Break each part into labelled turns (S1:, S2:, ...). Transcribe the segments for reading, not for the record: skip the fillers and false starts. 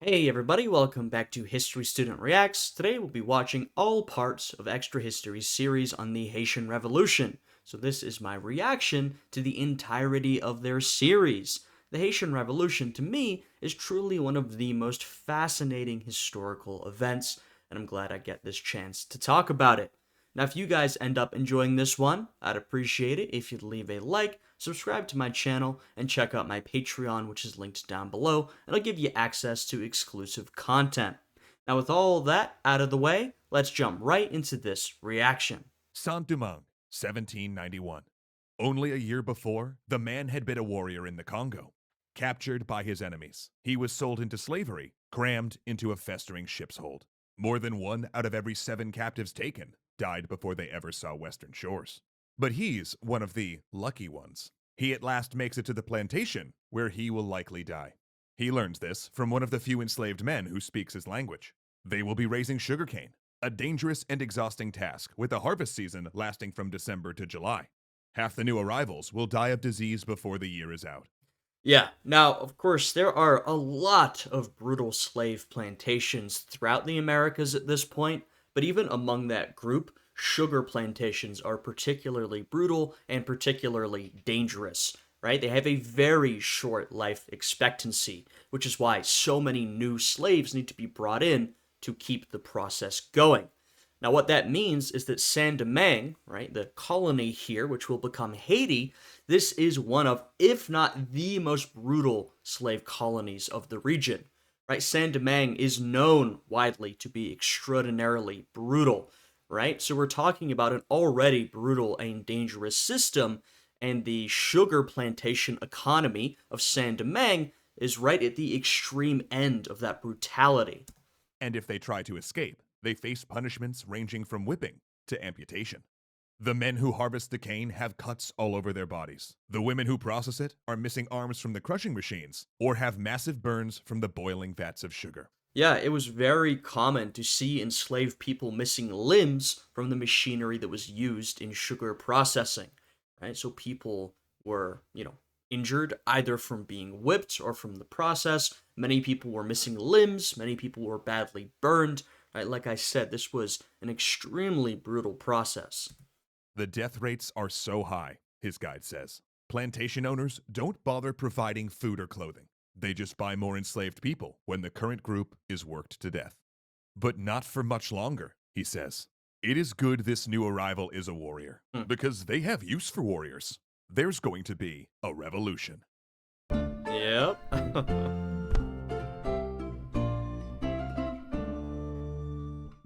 S1: Hey everybody, welcome back to History Student Reacts. Today we'll be watching all parts of Extra History's series on the Haitian Revolution. So this is my reaction to the entirety of their series. The Haitian Revolution, to me, is truly one of the most fascinating historical events, and I'm glad I get this chance to talk about it. Now, if you guys end up enjoying this one, I'd appreciate it if you'd leave a like, subscribe to my channel, and check out my Patreon, which is linked down below, and I'll give you access to exclusive content. Now, with all that out of the way, let's jump right into this reaction.
S2: Saint-Domingue, 1791. Only a year before, the man had been a warrior in the Congo. Captured by his enemies, he was sold into slavery, crammed into a festering ship's hold. More than 1 out of every 7 captives taken died before they ever saw western shores. But he's one of the lucky ones. He at last makes it to the plantation, where he will likely die. He learns this from one of the few enslaved men who speaks his language. They will be raising sugarcane, a dangerous and exhausting task, with a harvest season lasting from December to July. Half the new arrivals will die of disease before the year is out.
S1: Yeah, now, of course, there are a lot of brutal slave plantations throughout the Americas at this point, but even among that group, sugar plantations are particularly brutal and particularly dangerous, right? They have a very short life expectancy, which is why so many new slaves need to be brought in to keep the process going. Now, what that means is that Saint-Domingue, right, the colony here, which will become Haiti, this is one of, if not the most brutal slave colonies of the region. Right, Saint-Domingue is known widely to be extraordinarily brutal, right? So we're talking about an already brutal and dangerous system, and the sugar plantation economy of Saint-Domingue is right at the extreme end of that brutality.
S2: And if they try to escape, they face punishments ranging from whipping to amputation. The men who harvest the cane have cuts all over their bodies. The women who process it are missing arms from the crushing machines or have massive burns from the boiling vats of sugar.
S1: Yeah, it was very common to see enslaved people missing limbs from the machinery that was used in sugar processing, right? So people were, injured either from being whipped or from the process. Many people were missing limbs, many people were badly burned, right? Like I said, this was an extremely brutal process.
S2: The death rates are so high, his guide says. Plantation owners don't bother providing food or clothing. They just buy more enslaved people when the current group is worked to death. But not for much longer, he says. It is good this new arrival is a warrior,
S1: Hmm.
S2: because they have use for warriors. There's going to be a revolution.
S1: Yep.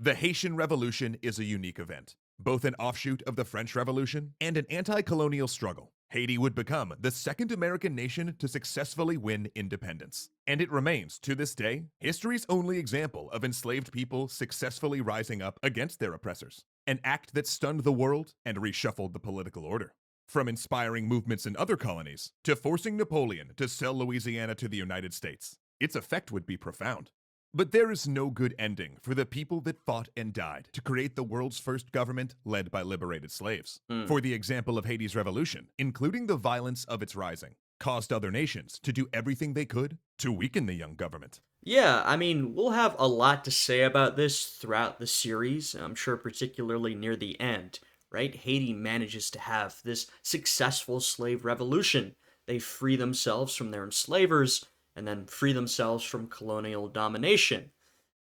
S2: The Haitian Revolution is a unique event, both an offshoot of the French Revolution and an anti-colonial struggle. Haiti would become the second American nation to successfully win independence. And it remains, to this day, history's only example of enslaved people successfully rising up against their oppressors, an act that stunned the world and reshuffled the political order. From inspiring movements in other colonies to forcing Napoleon to sell Louisiana to the United States, its effect would be profound. But there is no good ending for the people that fought and died to create the world's first government led by liberated slaves.
S1: Hmm.
S2: For the example of Haiti's revolution, including the violence of its rising, caused other nations to do everything they could to weaken the young government.
S1: Yeah, I mean, we'll have a lot to say about this throughout the series, I'm sure particularly near the end, right? Haiti manages to have this successful slave revolution. They free themselves from their enslavers and then free themselves from colonial domination.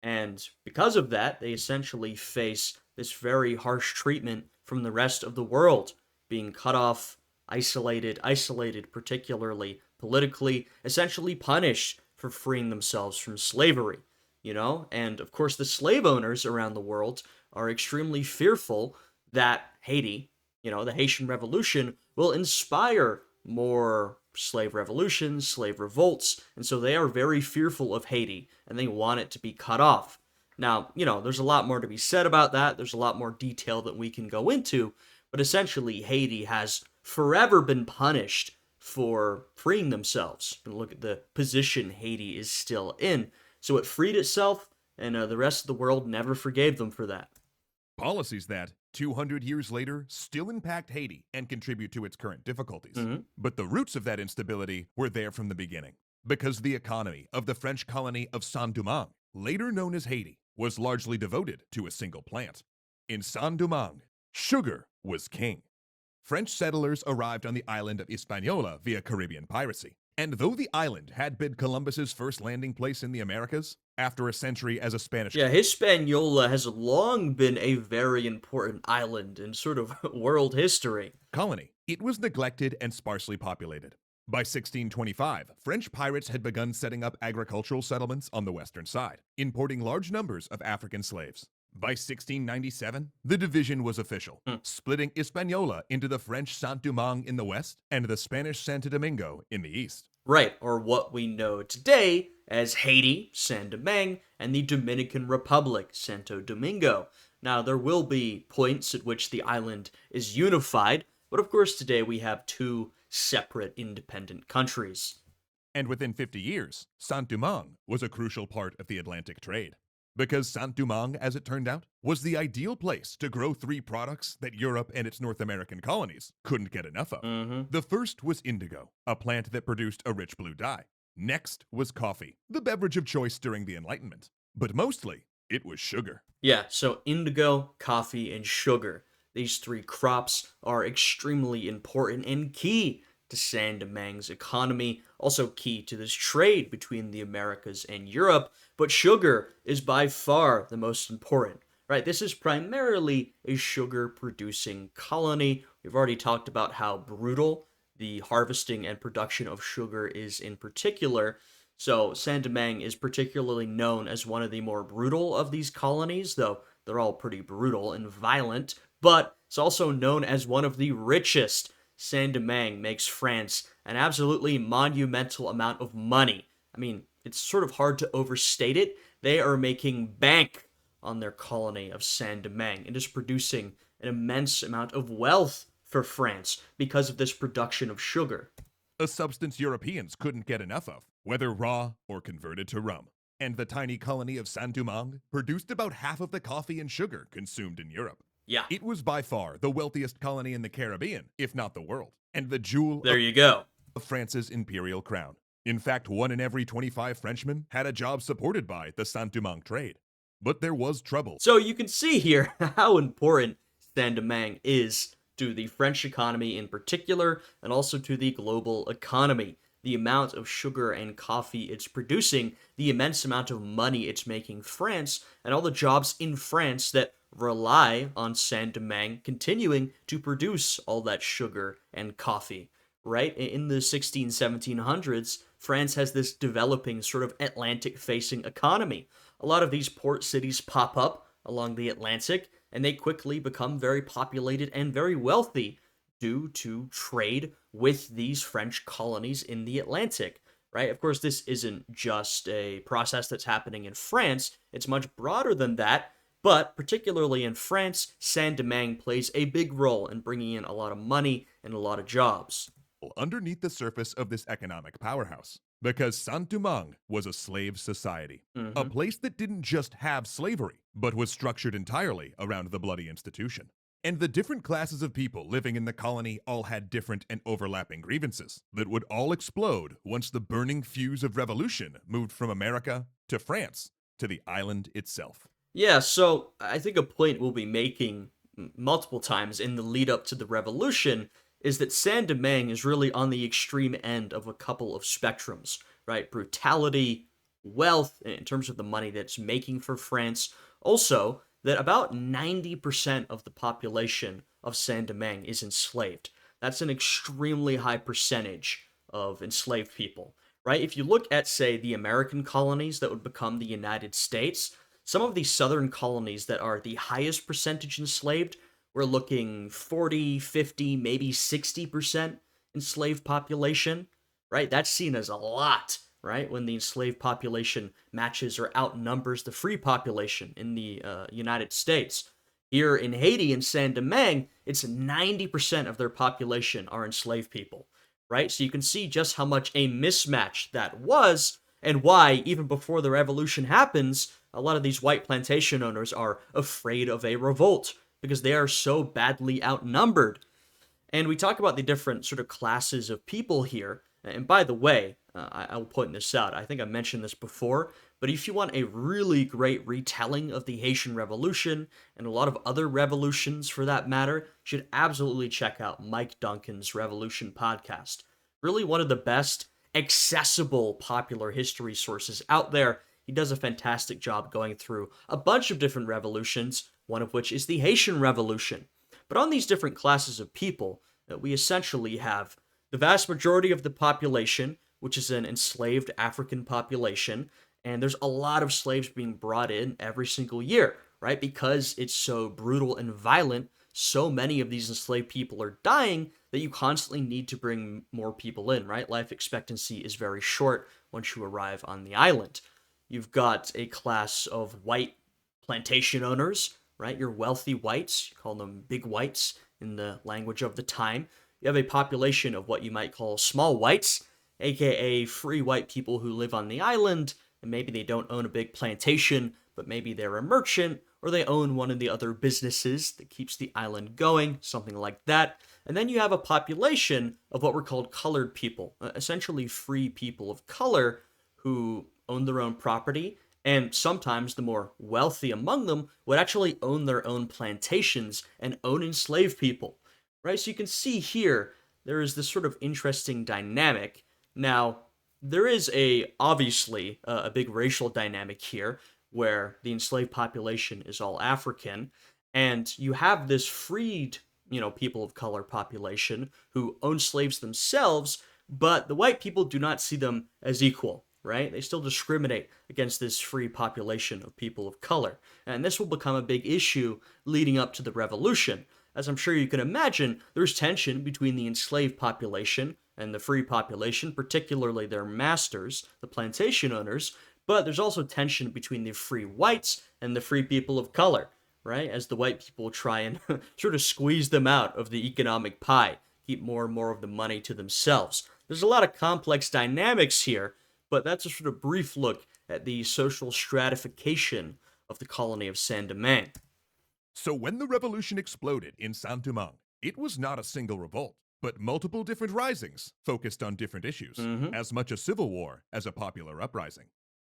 S1: And because of that, they essentially face this very harsh treatment from the rest of the world, being cut off, isolated particularly politically, essentially punished for freeing themselves from slavery, And of course, the slave owners around the world are extremely fearful that Haiti, the Haitian Revolution, will inspire more slave revolutions, slave revolts, and so they are very fearful of Haiti and they want it to be cut off. Now, there's a lot more to be said about that. There's a lot more detail that we can go into, but essentially, Haiti has forever been punished for freeing themselves. And look at the position Haiti is still in. So it freed itself, and the rest of the world never forgave them for that.
S2: Policies that, 200 years later, still impact Haiti and contribute to its current difficulties.
S1: Mhm.
S2: But the roots of that instability were there from the beginning. because the economy of the French colony of Saint-Domingue, later known as Haiti, was largely devoted to a single plant. In Saint-Domingue, sugar was king. French settlers arrived on the island of Hispaniola via Caribbean piracy. And though the island had been Columbus's first landing place in the Americas, after a century as a Spanish
S1: Yeah, Hispaniola has long been a very important island in sort of world history.
S2: colony, it was neglected and sparsely populated. By 1625, French pirates had begun setting up agricultural settlements on the western side, importing large numbers of African slaves. By 1697, the division was official,
S1: Hmm.
S2: splitting Hispaniola into the French Saint-Domingue in the west and the Spanish Santo Domingo in the east.
S1: Right, or what we know today as Haiti, San Domingue, and the Dominican Republic, Santo Domingo. Now, there will be points at which the island is unified, but of course today we have two separate independent countries.
S2: And within 50 years, Saint-Domingue was a crucial part of the Atlantic trade. Because Saint-Domingue, as it turned out, was the ideal place to grow three products that Europe and its North American colonies couldn't get enough of.
S1: Mm-hmm.
S2: The first was indigo, a plant that produced a rich blue dye. Next was coffee, the beverage of choice during the Enlightenment. But mostly, it was sugar.
S1: Yeah, so indigo, coffee, and sugar. These three crops are extremely important and key to San Domingue's economy, also key to this trade between the Americas and Europe, but sugar is by far the most important, right? This is primarily a sugar producing colony. We've already talked about how brutal the harvesting and production of sugar is in particular. So Saint Domingue is particularly known as one of the more brutal of these colonies, though they're all pretty brutal and violent, but it's also known as one of the richest. Saint Domingue makes France an absolutely monumental amount of money. I mean, it's sort of hard to overstate it. They are making bank on their colony of Saint Domingue and is producing an immense amount of wealth for France because of this production of sugar.
S2: A substance Europeans couldn't get enough of, whether raw or converted to rum. And the tiny colony of Saint-Domingue produced about half of the coffee and sugar consumed in Europe.
S1: Yeah,
S2: It was by far the wealthiest colony in the Caribbean, if not the world, and the jewel
S1: there you go.
S2: of France's imperial crown. In fact, 1 in every 25 Frenchmen had a job supported by the Saint-Domingue trade. But there was trouble.
S1: So you can see here how important Saint Domingue is to the French economy in particular, and also to the global economy. The amount of sugar and coffee it's producing, the immense amount of money it's making France, and all the jobs in France that rely on Saint Domingue continuing to produce all that sugar and coffee. Right? In the 1700s, France has this developing sort of Atlantic-facing economy. A lot of these port cities pop up along the Atlantic, and they quickly become very populated and very wealthy due to trade with these French colonies in the Atlantic, right? Of course, this isn't just a process that's happening in France, it's much broader than that, but particularly in France, Saint-Domingue plays a big role in bringing in a lot of money and a lot of jobs.
S2: Underneath the surface of this economic powerhouse, because Saint-Domingue was a slave society, a place that didn't just have slavery, but was structured entirely around the bloody institution. And the different classes of people living in the colony all had different and overlapping grievances that would all explode once the burning fuse of revolution moved from America to France to the island itself.
S1: Yeah, so I think a point we'll be making multiple times in the lead up to the revolution is that Saint Domingue is really on the extreme end of a couple of spectrums, right? Brutality, wealth, in terms of the money that it's making for France. Also, that about 90% of the population of Saint Domingue is enslaved. That's an extremely high percentage of enslaved people, right? If you look at, say, the American colonies that would become the United States, some of these southern colonies that are the highest percentage enslaved, we're looking 40, 50, maybe 60% enslaved population, right? That's seen as a lot, right? When the enslaved population matches or outnumbers the free population in the United States. Here in Haiti and Saint Domingue, it's 90% of their population are enslaved people, right? So you can see just how much a mismatch that was, and why, even before the revolution happens, a lot of these white plantation owners are afraid of a revolt, because they are so badly outnumbered. And we talk about the different sort of classes of people here. And by the way, I'll point this out. I think I mentioned this before, but if you want a really great retelling of the Haitian Revolution and a lot of other revolutions for that matter, you should absolutely check out Mike Duncan's Revolution podcast. Really one of the best accessible popular history sources out there. He does a fantastic job going through a bunch of different revolutions, one of which is the Haitian Revolution. But on these different classes of people, we essentially have the vast majority of the population, which is an enslaved African population, and there's a lot of slaves being brought in every single year, right? Because it's so brutal and violent, so many of these enslaved people are dying that you constantly need to bring more people in, right? Life expectancy is very short once you arrive on the island. You've got a class of white plantation owners, right? Your wealthy whites, you call them big whites in the language of the time. You have a population of what you might call small whites, aka free white people who live on the island, and maybe they don't own a big plantation, but maybe they're a merchant, or they own one of the other businesses that keeps the island going, something like that. And then you have a population of what were called colored people, essentially free people of color who own their own property, and sometimes the more wealthy among them would actually own their own plantations and own enslaved people, right? So you can see here there is this sort of interesting dynamic. Now, there is obviously a big racial dynamic here where the enslaved population is all African, and you have this freed, people of color population who own slaves themselves, but the white people do not see them as equal, right? They still discriminate against this free population of people of color. And this will become a big issue leading up to the revolution. As I'm sure you can imagine, there's tension between the enslaved population and the free population, particularly their masters, the plantation owners, but there's also tension between the free whites and the free people of color, right? As the white people try and sort of squeeze them out of the economic pie, keep more and more of the money to themselves. There's a lot of complex dynamics here, but that's a sort of brief look at the social stratification of the colony of Saint-Domingue.
S2: So when the revolution exploded in Saint-Domingue, it was not a single revolt, but multiple different risings focused on different issues,
S1: Mm-hmm.
S2: as much a civil war as a popular uprising.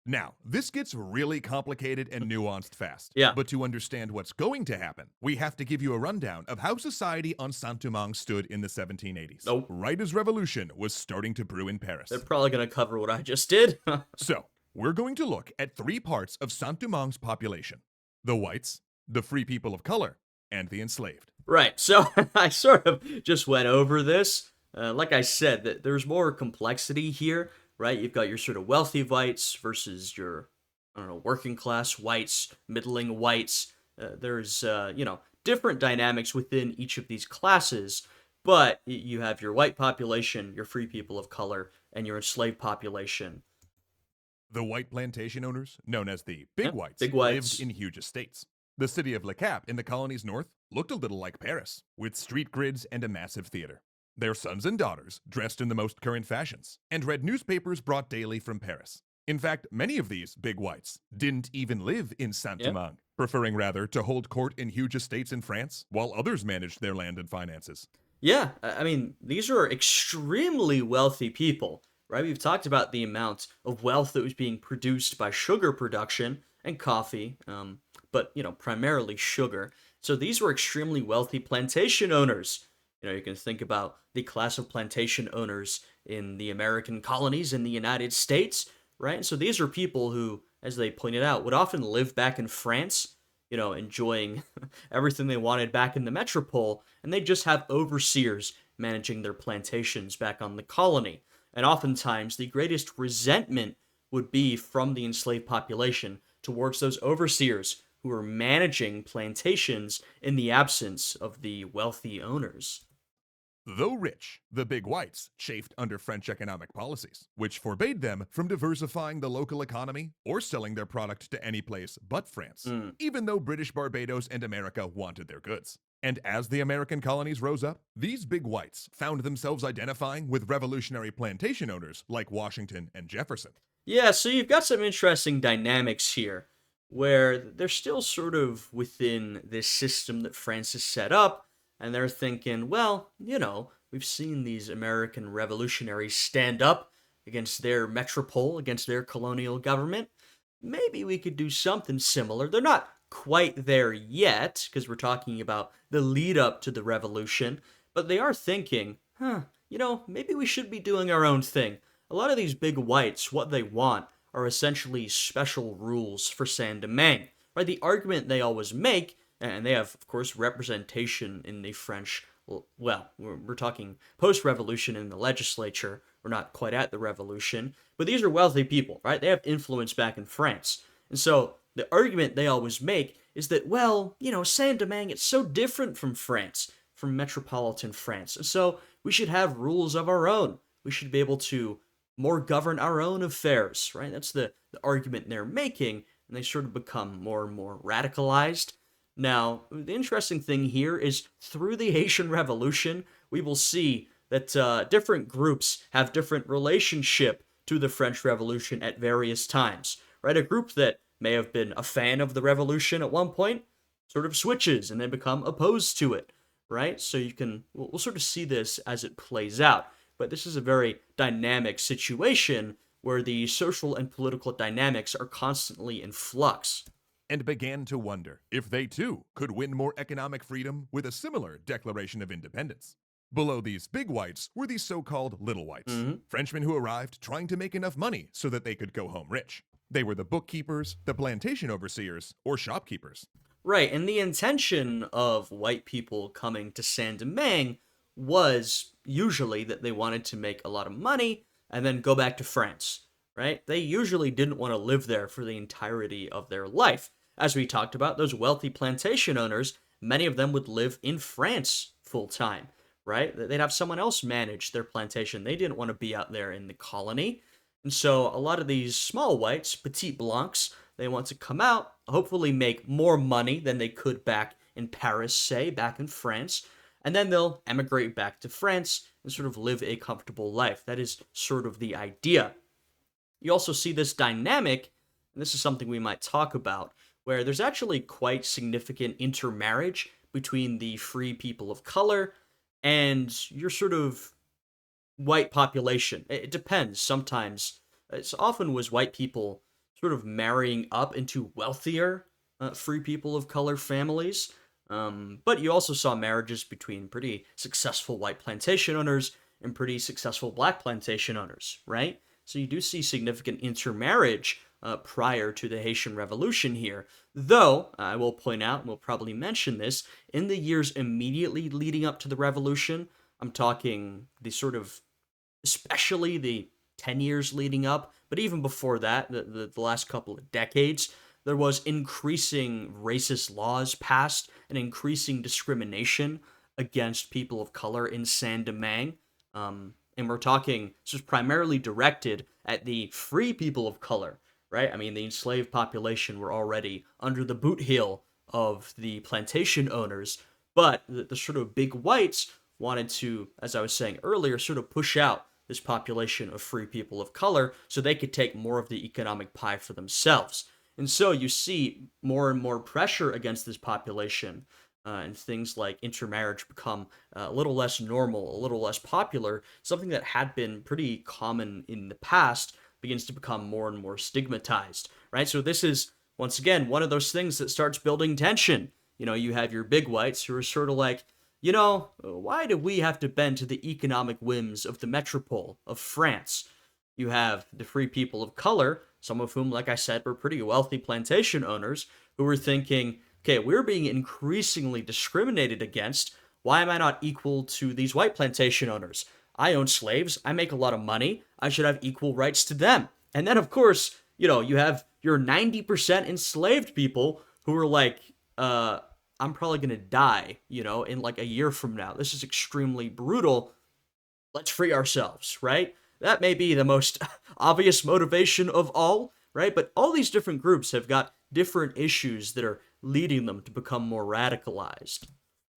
S2: Now, this gets really complicated and nuanced fast.
S1: Yeah.
S2: But to understand what's going to happen, we have to give you a rundown of how society on Saint-Domingue stood in the 1780s,
S1: Nope.
S2: right as revolution was starting to brew in Paris.
S1: They're probably going to cover what I just did.
S2: So, we're going to look at three parts of Saint-Domingue's population: the whites, the free people of color, and the enslaved.
S1: Right, so I sort of just went over this. Like I said, that there's more complexity here, right? You've got your sort of wealthy whites versus your, I don't know, working class whites, middling whites. There's, different dynamics within each of these classes, but you have your white population, your free people of color, and your enslaved population.
S2: The white plantation owners, known as the Big
S1: Yep,
S2: Whites,
S1: Big Whites.
S2: lived in huge estates. The city of Le Cap in the colony's north looked a little like Paris, with street grids and a massive theater. Their sons and daughters dressed in the most current fashions and read newspapers brought daily from Paris. In fact, many of these Big Whites didn't even live in Saint-Domingue, preferring rather to hold court in huge estates in France, while others managed their land and finances.
S1: Yeah, I mean, these are extremely wealthy people, right? We've talked about the amount of wealth that was being produced by sugar production and coffee, but, primarily sugar. So these were extremely wealthy plantation owners. You can think about the class of plantation owners in the American colonies in the United States, right? And so these are people who, as they pointed out, would often live back in France, enjoying everything they wanted back in the metropole, and they just have overseers managing their plantations back on the colony. And oftentimes, the greatest resentment would be from the enslaved population towards those overseers who are managing plantations in the absence of the wealthy owners.
S2: Though rich, the Big Whites chafed under French economic policies, which forbade them from diversifying the local economy or selling their product to any place but France, even though British Barbados and America wanted their goods. And as the American colonies rose up, these Big Whites found themselves identifying with revolutionary plantation owners like Washington and Jefferson.
S1: Yeah, so you've got some interesting dynamics here, where they're still sort of within this system that France has set up, and they're thinking, well, we've seen these American revolutionaries stand up. against their metropole, against their colonial government. Maybe we could do something similar. They're not quite there yet, because we're talking about the lead up to the revolution, but they are thinking, maybe we should be doing our own thing. A lot of these big whites, what they want are essentially special rules for Saint Domingue. Right? The argument they always make, and they have, of course, representation in the French. Well, we're talking post revolution in the legislature. We're not quite at the revolution, but these are wealthy people, right? They have influence back in France. And so the argument they always make is that, well, Saint Domingue, it's so different from France, from metropolitan France. And so we should have rules of our own. We should be able to more govern our own affairs, right? That's the argument they're making, and they sort of become more and more radicalized. Now, the interesting thing here is through the Haitian Revolution, we will see that different groups have different relationship to the French Revolution at various times, right? A group that may have been a fan of the revolution at one point sort of switches and they become opposed to it, right? So we'll sort of see this as it plays out. But this is a very dynamic situation where the social and political dynamics are constantly in flux.
S2: And began to wonder if they too could win more economic freedom with a similar Declaration of Independence. Below these big whites were these so-called little whites, Frenchmen who arrived trying to make enough money so that they could go home rich. They were the bookkeepers, the plantation overseers, or shopkeepers.
S1: Right, and the intention of white people coming to Saint Domingue was usually that they wanted to make a lot of money and then go back to France, right? They usually didn't want to live there for the entirety of their life. As we talked about, those wealthy plantation owners, many of them would live in France full time, right? They'd have someone else manage their plantation. They didn't want to be out there in the colony. And so a lot of these small whites, petit blancs, they want to come out, hopefully make more money than they could back in Paris, say, back in France, and then they'll emigrate back to France and sort of live a comfortable life. That is sort of the idea. You also see this dynamic, and this is something we might talk about, where there's actually quite significant intermarriage between the free people of color and your sort of white population. It depends. Sometimes, it's often was white people sort of marrying up into wealthier free people of color families. But you also saw marriages between pretty successful white plantation owners and pretty successful black plantation owners, right? So you do see significant intermarriage prior to the Haitian Revolution here. Though, I will point out, and we'll probably mention this, in the years immediately leading up to the revolution, I'm talking the sort of, especially the 10 years leading up, but even before that, the last couple of decades, there was increasing racist laws passed and increasing discrimination against people of color in Saint Domingue. And we're talking, this was primarily directed at the free people of color, right? I mean, the enslaved population were already under the boot heel of the plantation owners, but the sort of big whites wanted to, as I was saying earlier, sort of push out this population of free people of color so they could take more of the economic pie for themselves. And so you see more and more pressure against this population, and things like intermarriage become a little less normal, a little less popular. Something that had been pretty common in the past begins to become more and more stigmatized, right? So this is, once again, one of those things that starts building tension. You have your big whites who are sort of like, why do we have to bend to the economic whims of the metropole of France? You have the free people of color, some of whom, like I said, were pretty wealthy plantation owners, who were thinking, okay, we're being increasingly discriminated against. Why am I not equal to these white plantation owners? I own slaves. I make a lot of money. I should have equal rights to them. And then, of course, you have your 90% enslaved people who are like, I'm probably going to die, in like a year from now. This is extremely brutal. Let's free ourselves, right? That may be the most obvious motivation of all, right? But all these different groups have got different issues that are leading them to become more radicalized.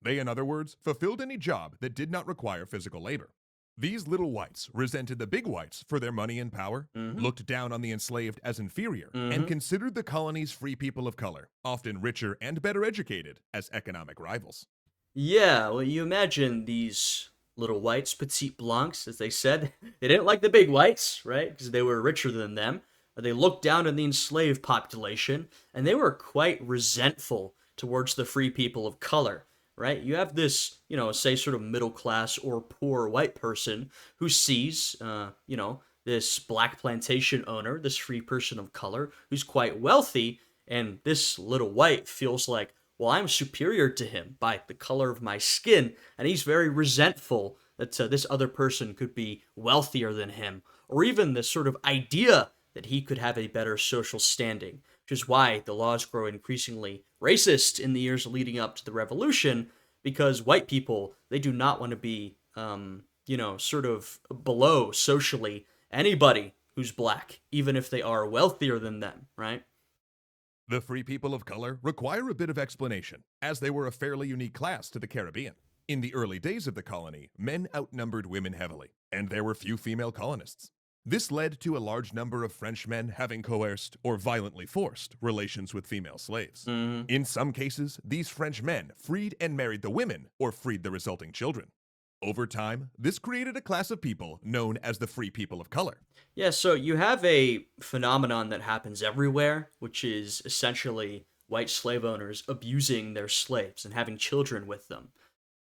S2: They, in other words, fulfilled any job that did not require physical labor. These little whites resented the big whites for their money and power, looked down on the enslaved as inferior, and considered the colony's free people of color, often richer and better educated, as economic rivals.
S1: Yeah, well, you imagine these little whites, petite blancs, as they said. They didn't like the big whites, right? Because they were richer than them. They looked down on the enslaved population, and they were quite resentful towards the free people of color, right? You have this, say sort of middle class or poor white person who sees, this black plantation owner, this free person of color who's quite wealthy, and this little white feels like, well, I'm superior to him by the color of my skin, and he's very resentful that this other person could be wealthier than him, or even this sort of idea that he could have a better social standing, which is why the laws grow increasingly racist in the years leading up to the revolution, because white people, they do not want to be, sort of below socially anybody who's black, even if they are wealthier than them, right?
S2: The free people of color require a bit of explanation, as they were a fairly unique class to the Caribbean. In the early days of the colony, men outnumbered women heavily, and there were few female colonists. This led to a large number of French men having coerced or violently forced relations with female slaves.
S1: Mm-hmm.
S2: In some cases, these French men freed and married the women or freed the resulting children. Over time, this created a class of people known as the free people of color.
S1: Yeah, so you have a phenomenon that happens everywhere, which is essentially white slave owners abusing their slaves and having children with them.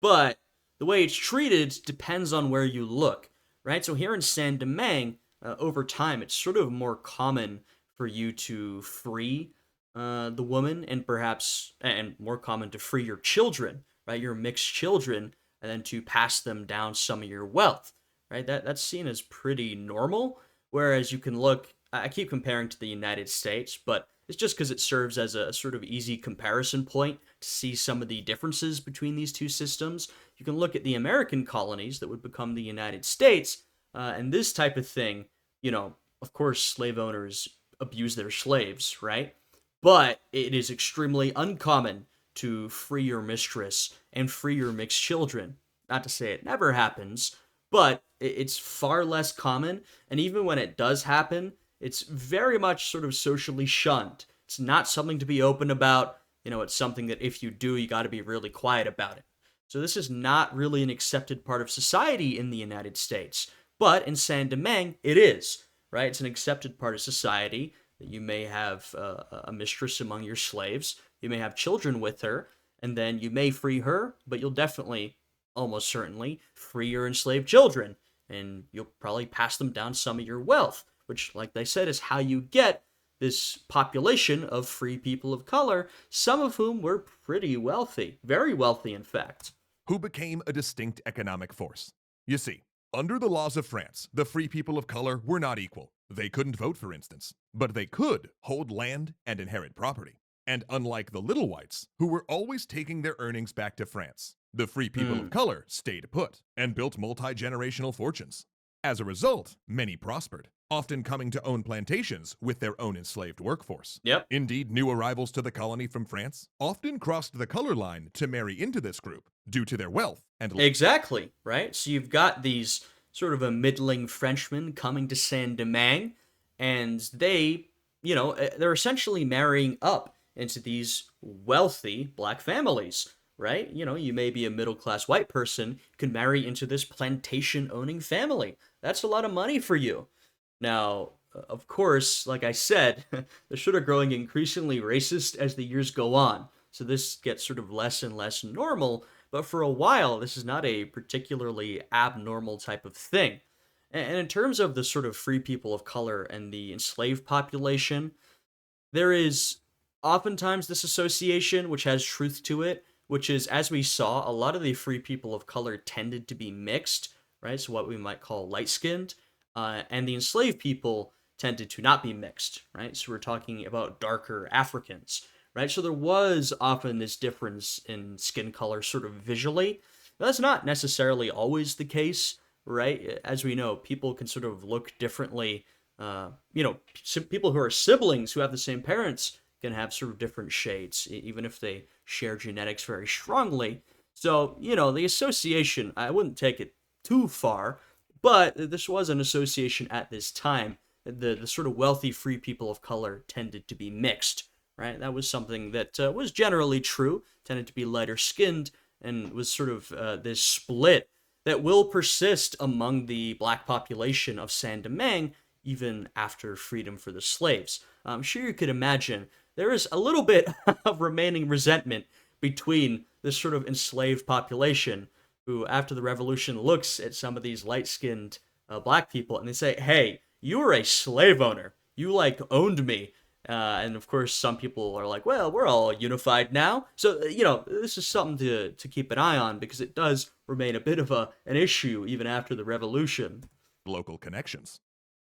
S1: But the way it's treated depends on where you look, right? So here in Saint Domingue, over time, it's sort of more common for you to free the woman, and perhaps, and more common to free your children, right? Your mixed children, and then to pass them down some of your wealth, right? That's seen as pretty normal. Whereas you can look, I keep comparing to the United States, but it's just because it serves as a sort of easy comparison point to see some of the differences between these two systems. You can look at the American colonies that would become the United States, and this type of thing, of course, slave owners abuse their slaves, right? But it is extremely uncommon to free your mistress and free your mixed children. Not to say it never happens, but it's far less common. And even when it does happen, it's very much sort of socially shunned. It's not something to be open about. It's something that if you do, you got to be really quiet about it. So this is not really an accepted part of society in the United States. But in Saint Domingue, it is, right? It's an accepted part of society that you may have a mistress among your slaves. You may have children with her, and then you may free her, but you'll definitely, almost certainly, free your enslaved children, and you'll probably pass them down some of your wealth, which, like they said, is how you get this population of free people of color, some of whom were pretty wealthy, very wealthy, in fact.
S2: Who became a distinct economic force. You see, under the laws of France, the free people of color were not equal. They couldn't vote, for instance, but they could hold land and inherit property. And unlike the little whites, who were always taking their earnings back to France, the free people of color stayed put and built multi-generational fortunes. As a result, many prospered, often coming to own plantations with their own enslaved workforce.
S1: Yep.
S2: Indeed, new arrivals to the colony from France often crossed the color line to marry into this group due to their wealth and
S1: Exactly, right? So you've got these sort of a middling Frenchmen coming to Saint Domingue, and they're essentially marrying up into these wealthy black families, right? You may be a middle class white person, you can marry into this plantation owning family. That's a lot of money for you. Now, of course, like I said, they're sort of growing increasingly racist as the years go on. So this gets sort of less and less normal, but for a while, this is not a particularly abnormal type of thing. And in terms of the sort of free people of color and the enslaved population, there is oftentimes this association, which has truth to it, which is, as we saw, a lot of the free people of color tended to be mixed, right? So what we might call light-skinned, and the enslaved people tended to not be mixed, right? So we're talking about darker Africans, right? So there was often this difference in skin color sort of visually. Now, that's not necessarily always the case, right? As we know, people can sort of look differently. People who are siblings who have the same parents can have sort of different shades, even if they share genetics very strongly. So, the association, I wouldn't take it too far, but this was an association at this time. The sort of wealthy free people of color tended to be mixed, right? That was something that was generally true, tended to be lighter skinned, and was sort of this split that will persist among the black population of Saint Domingue even after freedom for the slaves. I'm sure you could imagine there is a little bit of remaining resentment between this sort of enslaved population who, after the revolution, looks at some of these light skinned black people and they say, hey, you were a slave owner. You like owned me. And of course, some people are like, well, we're all unified now. So, this is something to keep an eye on because it does remain a bit of an issue even after the revolution.
S2: Local connections.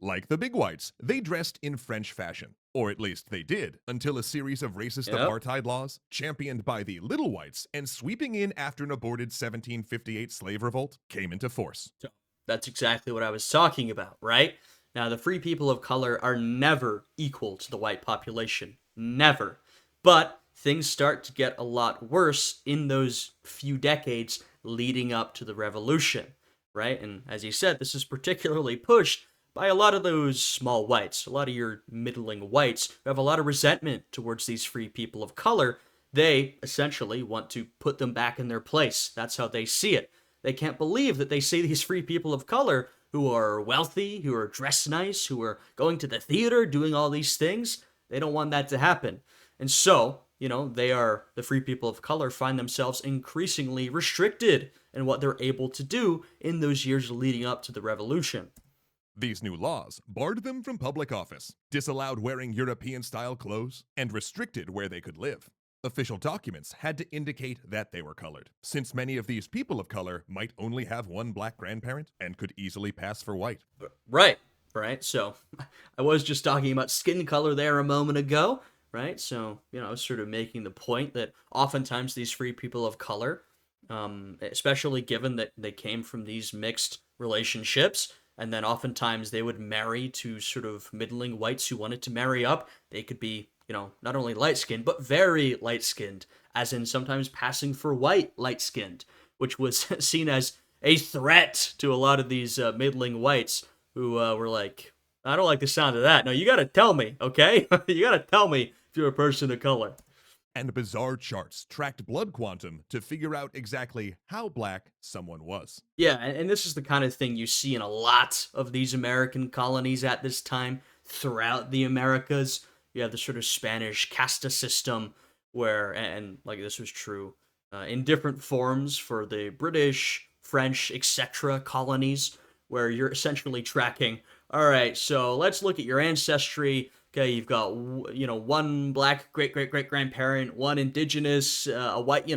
S2: Like the big whites, they dressed in French fashion, or at least they did, until a series of racist
S1: Yep.
S2: apartheid laws, championed by the little whites and sweeping in after an aborted 1758 slave revolt, came into force.
S1: So that's exactly what I was talking about, right? Now, the free people of color are never equal to the white population. Never. But things start to get a lot worse in those few decades leading up to the revolution, right? And as you said, this is particularly pushed by a lot of those small whites, a lot of your middling whites who have a lot of resentment towards these free people of color. They essentially want to put them back in their place. That's how they see it. They can't believe that they see these free people of color who are wealthy, who are dressed nice, who are going to the theater, doing all these things. They don't want that to happen. And so, the free people of color find themselves increasingly restricted in what they're able to do in those years leading up to the revolution.
S2: These new laws barred them from public office, disallowed wearing European style clothes, and restricted where they could live. Official documents had to indicate that they were colored, since many of these people of color might only have one black grandparent and could easily pass for white.
S1: Right, right. So I was just talking about skin color there a moment ago, right? So, I was sort of making the point that oftentimes these free people of color, especially given that they came from these mixed relationships, and then oftentimes they would marry to sort of middling whites who wanted to marry up. They could be, not only light skinned, but very light skinned, as in sometimes passing for white light skinned, which was seen as a threat to a lot of these middling whites who were like, I don't like the sound of that. No, you gotta tell me, okay? You gotta tell me if you're a person of color.
S2: And bizarre charts tracked blood quantum to figure out exactly how black someone was.
S1: Yeah, and this is the kind of thing you see in a lot of these American colonies at this time throughout the Americas. You have the sort of Spanish casta system where, and like this was true in different forms for the British, French, etc. colonies, where you're essentially tracking, all right, so let's look at your ancestry. Okay, you've got, one black great great great grandparent, one indigenous, a white,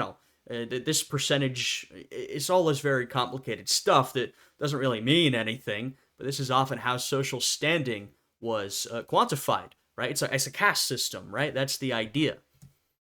S1: this percentage, it's all this very complicated stuff that doesn't really mean anything, but this is often how social standing was quantified, right? It's a caste system, right? That's the idea.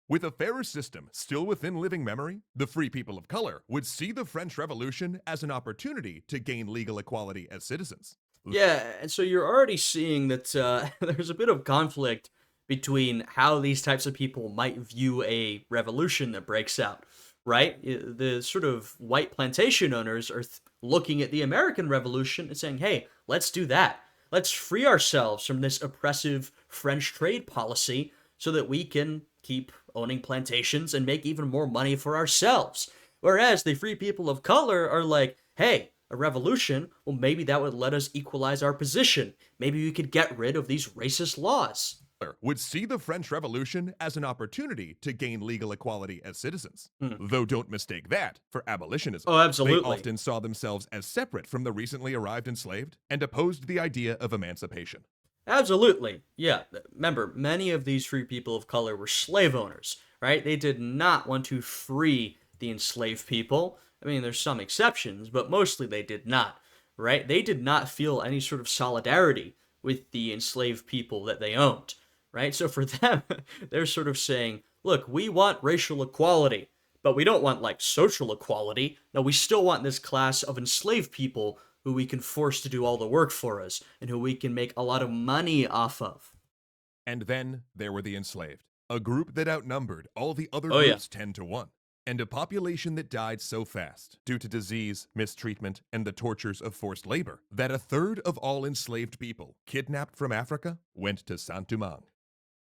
S2: With a fairer system still within living memory, the free people of color would see the French Revolution as an opportunity to gain legal equality as citizens.
S1: Yeah, and so you're already seeing that there's a bit of conflict between how these types of people might view a revolution that breaks out, right? The sort of white plantation owners are looking at the American Revolution and saying, hey, let's do that. Let's free ourselves from this oppressive French trade policy so that we can keep owning plantations and make even more money for ourselves. Whereas the free people of color are like, hey, a revolution, well, maybe that would let us equalize our position. Maybe we could get rid of these racist laws.
S2: Would see the French Revolution as an opportunity to gain legal equality as citizens.
S1: Hmm.
S2: Though don't mistake that for abolitionism.
S1: Oh, absolutely.
S2: They often saw themselves as separate from the recently arrived enslaved and opposed the idea of emancipation.
S1: Absolutely. Yeah. Remember, many of these free people of color were slave owners, right? They did not want to free the enslaved people. I mean, there's some exceptions, but mostly they did not, right? They did not feel any sort of solidarity with the enslaved people that they owned, right? So for them, they're sort of saying, look, we want racial equality, but we don't want like social equality. No, we still want this class of enslaved people who we can force to do all the work for us and who we can make a lot of money off of.
S2: And then there were the enslaved, a group that outnumbered all the other
S1: Oh, yeah.
S2: groups 10 to 1, and a population that died so fast due to disease, mistreatment, and the tortures of forced labor that a third of all enslaved people kidnapped from Africa went to Saint-Domingue.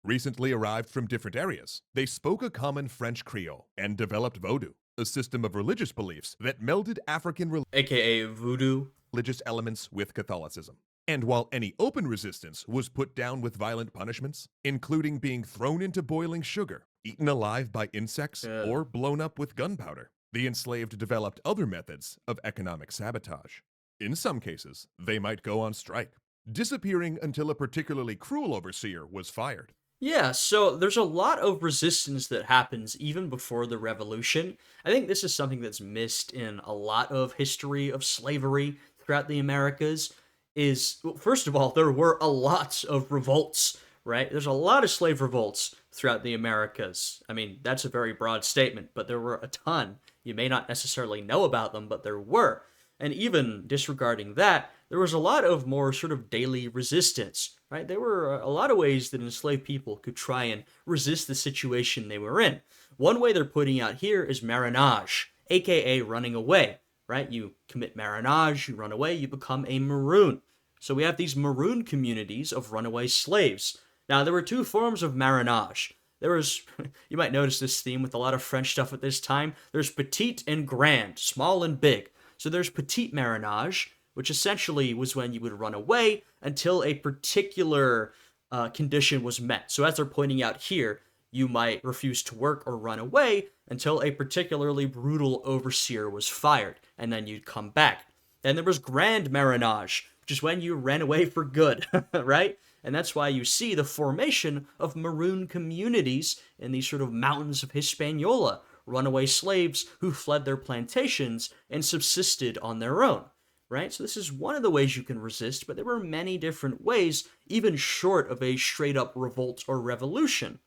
S2: Recently arrived from different areas, they spoke a common French Creole and developed Vodou, a system of religious beliefs that melded African
S1: aka voodoo.
S2: religious elements with Catholicism. And while any open resistance was put down with violent punishments, including being thrown into boiling sugar, eaten alive by insects,
S1: Uh,
S2: or blown up with gunpowder, the enslaved developed other methods of economic sabotage. In some cases, they might go on strike, disappearing until a particularly cruel overseer was fired.
S1: Yeah, so there's a lot of resistance that happens even before the revolution. I think this is something that's missed in a lot of history of slavery throughout the Americas. Is well, first of all, there were a lot of revolts, right? There's a lot of slave revolts throughout the Americas. I mean, that's a very broad statement, but there were a ton. You may not necessarily know about them, but there were. And even disregarding that, there was a lot of more sort of daily resistance, right? There were a lot of ways that enslaved people could try and resist the situation they were in. One way they're putting out here is marronage, aka running away, right? You commit marronage, you run away, you become a maroon. So we have these maroon communities of runaway slaves. Now, there were two forms of marronage. There was, you might notice this theme with a lot of French stuff at this time. There's petite and grand, small and big. So there's petite marronage, which essentially was when you would run away until a particular condition was met. So as they're pointing out here, you might refuse to work or run away until a particularly brutal overseer was fired, and then you'd come back. Then there was grand marronage, which is when you ran away for good, right? And that's why you see the formation of maroon communities in these sort of mountains of Hispaniola, runaway slaves who fled their plantations and subsisted on their own, right? So this is one of the ways you can resist, but there were many different ways, even short of a straight-up revolt or revolution.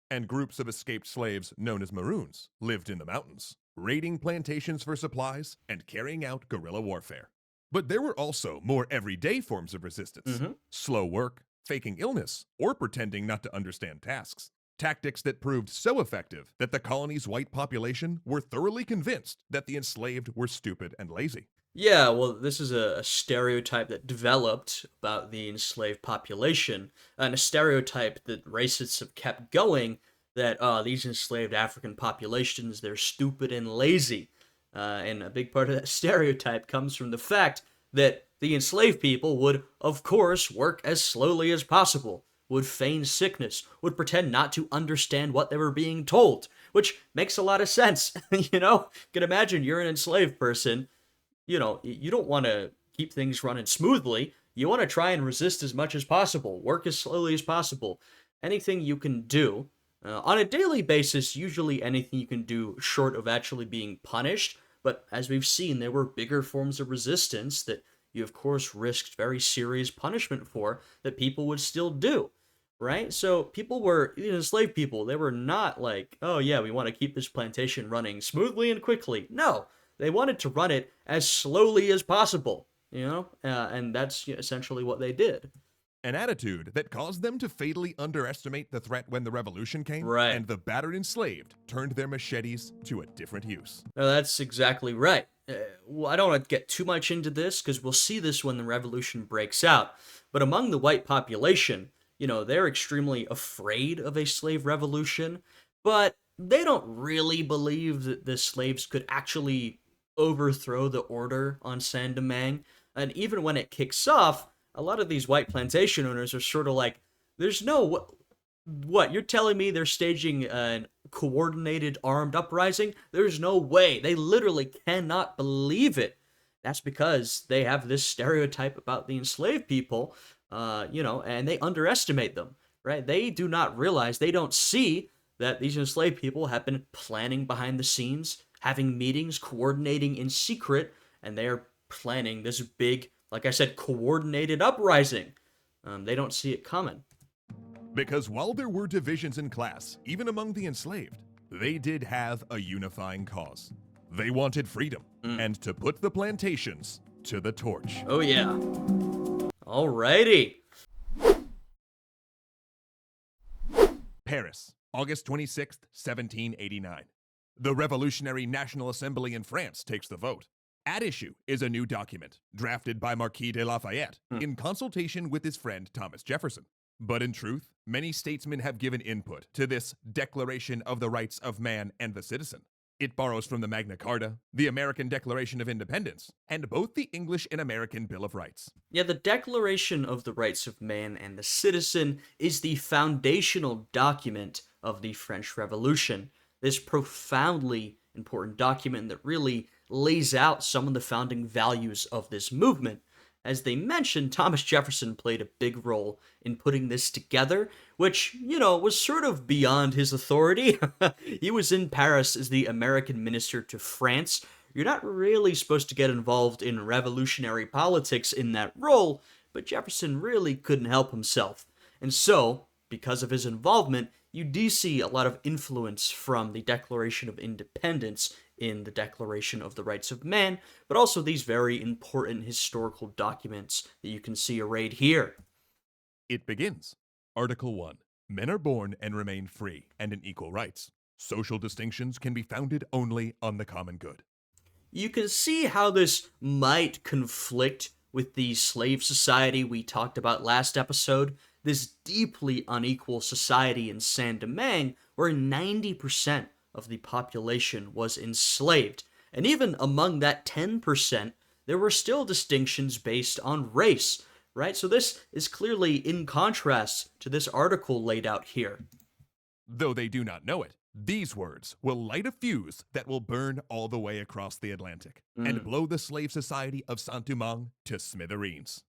S2: And groups of escaped slaves, known as Maroons, lived in the mountains, raiding plantations for supplies and carrying out guerrilla warfare. But there were also more everyday forms of resistance: slow work, faking illness, or pretending not to understand tasks. Tactics that proved so effective that the colony's white population were thoroughly convinced that the enslaved were stupid and lazy.
S1: Yeah, well, this is a stereotype that developed about the enslaved population, and a stereotype that racists have kept going that these enslaved African populations, they're stupid and lazy. And a big part of that stereotype comes from the fact that the enslaved people would, of course, work as slowly as possible, would feign sickness, would pretend not to understand what they were being told, which makes a lot of sense. You know, you can imagine you're an enslaved person. You know, you don't want to keep things running smoothly. You want to try and resist as much as possible, work as slowly as possible. Anything you can do on a daily basis, usually anything you can do short of actually being punished. But as we've seen, there were bigger forms of resistance that you, of course, risked very serious punishment for that people would still do, right? So people were, enslaved people, they were not like, oh yeah, we want to keep this plantation running smoothly and quickly. No, they wanted to run it as slowly as possible, and that's essentially what they did.
S2: An attitude that caused them to fatally underestimate the threat when the revolution came,
S1: Right.
S2: and the battered enslaved turned their machetes to a different use.
S1: No, that's exactly right. Well, I don't want to get too much into this because we'll see this when the revolution breaks out. But among the white population, they're extremely afraid of a slave revolution, but they don't really believe that the slaves could actually overthrow the order on Saint-Domingue. And even when it kicks off, a lot of these white plantation owners are sort of like, there's no, what, you're telling me they're staging a coordinated armed uprising? There's no way. They literally cannot believe it. That's because they have this stereotype about the enslaved people, and they underestimate them, right? They do not realize, they don't see that these enslaved people have been planning behind the scenes, having meetings, coordinating in secret, and they are planning this big, like I said, coordinated uprising. They don't see it coming.
S2: Because while there were divisions in class, even among the enslaved, they did have a unifying cause. They wanted freedom and to put the plantations to the torch.
S1: Oh yeah. Alrighty.
S2: Paris, August 26th, 1789. The Revolutionary National Assembly in France takes the vote. At issue is a new document, drafted by Marquis de Lafayette in consultation with his friend Thomas Jefferson. But in truth, many statesmen have given input to this Declaration of the Rights of Man and the Citizen. It borrows from the Magna Carta, the American Declaration of Independence, and both the English and American Bill of Rights.
S1: Yeah, the Declaration of the Rights of Man and the Citizen is the foundational document of the French Revolution. This profoundly important document that really lays out some of the founding values of this movement. As they mentioned, Thomas Jefferson played a big role in putting this together, which, was sort of beyond his authority. He was in Paris as the American minister to France. You're not really supposed to get involved in revolutionary politics in that role, but Jefferson really couldn't help himself. And so, because of his involvement, you do see a lot of influence from the Declaration of Independence in the Declaration of the Rights of Man, but also these very important historical documents that you can see arrayed here.
S2: It begins. Article 1. Men are born and remain free and in equal rights. Social distinctions can be founded only on the common good.
S1: You can see how this might conflict with the slave society we talked about last episode, this deeply unequal society in Saint-Domingue where 90% of the population was enslaved. And even among that 10%, there were still distinctions based on race, right? So this is clearly in contrast to this article laid out here.
S2: Though they do not know it, these words will light a fuse that will burn all the way across the Atlantic and blow the slave society of Saint-Domingue to smithereens.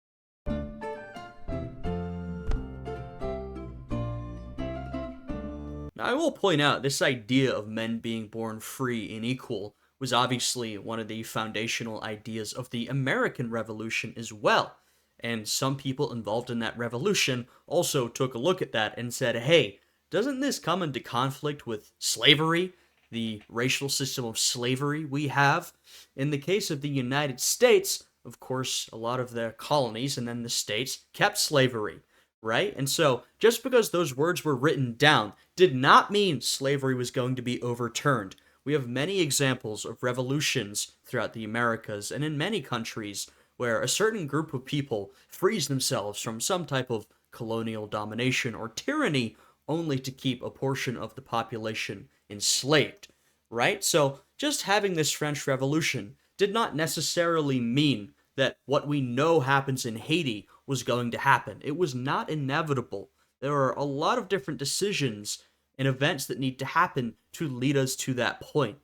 S1: Now, I will point out this idea of men being born free and equal was obviously one of the foundational ideas of the American Revolution as well. And some people involved in that revolution also took a look at that and said, hey, doesn't this come into conflict with slavery, the racial system of slavery we have? In the case of the United States, of course, a lot of the colonies and then the states kept slavery, right? And so, just because those words were written down did not mean slavery was going to be overturned. We have many examples of revolutions throughout the Americas and in many countries where a certain group of people frees themselves from some type of colonial domination or tyranny only to keep a portion of the population enslaved, right? So just having this French Revolution did not necessarily mean that what we know happens in Haiti was going to happen. It was not inevitable. There are a lot of different decisions and events that need to happen to lead us to that point.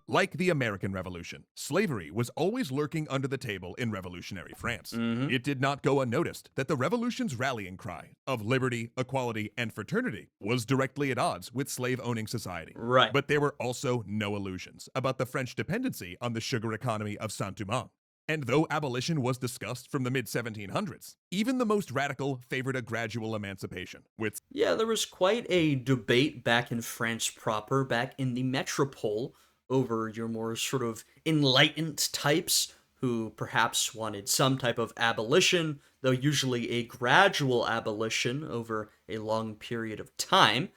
S2: Like the American Revolution, slavery was always lurking under the table in revolutionary France. It did not go unnoticed that the revolution's rallying cry of liberty, equality, and fraternity was directly at odds with slave-owning society.
S1: Right.
S2: But there were also no illusions about the French dependency on the sugar economy of Saint-Domingue. And though abolition was discussed from the mid-1700s, even the most radical favored a gradual emancipation, with...
S1: Yeah, there was quite a debate back in France proper, back in the metropole, over your more sort of enlightened types who perhaps wanted some type of abolition, though usually a gradual abolition over a long period of time,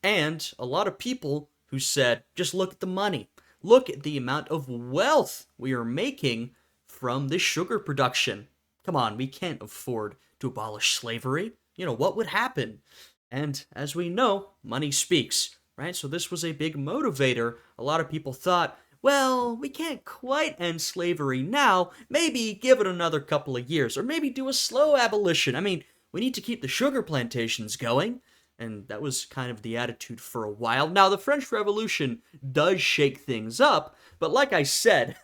S1: and a lot of people who said, just look at the money. Look at the amount of wealth we are making from this sugar production. Come on, we can't afford to abolish slavery. What would happen? And as we know, money speaks, right? So this was a big motivator. A lot of people thought, well, we can't quite end slavery now. Maybe give it another couple of years, or maybe do a slow abolition. I mean, we need to keep the sugar plantations going. And that was kind of the attitude for a while. Now, the French Revolution does shake things up, but like I said,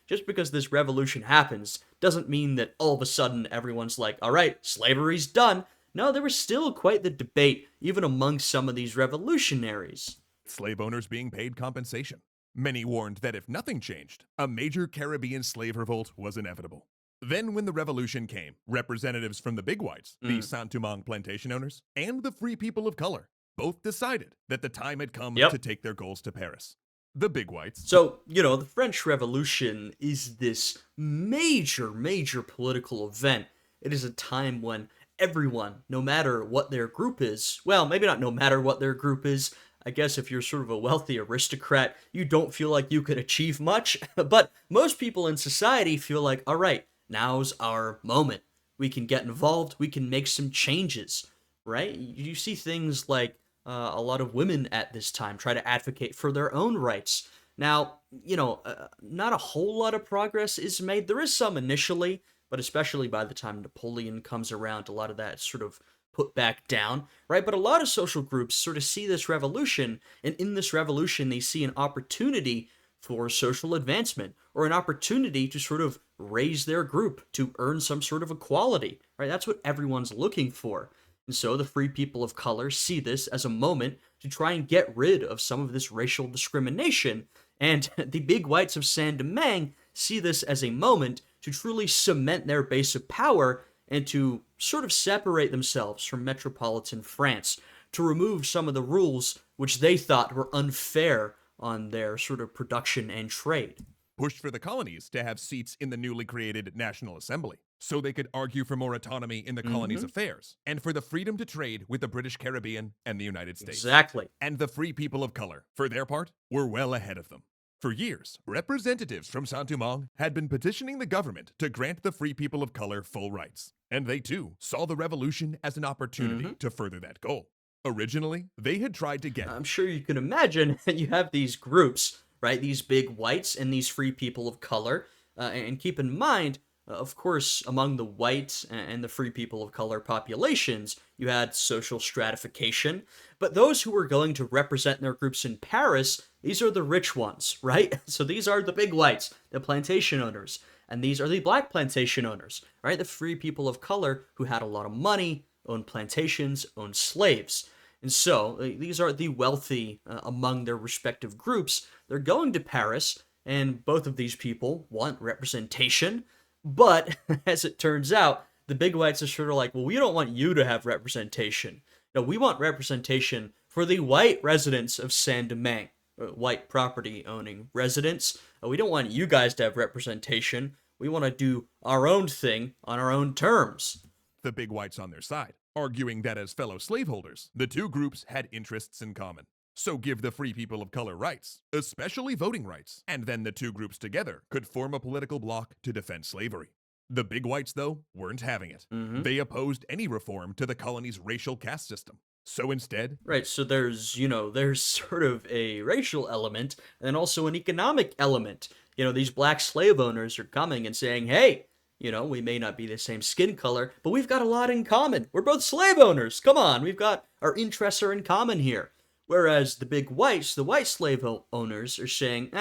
S1: just because this revolution happens doesn't mean that all of a sudden everyone's like, all right, slavery's done. No, there was still quite the debate, even among some of these revolutionaries.
S2: Slave owners being paid compensation. Many warned that if nothing changed, a major Caribbean slave revolt was inevitable. Then when the revolution came, representatives from the big whites, the Saint-Domingue plantation owners, and the free people of color both decided that the time had come to take their goals to Paris. The big whites.
S1: So, the French Revolution is this major, major political event. It is a time when everyone, no matter what their group is, well, maybe not no matter what their group is, I guess if you're sort of a wealthy aristocrat, you don't feel like you could achieve much, but most people in society feel like, all right, now's our moment. We can get involved, we can make some changes, right? You see things like a lot of women at this time try to advocate for their own rights. Now, not a whole lot of progress is made. There is some initially, but especially by the time Napoleon comes around, a lot of that is sort of put back down, right? But a lot of social groups sort of see this revolution, and in this revolution, they see an opportunity for social advancement or an opportunity to sort of raise their group to earn some sort of equality, right? That's what everyone's looking for. And so the free people of color see this as a moment to try and get rid of some of this racial discrimination. And the big whites of Saint-Domingue see this as a moment to truly cement their base of power and to sort of separate themselves from metropolitan France, to remove some of the rules which they thought were unfair on their sort of production and trade.
S2: Pushed for the colonies to have seats in the newly created National Assembly, so they could argue for more autonomy in the colony's affairs, and for the freedom to trade with the British Caribbean and the United States.
S1: Exactly.
S2: And the free people of color, for their part, were well ahead of them. For years, representatives from Saint-Domingue had been petitioning the government to grant the free people of color full rights, and they too saw the revolution as an opportunity to further that goal. Originally, they had tried to get...
S1: I'm sure you can imagine you have these groups, right? These big whites and these free people of color. And keep in mind, of course, among the white and the free people of color populations, you had social stratification. But those who were going to represent their groups in Paris, these are the rich ones, right? So these are the big whites, the plantation owners. And these are the black plantation owners, right? The free people of color who had a lot of money, owned plantations, owned slaves. And so these are the wealthy among their respective groups. They're going to Paris, and both of these people want representation. But as it turns out, the big whites are sort of like, well, we don't want you to have representation. No, we want representation for the white residents of Saint-Domingue, white property owning residents. We don't want you guys to have representation. We want to do our own thing on our own terms.
S2: The big whites on their side, arguing that as fellow slaveholders, the two groups had interests in common. So give the free people of color rights, especially voting rights, and then the two groups together could form a political bloc to defend slavery. The big whites, though, weren't having it. They opposed any reform to the colony's racial caste system. So instead...
S1: Right, so there's sort of a racial element and also an economic element. These black slave owners are coming and saying, hey, we may not be the same skin color, but we've got a lot in common. We're both slave owners. Come on, we've got our interests are in common here. Whereas the big whites, the white slave owners, are saying,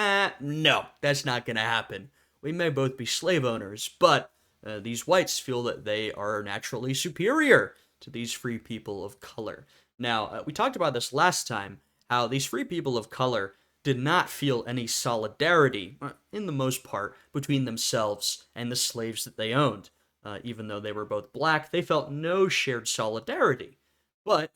S1: no, that's not going to happen. We may both be slave owners, but these whites feel that they are naturally superior to these free people of color. Now, we talked about this last time, how these free people of color did not feel any solidarity, in the most part, between themselves and the slaves that they owned. Even though they were both black, they felt no shared solidarity. But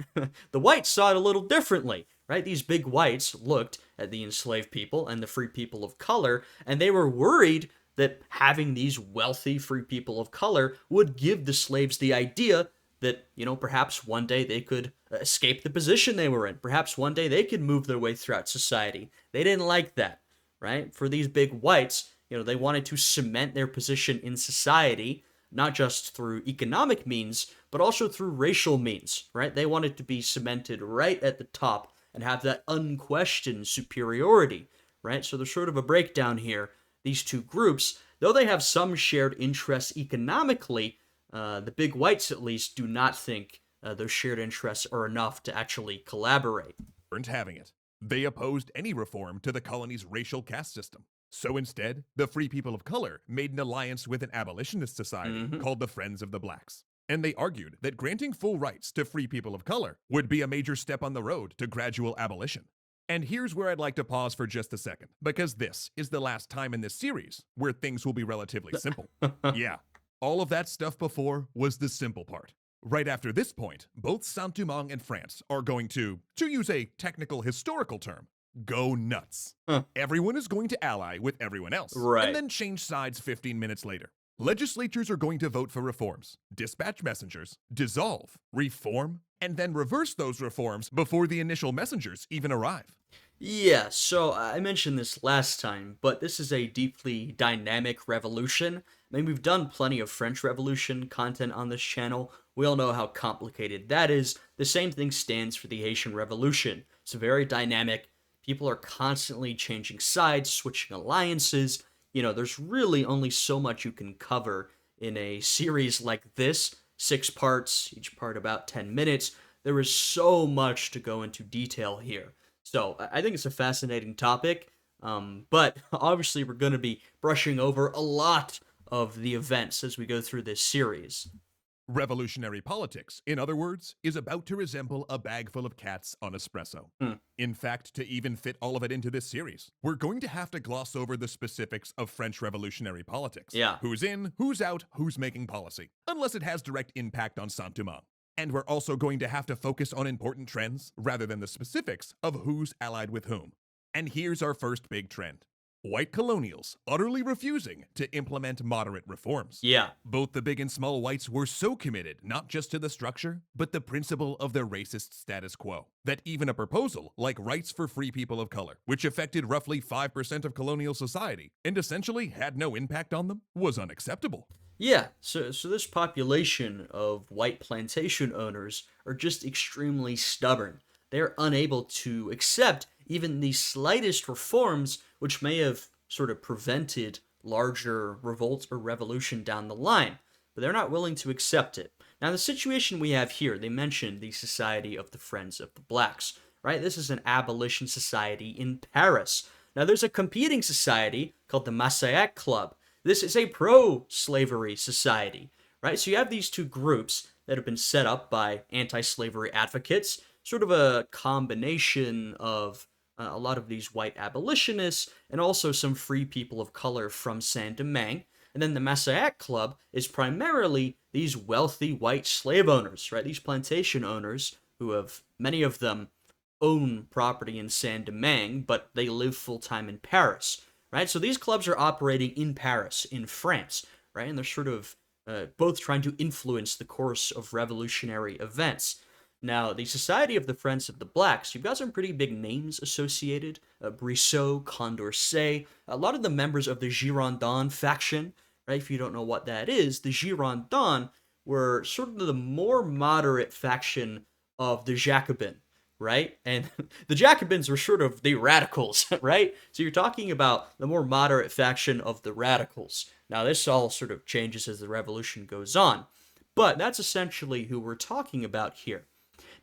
S1: the whites saw it a little differently, right? These big whites looked at the enslaved people and the free people of color, and they were worried that having these wealthy free people of color would give the slaves the idea that, perhaps one day they could escape the position they were in. Perhaps one day they could move their way throughout society. They didn't like that, right? For these big whites, they wanted to cement their position in society, not just through economic means, but also through racial means, right? They wanted to be cemented right at the top and have that unquestioned superiority, right? So there's sort of a breakdown here. These two groups, though they have some shared interests economically, the big whites at least do not think those shared interests are enough to actually collaborate.
S2: Weren't having it. They opposed any reform to the colony's racial caste system. So instead, the free people of color made an alliance with an abolitionist society called the Friends of the Blacks. And they argued that granting full rights to free people of color would be a major step on the road to gradual abolition. And here's where I'd like to pause for just a second, because this is the last time in this series where things will be relatively simple. Yeah, all of that stuff before was the simple part. Right after this point, both Saint-Domingue and France are going to use a technical historical term, go nuts. Everyone is going to ally with everyone else, and then change sides 15 minutes later. Legislatures are going to vote for reforms, dispatch messengers, dissolve, reform, and then reverse those reforms before the initial messengers even arrive.
S1: Yeah, so I mentioned this last time, but this is a deeply dynamic revolution. I mean, we've done plenty of French Revolution content on this channel. We all know how complicated that is. The same thing stands for the Haitian Revolution. It's very dynamic. People are constantly changing sides, switching alliances. There's really only so much you can cover in a series like this, 6 parts, each part about 10 minutes. There is so much to go into detail here. So I think it's a fascinating topic, but obviously we're going to be brushing over a lot of the events as we go through this series.
S2: Revolutionary politics, in other words, is about to resemble a bag full of cats on espresso.
S1: Hmm.
S2: In fact, to even fit all of it into this series, we're going to have to gloss over the specifics of French revolutionary politics.
S1: Yeah.
S2: Who's in, who's out, who's making policy, unless it has direct impact on Saint-Domingue. And we're also going to have to focus on important trends rather than the specifics of who's allied with whom. And here's our first big trend. White colonials utterly refusing to implement moderate reforms.
S1: Yeah.
S2: Both the big and small whites were so committed not just to the structure, but the principle of their racist status quo, that even a proposal like rights for free people of color, which affected roughly 5% of colonial society and essentially had no impact on them, was unacceptable.
S1: Yeah, so this population of white plantation owners are just extremely stubborn. They're unable to accept even the slightest reforms which may have sort of prevented larger revolts or revolution down the line, but they're not willing to accept it. Now, the situation we have here, they mentioned the Society of the Friends of the Blacks, right? This is an abolition society in Paris. Now, there's a competing society called the Massac Club. This is a pro-slavery society, right? So you have these two groups that have been set up by anti-slavery advocates, sort of a combination of a lot of these white abolitionists and also some free people of color from Saint-Domingue. And then the Massac Club is primarily these wealthy white slave owners, right? These plantation owners who have, many of them own property in Saint-Domingue, but they live full-time in Paris, right? So these clubs are operating in Paris, in France, right? And they're sort of both trying to influence the course of revolutionary events. Now, the Society of the Friends of the Blacks, you've got some pretty big names associated. Brissot, Condorcet, a lot of the members of the Girondin faction, right? If you don't know what that is, the Girondins were sort of the more moderate faction of the Jacobin, right? And the Jacobins were sort of the radicals, right? So you're talking about the more moderate faction of the radicals. Now, this all sort of changes as the revolution goes on, but that's essentially who we're talking about here.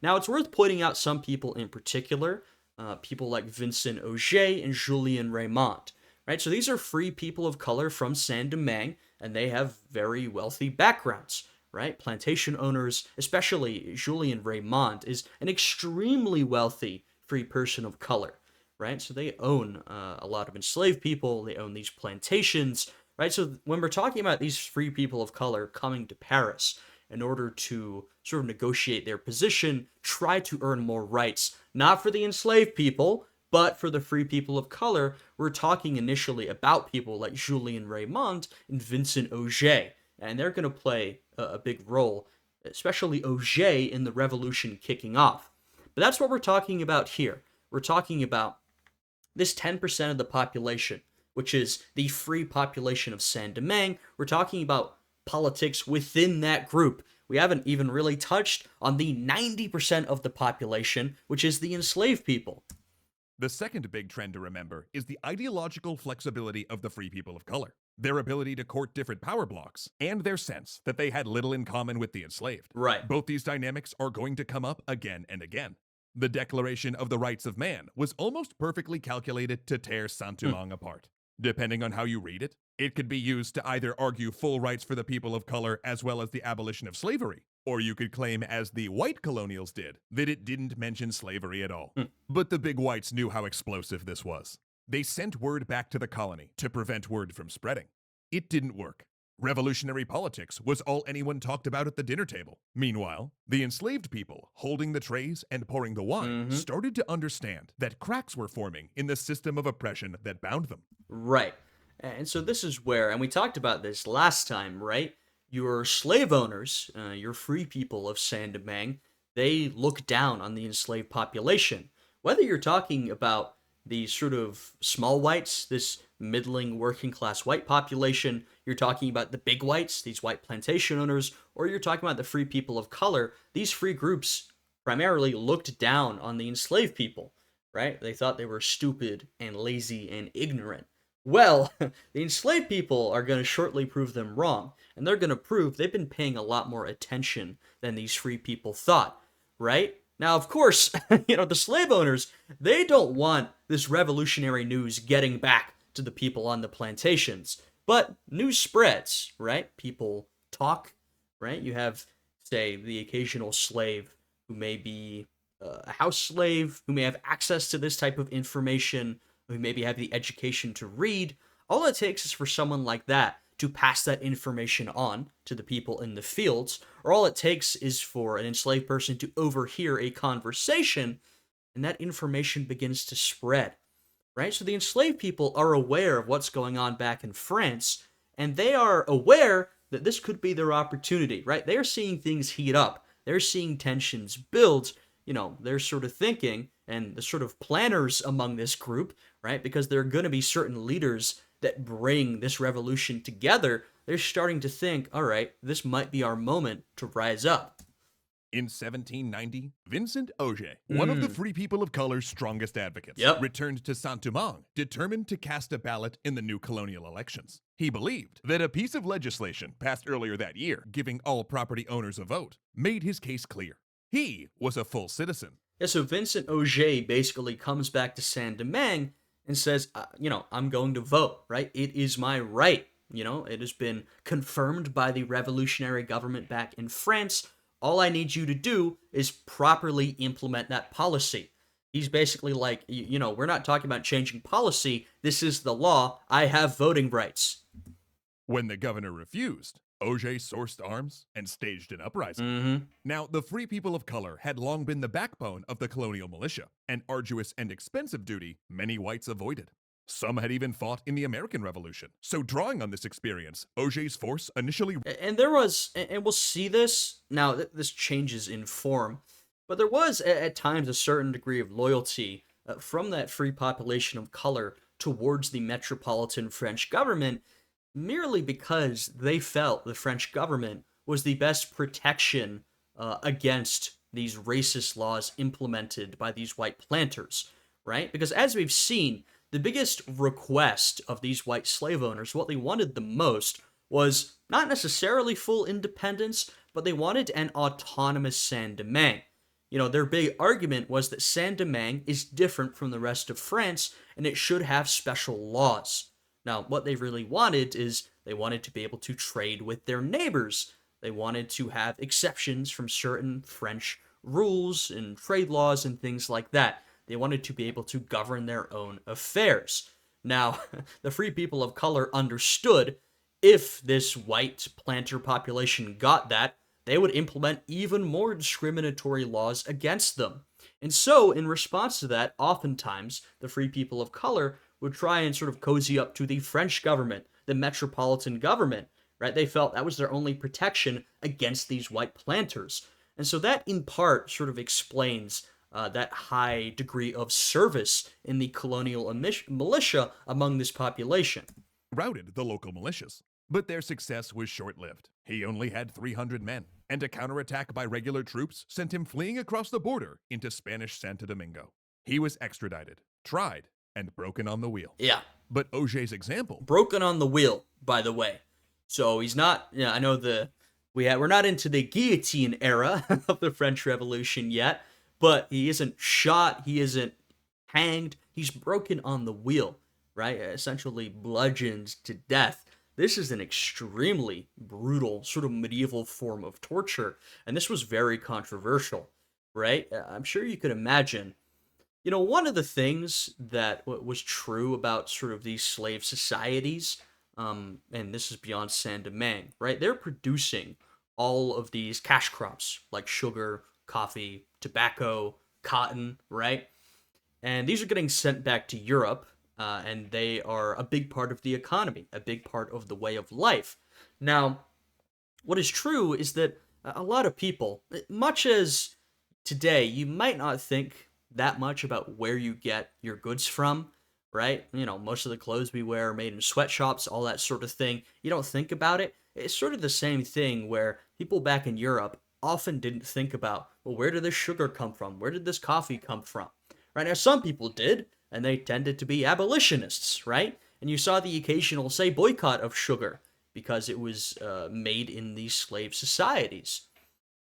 S1: Now, it's worth pointing out some people in particular, people like Vincent Auger and Julien Raymond, right? So these are free people of color from Saint-Domingue, and they have very wealthy backgrounds, right? Plantation owners, especially Julien Raymond, is an extremely wealthy free person of color, right? So they own a lot of enslaved people, they own these plantations, right? So when we're talking about these free people of color coming to Paris, in order to sort of negotiate their position, try to earn more rights, not for the enslaved people, but for the free people of color. We're talking initially about people like Julien Raymond and Vincent Auger, and they're going to play a big role, especially Auger, in the revolution kicking off. But that's what we're talking about here. We're talking about this 10% of the population, which is the free population of Saint-Domingue. We're talking about politics within that group. We haven't even really touched on the 90% of the population, which is the enslaved people.
S2: The second big trend to remember is the ideological flexibility of the free people of color, their ability to court different power blocks, and their sense that they had little in common with the enslaved.
S1: Right.
S2: Both these dynamics are going to come up again and again. The Declaration of the Rights of Man was almost perfectly calculated to tear Saint-Domingue apart. Depending on how you read it, it could be used to either argue full rights for the people of color as well as the abolition of slavery, or you could claim, as the white colonials did, that it didn't mention slavery at all. But the big whites knew how explosive this was. They sent word back to the colony to prevent word from spreading. It didn't work. Revolutionary politics was all anyone talked about at the dinner table. Meanwhile, the enslaved people, holding the trays and pouring the wine, started to understand that cracks were forming in the system of oppression that bound them.
S1: Right. And so this is where, and we talked about this last time, right? Your slave owners, your free people of Saint-Domingue, they look down on the enslaved population. Whether you're talking about these sort of small whites, this middling working class white population, you're talking about the big whites, these white plantation owners, or you're talking about the free people of color, these free groups primarily looked down on the enslaved people, right? They thought they were stupid and lazy and ignorant. Well, the enslaved people are going to shortly prove them wrong, and they're going to prove they've been paying a lot more attention than these free people thought, right? Now, of course, the slave owners, they don't want this revolutionary news getting back to the people on the plantations. But news spreads, right? People talk, right? You have, say, the occasional slave who may be a house slave, who may have access to this type of information, who maybe have the education to read. All it takes is for someone like that to pass that information on to the people in the fields, or all it takes is for an enslaved person to overhear a conversation, and that information begins to spread, right? So the enslaved people are aware of what's going on back in France, and they are aware that this could be their opportunity, right? They're seeing things heat up. They're seeing tensions build. They're sort of thinking, and the sort of planners among this group, right? Because there are going to be certain leaders that bring this revolution together. They're starting to think, all right, this might be our moment to rise up.
S2: In 1790, Vincent Auger, one of the free people of color's strongest advocates,
S1: Yep.
S2: returned to Saint-Domingue, determined to cast a ballot in the new colonial elections. He believed that a piece of legislation passed earlier that year, giving all property owners a vote, made his case clear. He was a full citizen.
S1: Yeah, so Vincent Auger basically comes back to Saint-Domingue and says, I'm going to vote, right? It is my right. It has been confirmed by the revolutionary government back in France. All I need you to do is properly implement that policy. He's basically like, we're not talking about changing policy. This is the law. I have voting rights.
S2: When the governor refused, Auger sourced arms and staged an uprising.
S1: Mm-hmm.
S2: Now, the free people of color had long been the backbone of the colonial militia, an arduous and expensive duty many whites avoided. Some had even fought in the American Revolution. So drawing on this experience, Auger's force initially...
S1: And there was, and we'll see this, now this changes in form, but there was at times a certain degree of loyalty from that free population of color towards the metropolitan French government, merely because they felt the French government was the best protection against these racist laws implemented by these white planters, right? Because as we've seen, the biggest request of these white slave owners, what they wanted the most, was not necessarily full independence, but they wanted an autonomous Saint-Domingue. Their big argument was that Saint-Domingue is different from the rest of France, and it should have special laws. Now, what they really wanted is they wanted to be able to trade with their neighbors. They wanted to have exceptions from certain French rules and trade laws and things like that. They wanted to be able to govern their own affairs. Now, the free people of color understood if this white planter population got that, they would implement even more discriminatory laws against them. And so, in response to that, oftentimes, the free people of color would try and sort of cozy up to the French government, the metropolitan government, right? They felt that was their only protection against these white planters. And so that, in part, sort of explains that high degree of service in the colonial militia among this population.
S2: routed the local militias. But their success was short-lived. He only had 300 men, and a counterattack by regular troops sent him fleeing across the border into Spanish Santo Domingo. He was extradited, tried, and broken on the wheel.
S1: Yeah.
S2: But Auger's example...
S1: Broken on the wheel, by the way. So he's not, I know we're not into the guillotine era of the French Revolution yet, but he isn't shot, he isn't hanged, he's broken on the wheel, right? Essentially bludgeoned to death. This is an extremely brutal, sort of medieval form of torture, and this was very controversial, right? I'm sure you could imagine. One of the things that was true about sort of these slave societies, and this is beyond Saint-Domingue, right? They're producing all of these cash crops like sugar, coffee, tobacco, cotton, right? And these are getting sent back to Europe, and they are a big part of the economy, a big part of the way of life. Now, what is true is that a lot of people, much as today, you might not think that much about where you get your goods from, right? Most of the clothes we wear are made in sweatshops, all that sort of thing. You don't think about it. It's sort of the same thing where people back in Europe often didn't think about, well, where did this sugar come from? Where did this coffee come from? Right now, some people did, and they tended to be abolitionists, right? And you saw the occasional, say, boycott of sugar because it was made in these slave societies.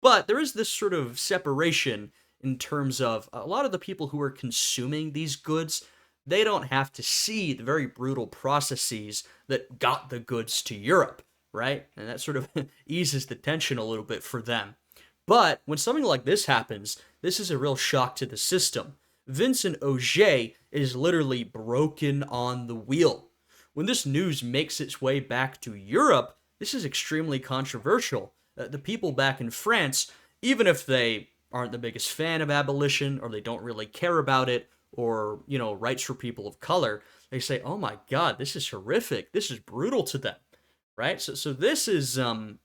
S1: But there is this sort of separation in terms of a lot of the people who are consuming these goods, they don't have to see the very brutal processes that got the goods to Europe, right? And that sort of eases the tension a little bit for them. But when something like this happens, this is a real shock to the system. Vincent Auger is literally broken on the wheel. When this news makes its way back to Europe, this is extremely controversial. The people back in France, even if they aren't the biggest fan of abolition or they don't really care about it or, rights for people of color, they say, oh my God, this is horrific. This is brutal to them, right? So this is, the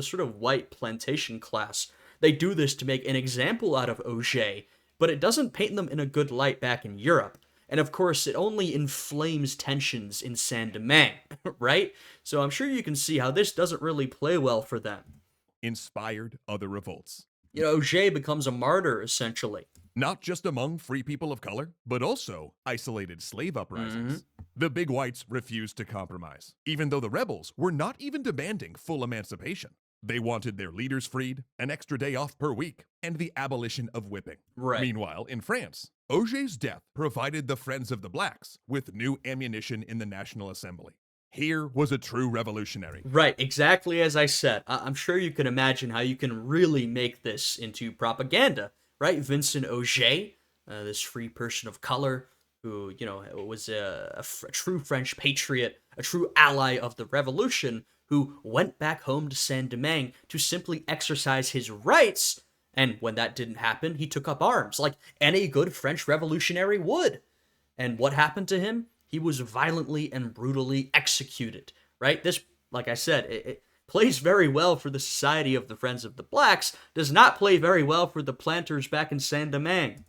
S1: sort of white plantation class. They do this to make an example out of Auger, but it doesn't paint them in a good light back in Europe. And of course, it only inflames tensions in Saint-Domingue, right? So I'm sure you can see how this doesn't really play well for them.
S2: Inspired other revolts.
S1: Auger becomes a martyr, essentially.
S2: Not just among free people of color, but also isolated slave uprisings. The big whites refused to compromise, even though the rebels were not even demanding full emancipation. They wanted their leaders freed, an extra day off per week, and the abolition of whipping.
S1: Right.
S2: Meanwhile, in France, Auger's death provided the Friends of the Blacks with new ammunition in the National Assembly. Here was a true revolutionary.
S1: Right, exactly as I said. I'm sure you can imagine how you can really make this into propaganda, right? Vincent Auger, this free person of color who, was a true French patriot, a true ally of the revolution, who went back home to Saint-Domingue to simply exercise his rights, and when that didn't happen, he took up arms, like any good French revolutionary would. And what happened to him? He was violently and brutally executed, right? This, like I said, it plays very well for the Society of the Friends of the Blacks, does not play very well for the planters back in Saint-Domingue.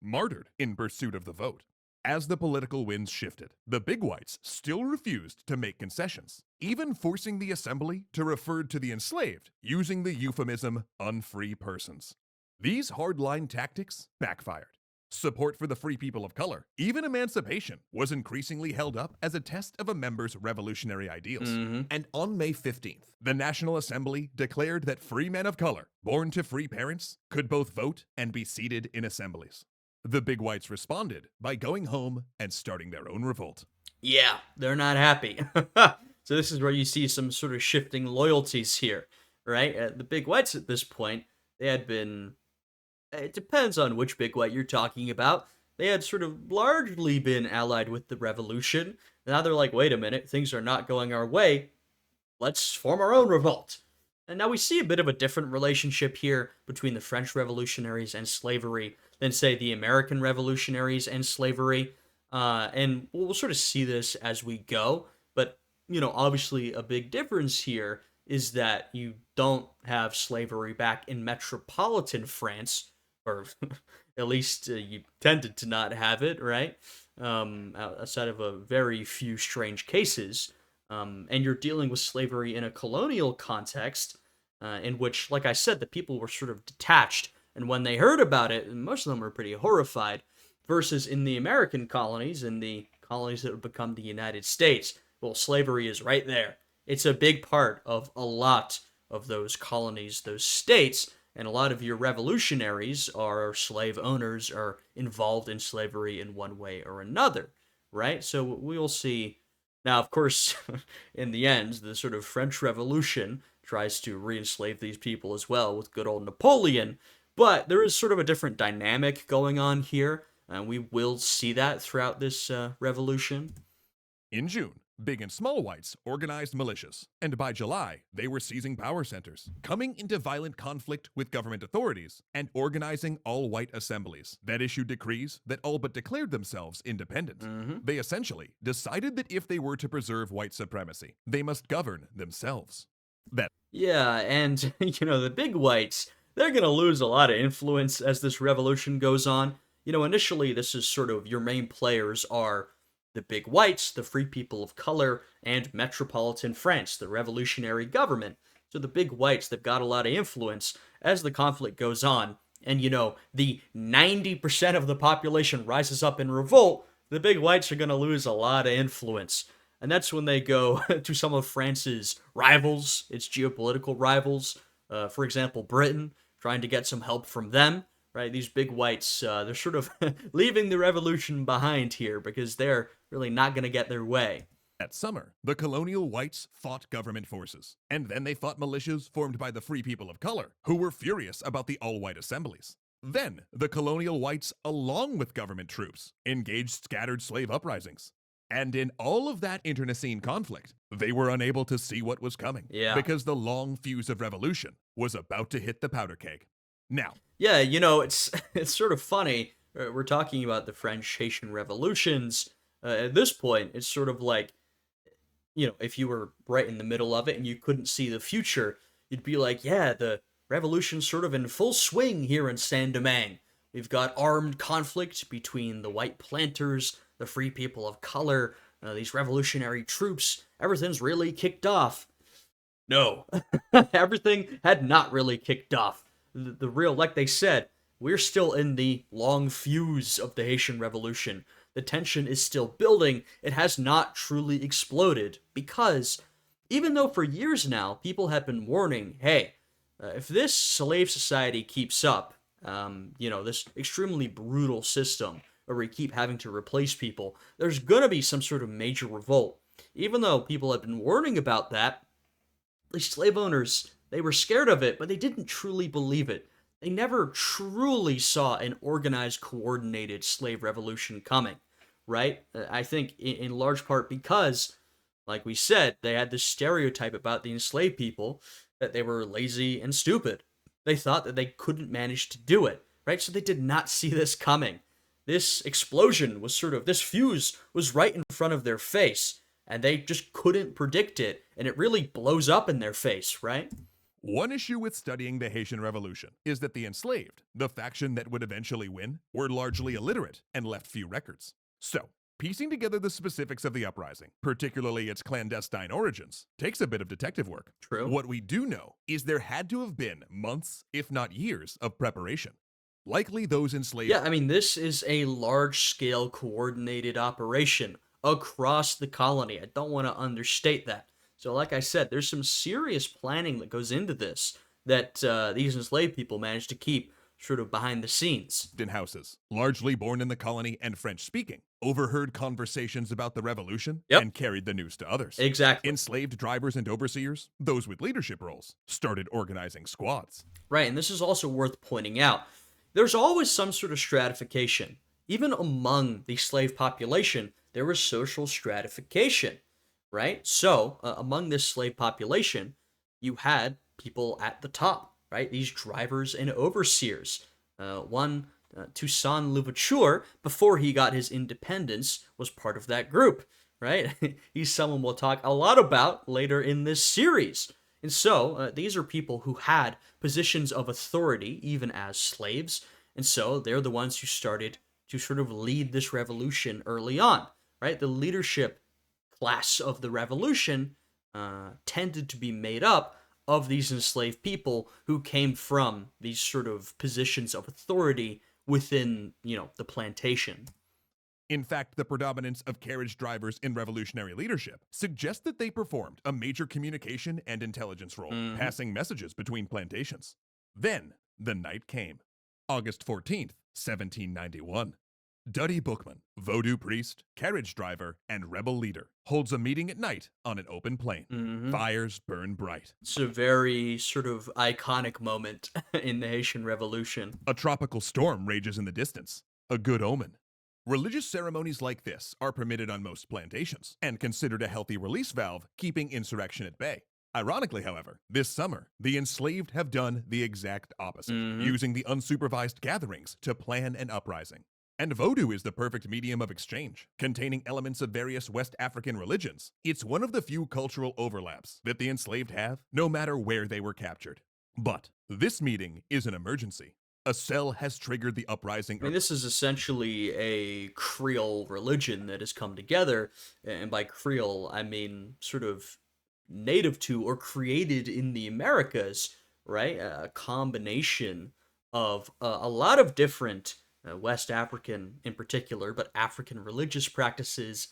S2: Martyred in pursuit of the vote. As the political winds shifted, the big whites still refused to make concessions, even forcing the assembly to refer to the enslaved using the euphemism unfree persons. These hardline tactics backfired. Support for the free people of color, even emancipation, was increasingly held up as a test of a member's revolutionary ideals. And on May 15th, the National Assembly declared that free men of color, born to free parents, could both vote and be seated in assemblies. The big whites responded by going home and starting their own revolt.
S1: Yeah, they're not happy. So this is where you see some sort of shifting loyalties here, right? The big whites at this point, they had been, it depends on which big white you're talking about. They had sort of largely been allied with the revolution. Now they're like, wait a minute, things are not going our way. Let's form our own revolt. And now we see a bit of a different relationship here between the French revolutionaries and slavery than, say, the American revolutionaries and slavery. And we'll sort of see this as we go. But, obviously a big difference here is that you don't have slavery back in metropolitan France, or at least you tended to not have it, right? Outside of a very few strange cases. And you're dealing with slavery in a colonial context, in which, like I said, the people were sort of detached. And when they heard about it, most of them were pretty horrified. Versus in the American colonies, in the colonies that would become the United States, well, slavery is right there. It's a big part of a lot of those colonies, those states, and a lot of your revolutionaries are slave owners, are involved in slavery in one way or another, right? So we'll see. Now, of course, in the end, the sort of French Revolution tries to re-enslave these people as well with good old Napoleon, but there is sort of a different dynamic going on here, and we will see that throughout this revolution.
S2: In June, big and small whites organized militias, and by July, they were seizing power centers, coming into violent conflict with government authorities, and organizing all-white assemblies that issued decrees that all but declared themselves independent. They essentially decided that if they were to preserve white supremacy, they must govern themselves.
S1: Yeah, and, the big whites, they're going to lose a lot of influence as this revolution goes on. Initially, this is sort of your main players are the big whites, the free people of color, and metropolitan France, the revolutionary government. So the big whites, they've got a lot of influence as the conflict goes on. And, the 90% of the population rises up in revolt, the big whites are going to lose a lot of influence. And that's when they go to some of France's rivals, its geopolitical rivals. For example, Britain, trying to get some help from them, right? These big whites, they're sort of leaving the revolution behind here because they're really not going to get their way.
S2: That summer, the colonial whites fought government forces, and then they fought militias formed by the free people of color, who were furious about the all-white assemblies. Then, the colonial whites, along with government troops, engaged scattered slave uprisings. And in all of that internecine conflict, they were unable to see what was coming,
S1: Yeah.
S2: because the long fuse of revolution was about to hit the powder keg. Now,
S1: Yeah, it's it's sort of funny. We're talking about the French Haitian revolutions. At this point, it's sort of like, if you were right in the middle of it and you couldn't see the future, you'd be like, yeah, the revolution's sort of in full swing here in Saint-Domingue. We've got armed conflict between the white planters, the free people of color, these revolutionary troops. Everything's really kicked off. No, everything had not really kicked off. The real, like they said, we're still in the long fuse of the Haitian Revolution. The tension is still building. It has not truly exploded because even though for years now people have been warning, hey, if this slave society keeps up, this extremely brutal system where we keep having to replace people, there's gonna be some sort of major revolt. Even though people have been warning about that, the slave owners, they were scared of it, but they didn't truly believe it. They never truly saw an organized, coordinated slave revolution coming, right? I think in large part because, like we said, they had this stereotype about the enslaved people that they were lazy and stupid. They thought that they couldn't manage to do it, right? So they did not see this coming. This explosion was this fuse was right in front of their face, and they just couldn't predict it, and it really blows up in their face, right?
S2: one issue with studying the Haitian Revolution is that the enslaved, the faction that would eventually win, were largely illiterate and left few records. So, piecing together the specifics of the uprising, particularly its clandestine origins, takes a bit of detective work.
S1: True.
S2: What we do know is there had to have been months, if not years, of preparation. Likely those enslaved.
S1: Yeah, I mean, this is a large-scale coordinated operation across the colony. I don't want to understate that. So, like I said, there's some serious planning that goes into this that these enslaved people managed to keep sort of behind the scenes.
S2: In houses, largely born in the colony and French speaking, overheard conversations about the revolution
S1: Yep.
S2: and carried the news to others.
S1: Exactly.
S2: Enslaved drivers and overseers, those with leadership roles, started organizing squads.
S1: Right, and this is also worth pointing out. There's always some sort of stratification. Even among the slave population, there was social stratification, right? So, among this slave population, you had people at the top, right? These drivers and overseers. One, Toussaint Louverture, before he got his independence, was part of that group, right? He's someone we'll talk a lot about later in this series. And so, these are people who had positions of authority, even as slaves. And so, they're the ones who started to sort of lead this revolution early on, right? The leadership class of the revolution tended to be made up of these enslaved people who came from these sort of positions of authority within, the plantation.
S2: In fact, the predominance of carriage drivers in revolutionary leadership suggests that they performed a major communication and intelligence role, passing messages between plantations. Then, the night came. August 14th, 1791. Duddy Bookman, Vodou priest, carriage driver, and rebel leader, holds a meeting at night on an open plain. Fires burn bright.
S1: It's a very sort of iconic moment in the Haitian Revolution.
S2: A tropical storm rages in the distance. A good omen. Religious ceremonies like this are permitted on most plantations and considered a healthy release valve, keeping insurrection at bay. Ironically, however, this summer, the enslaved have done the exact opposite, using the unsupervised gatherings to plan an uprising. And Vodou is the perfect medium of exchange, containing elements of various West African religions. It's one of the few cultural overlaps that the enslaved have, no matter where they were captured. But this meeting is an emergency. A cell has triggered the uprising.
S1: I mean, this is essentially a Creole religion that has come together, and by Creole, I mean sort of native to or created in the Americas, right? A combination of a lot of different West African, in particular, but African religious practices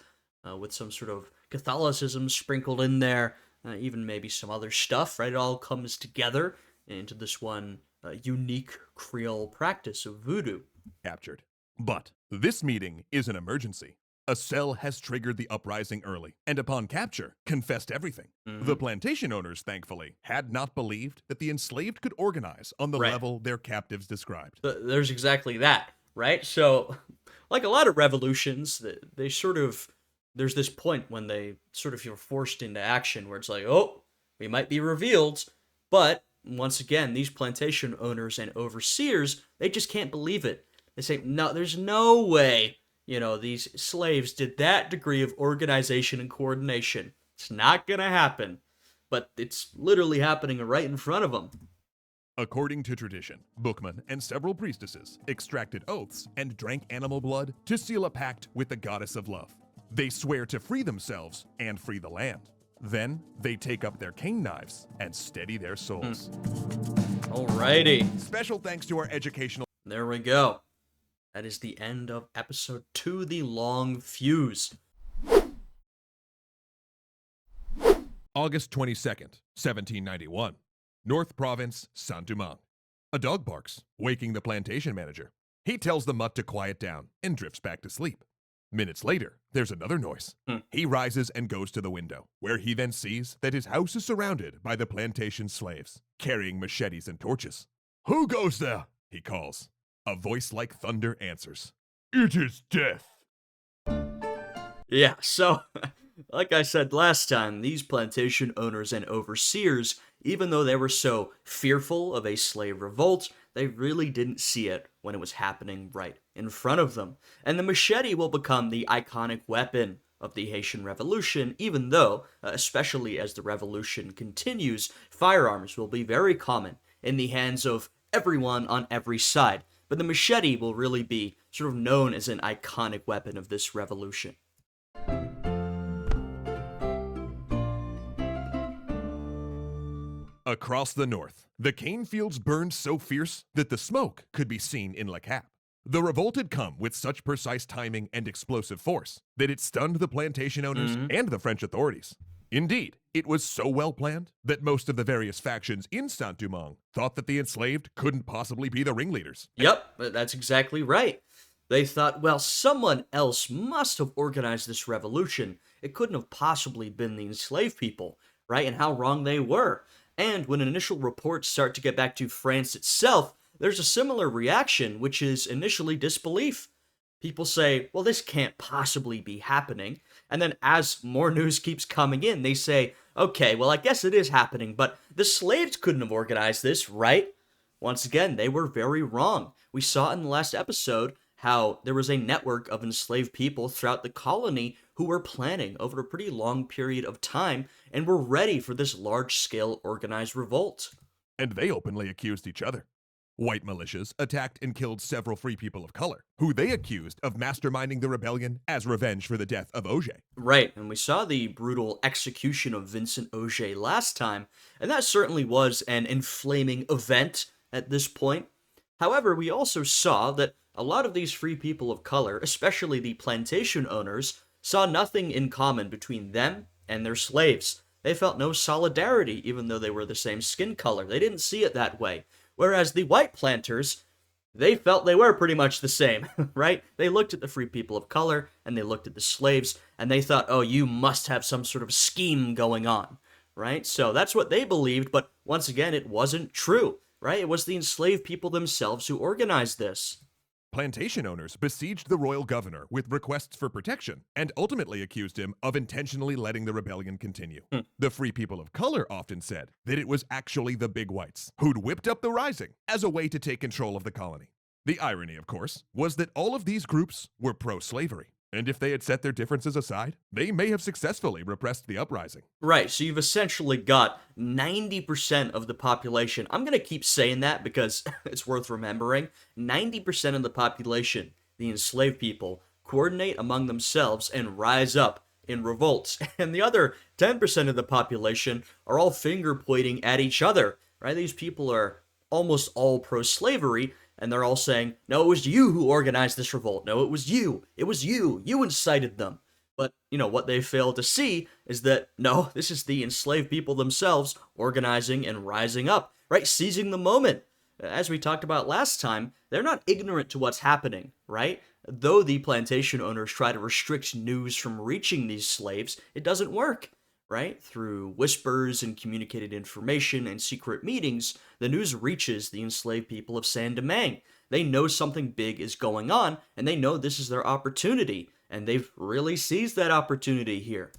S1: with some sort of Catholicism sprinkled in there, even maybe some other stuff, right? It all comes together into this one unique Creole practice of voodoo.
S2: Captured. But this meeting is an emergency. A cell has triggered the uprising early, and upon capture, confessed everything. The plantation owners, thankfully, had not believed that the enslaved could organize on the
S1: Right.
S2: level their captives described.
S1: There's exactly that, right? So, like a lot of revolutions, they sort of there's this point when they sort of feel forced into action where it's like, oh, we might be revealed, but once again, these plantation owners and overseers, they just can't believe it. They say, no, there's no way, these slaves did that degree of organization and coordination. It's not gonna happen. But it's literally happening right in front of them.
S2: According to tradition, bookmen and several priestesses extracted oaths and drank animal blood to seal a pact with the goddess of love. They swear to free themselves and free the land. Then they take up their cane knives and steady their souls.
S1: Alrighty.
S2: Special thanks to our educational.
S1: There we go. That is the end of episode 2, The Long Fuse.
S2: August 22nd, 1791. North Province, Saint-Domingue. A dog barks, waking the plantation manager. He tells the mutt to quiet down and drifts back to sleep. Minutes later, there's another noise. He rises and goes to the window, where he then sees that his house is surrounded by the plantation slaves, carrying machetes and torches. "Who goes there?" he calls. A voice like thunder answers, "It is death."
S1: Yeah, so, like I said last time, these plantation owners and overseers, even though they were so fearful of a slave revolt, they really didn't see it when it was happening right in front of them. And the machete will become the iconic weapon of the Haitian Revolution, even though, especially as the revolution continues, firearms will be very common in the hands of everyone on every side. But the machete will really be sort of known as an iconic weapon of this revolution.
S2: Across the north, the cane fields burned so fierce that the smoke could be seen in Le Cap. The revolt had come with such precise timing and explosive force that it stunned the plantation owners and the French authorities. Indeed, it was so well planned that most of the various factions in Saint-Domingue thought that the enslaved couldn't possibly be the ringleaders.
S1: Yep, that's exactly right. They thought, well, someone else must have organized this revolution. It couldn't have possibly been the enslaved people, right? And how wrong they were. And when initial reports start to get back to France itself, there's a similar reaction, which is initially disbelief. People say, well, this can't possibly be happening. And then as more news keeps coming in, they say, okay, well, I guess it is happening, but the slaves couldn't have organized this, right? Once again, they were very wrong. We saw in the last episode how there was a network of enslaved people throughout the colony who were planning over a pretty long period of time and were ready for this large-scale organized revolt.
S2: And they openly accused each other. White militias attacked and killed several free people of color, who they accused of masterminding the rebellion as revenge for the death of Auger.
S1: Right, and we saw the brutal execution of Vincent Auger last time, and that certainly was an inflaming event at this point. However, we also saw that a lot of these free people of color, especially the plantation owners, saw nothing in common between them and their slaves. They felt no solidarity, even though they were the same skin color. They didn't see it that way. Whereas the white planters, they felt they were pretty much the same, right? They looked at the free people of color, and they looked at the slaves, and they thought, oh, you must have some sort of scheme going on, right? So that's what they believed, but once again, it wasn't true, right? It was the enslaved people themselves who organized this.
S2: Plantation owners besieged the royal governor with requests for protection and ultimately accused him of intentionally letting the rebellion continue. The free people of color often said that it was actually the big whites who'd whipped up the rising as a way to take control of the colony. The irony, of course, was that all of these groups were pro-slavery. And if they had set their differences aside, they may have successfully repressed the uprising.
S1: Right, so you've essentially got 90% of the population. I'm going to keep saying that because it's worth remembering. 90% of the population, the enslaved people, coordinate among themselves and rise up in revolts. And the other 10% of the population are all finger pointing at each other, right? These people are almost all pro slavery, and they're all saying, no, it was you who organized this revolt. No, it was you. It was you. You incited them. But, what they fail to see is that, no, this is the enslaved people themselves organizing and rising up, right? Seizing the moment. As we talked about last time, they're not ignorant to what's happening, right? Though the plantation owners try to restrict news from reaching these slaves, it doesn't work, right? Through whispers and communicated information and secret meetings, the news reaches the enslaved people of Saint Domingue. They know something big is going on, and they know this is their opportunity, and they've really seized that opportunity here.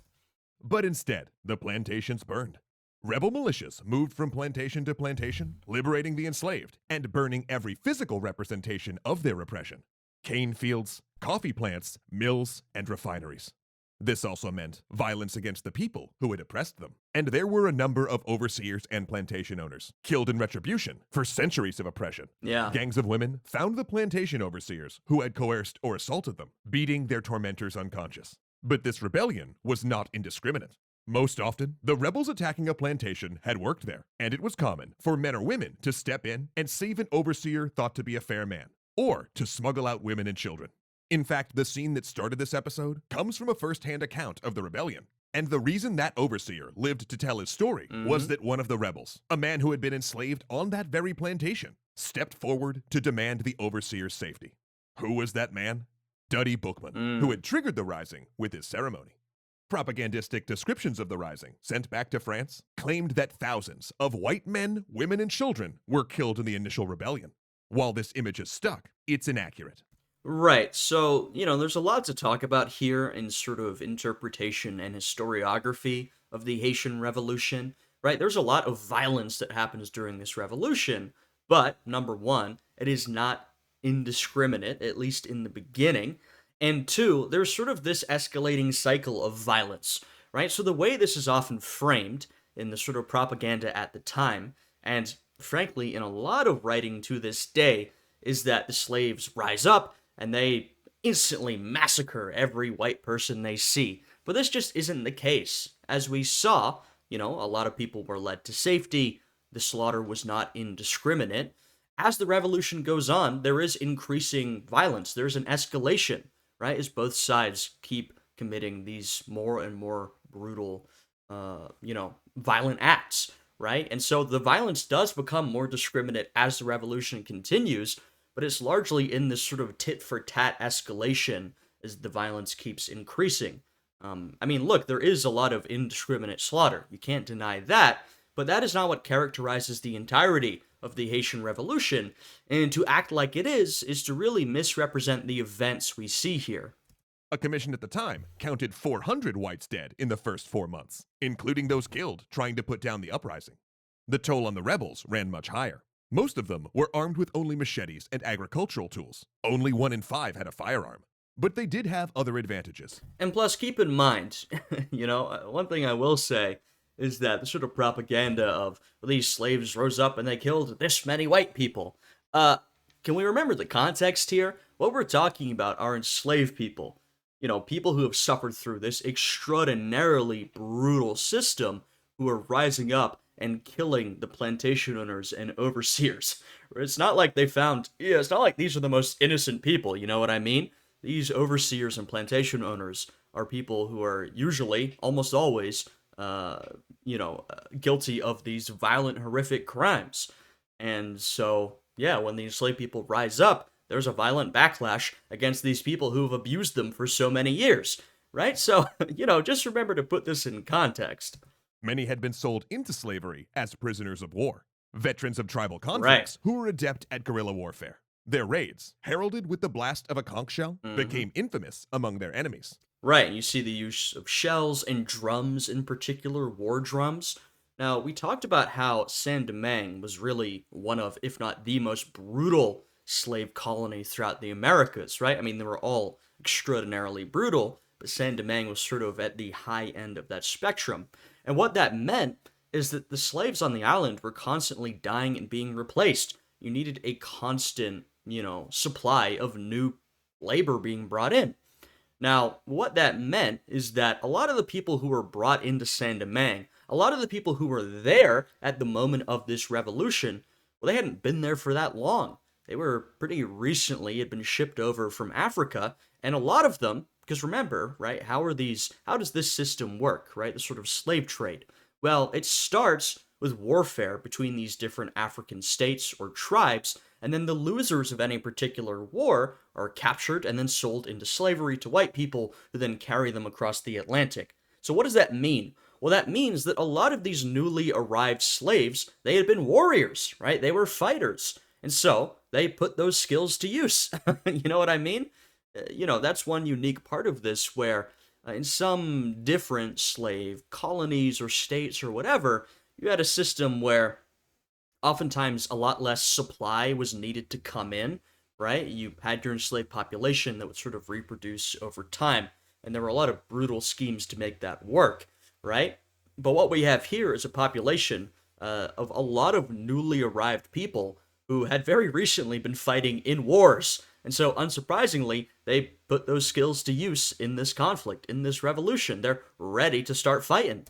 S2: But instead, the plantations burned. Rebel militias moved from plantation to plantation, liberating the enslaved and burning every physical representation of their oppression: cane fields, coffee plants, mills, and refineries. This also meant violence against the people who had oppressed them, and there were a number of overseers and plantation owners killed in retribution for centuries of oppression.
S1: Yeah.
S2: Gangs of women found the plantation overseers who had coerced or assaulted them, beating their tormentors unconscious. But this rebellion was not indiscriminate. Most often, the rebels attacking a plantation had worked there, and it was common for men or women to step in and save an overseer thought to be a fair man, or to smuggle out women and children. In fact, the scene that started this episode comes from a first-hand account of the rebellion. And the reason that overseer lived to tell his story was that one of the rebels, a man who had been enslaved on that very plantation, stepped forward to demand the overseer's safety. Who was that man? Duddy Bookman, who had triggered the rising with his ceremony. Propagandistic descriptions of the rising, sent back to France, claimed that thousands of white men, women, and children were killed in the initial rebellion. While this image is stuck, it's inaccurate.
S1: Right. So, there's a lot to talk about here in sort of interpretation and historiography of the Haitian Revolution, right? There's a lot of violence that happens during this revolution, but number one, it is not indiscriminate, at least in the beginning. And two, there's sort of this escalating cycle of violence, right? So the way this is often framed in the sort of propaganda at the time, and frankly, in a lot of writing to this day, is that the slaves rise up and they instantly massacre every white person they see. But this just isn't the case. As we saw, a lot of people were led to safety. The slaughter was not indiscriminate. As the revolution goes on, there is increasing violence. There's an escalation, right? As both sides keep committing these more and more brutal, violent acts, right? And so the violence does become more discriminate as the revolution continues, but it's largely in this sort of tit-for-tat escalation as the violence keeps increasing. Look, there is a lot of indiscriminate slaughter. You can't deny that, but that is not what characterizes the entirety of the Haitian Revolution, and to act like it is to really misrepresent the events we see here.
S2: A commission at the time counted 400 whites dead in the first 4 months, including those killed trying to put down the uprising. The toll on the rebels ran much higher. Most of them were armed with only machetes and agricultural tools. Only 1 in 5 had a firearm. But they did have other advantages.
S1: And plus, keep in mind, one thing I will say is that the sort of propaganda of these slaves rose up and they killed this many white people. Can we remember the context here? What we're talking about are enslaved people. People who have suffered through this extraordinarily brutal system who are rising up and killing the plantation owners and overseers. It's not like it's not like these are the most innocent people, you know what I mean? These overseers and plantation owners are people who are usually, almost always, guilty of these violent, horrific crimes. And so, when the enslaved people rise up, there's a violent backlash against these people who have abused them for so many years, right? So, just remember to put this in context.
S2: Many had been sold into slavery as prisoners of war, veterans of tribal conflicts who were adept at guerrilla warfare. Their raids, heralded with the blast of a conch shell, became infamous among their enemies.
S1: Right, and you see the use of shells and drums in particular, war drums. Now, we talked about how Saint Domingue was really one of, if not the most brutal slave colony throughout the Americas, right? I mean, they were all extraordinarily brutal, but Saint Domingue was sort of at the high end of that spectrum. And what that meant is that the slaves on the island were constantly dying and being replaced. You needed a constant, supply of new labor being brought in. Now, what that meant is that a lot of the people who were brought into Saint Domingue, a lot of the people who were there at the moment of this revolution, well, they hadn't been there for that long. They were pretty recently had been shipped over from Africa, and a lot of them, because remember, right, how does this system work, right? The sort of slave trade. Well, it starts with warfare between these different African states or tribes, and then the losers of any particular war are captured and then sold into slavery to white people who then carry them across the Atlantic. So what does that mean? Well, that means that a lot of these newly arrived slaves, they had been warriors, right? They were fighters. And so they put those skills to use. You know what I mean? That's one unique part of this where in some different slave colonies or states or whatever, you had a system where oftentimes a lot less supply was needed to come in, right? You had your enslaved population that would sort of reproduce over time, and there were a lot of brutal schemes to make that work, right? But what we have here is a population of a lot of newly arrived people who had very recently been fighting in wars. And so, unsurprisingly, they put those skills to use in this conflict, in this revolution. They're ready to start fighting.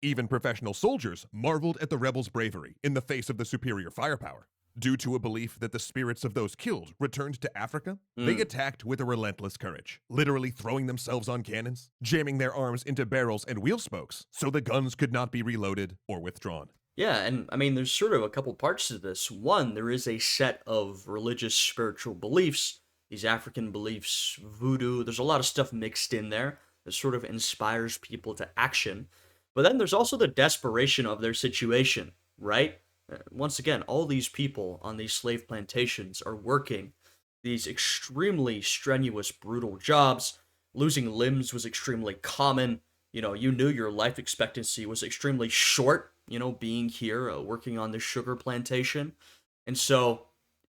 S2: Even professional soldiers marveled at the rebels' bravery in the face of the superior firepower. Due to a belief that the spirits of those killed returned to Africa, they attacked with a relentless courage, literally throwing themselves on cannons, jamming their arms into barrels and wheel spokes so the guns could not be reloaded or withdrawn.
S1: Yeah, and I mean, there's sort of a couple parts to this. One, there is a set of religious spiritual beliefs, these African beliefs, voodoo, there's a lot of stuff mixed in there that sort of inspires people to action. But then there's also the desperation of their situation, right? Once again, all these people on these slave plantations are working these extremely strenuous, brutal jobs. Losing limbs was extremely common. You knew your life expectancy was extremely short, being here, working on this sugar plantation. And so,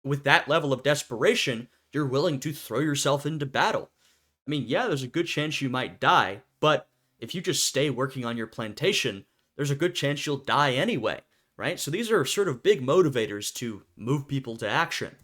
S1: with that level of desperation, you're willing to throw yourself into battle. I mean, yeah, there's a good chance you might die, but if you just stay working on your plantation, there's a good chance you'll die anyway, right? So these are sort of big motivators to move people to action.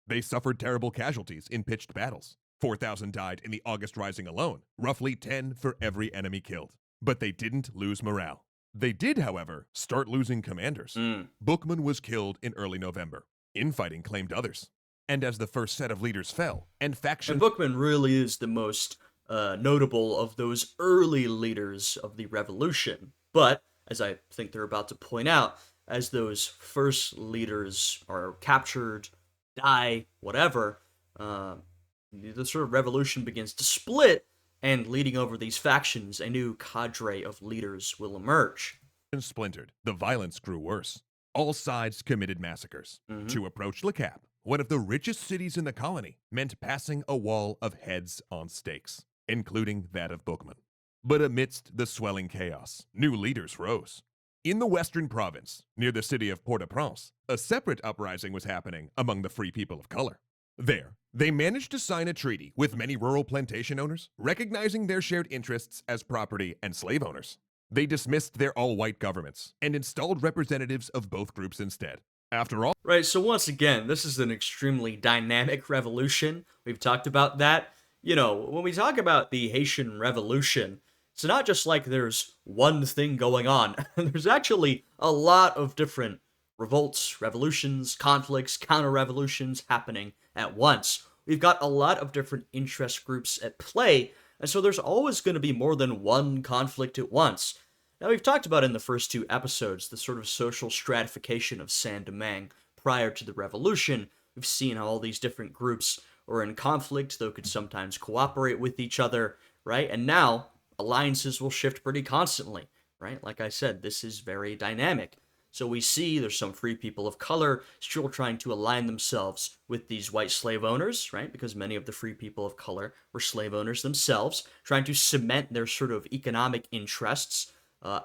S2: They suffered terrible casualties in pitched battles. 4,000 died in the August Rising alone, roughly 10 for every enemy killed. But they didn't lose morale. They did, however, start losing commanders. Bookman was killed in early November. Infighting claimed others. And as the first set of leaders fell, and factions...
S1: And Bookman really is the most notable of those early leaders of the revolution. But, as I think they're about to point out, as those first leaders are captured, die, whatever, the sort of revolution begins to split, and leading over these factions, a new cadre of leaders will emerge.
S2: Splintered, the violence grew worse. All sides committed massacres. To approach Le Cap, one of the richest cities in the colony, meant passing a wall of heads on stakes, including that of Bookman. But amidst the swelling chaos, new leaders rose. In the western province, near the city of Port-au-Prince, a separate uprising was happening among the free people of color. There, they managed to sign a treaty with many rural plantation owners, recognizing their shared interests as property and slave owners. They dismissed their all-white governments and installed representatives of both groups instead. After all...
S1: Right, so once again, this is an extremely dynamic revolution. We've talked about that. When we talk about the Haitian Revolution, it's not just like there's one thing going on. There's actually a lot of different revolts, revolutions, conflicts, counter-revolutions happening at once. We've got a lot of different interest groups at play, and so there's always going to be more than one conflict at once. Now, we've talked about in the first two episodes the sort of social stratification of Saint-Domingue prior to the revolution. We've seen how all these different groups were in conflict, though could sometimes cooperate with each other, right? And now, alliances will shift pretty constantly, right? Like I said, this is very dynamic. So we see there's some free people of color still trying to align themselves with these white slave owners, right? Because many of the free people of color were slave owners themselves, trying to cement their sort of economic interests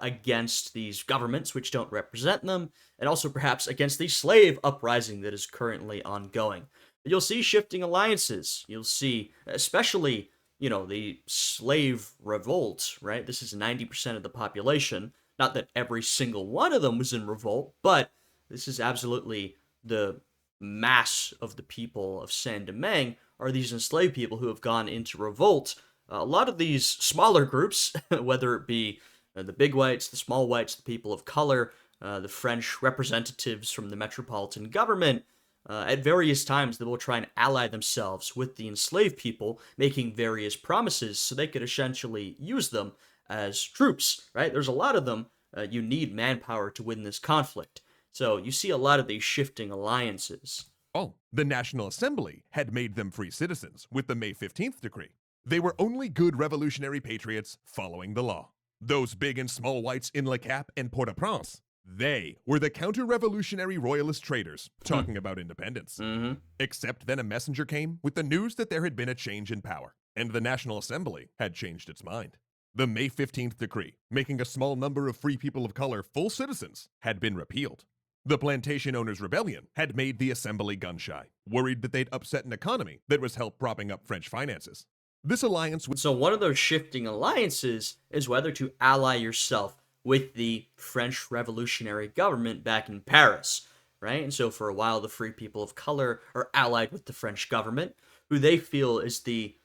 S1: against these governments which don't represent them, and also perhaps against the slave uprising that is currently ongoing. You'll see shifting alliances. You'll see, especially, the slave revolt, right? This is 90% of the population. Not that every single one of them was in revolt, but this is absolutely the mass of the people of Saint Domingue are these enslaved people who have gone into revolt. A lot of these smaller groups, whether it be the big whites, the small whites, the people of color, the French representatives from the metropolitan government, at various times they will try and ally themselves with the enslaved people, making various promises so they could essentially use them as troops, right? There's a lot of them. You need manpower to win this conflict. So you see a lot of these shifting alliances.
S2: Oh, the National Assembly had made them free citizens with the May 15th decree. They were only good revolutionary patriots following the law. Those big and small whites in Le Cap and Port-au-Prince, they were the counter-revolutionary royalist traitors talking about independence.
S1: Mm-hmm.
S2: Except then a messenger came with the news that there had been a change in power, and the National Assembly had changed its mind. The May 15th decree, making a small number of free people of color full citizens, had been repealed. The plantation owners' rebellion had made the assembly gun-shy, worried that they'd upset an economy that was help propping up French finances. This alliance with
S1: So one of those shifting alliances is whether to ally yourself with the French revolutionary government back in Paris, right? And so for a while, the free people of color are allied with the French government, who they feel is the,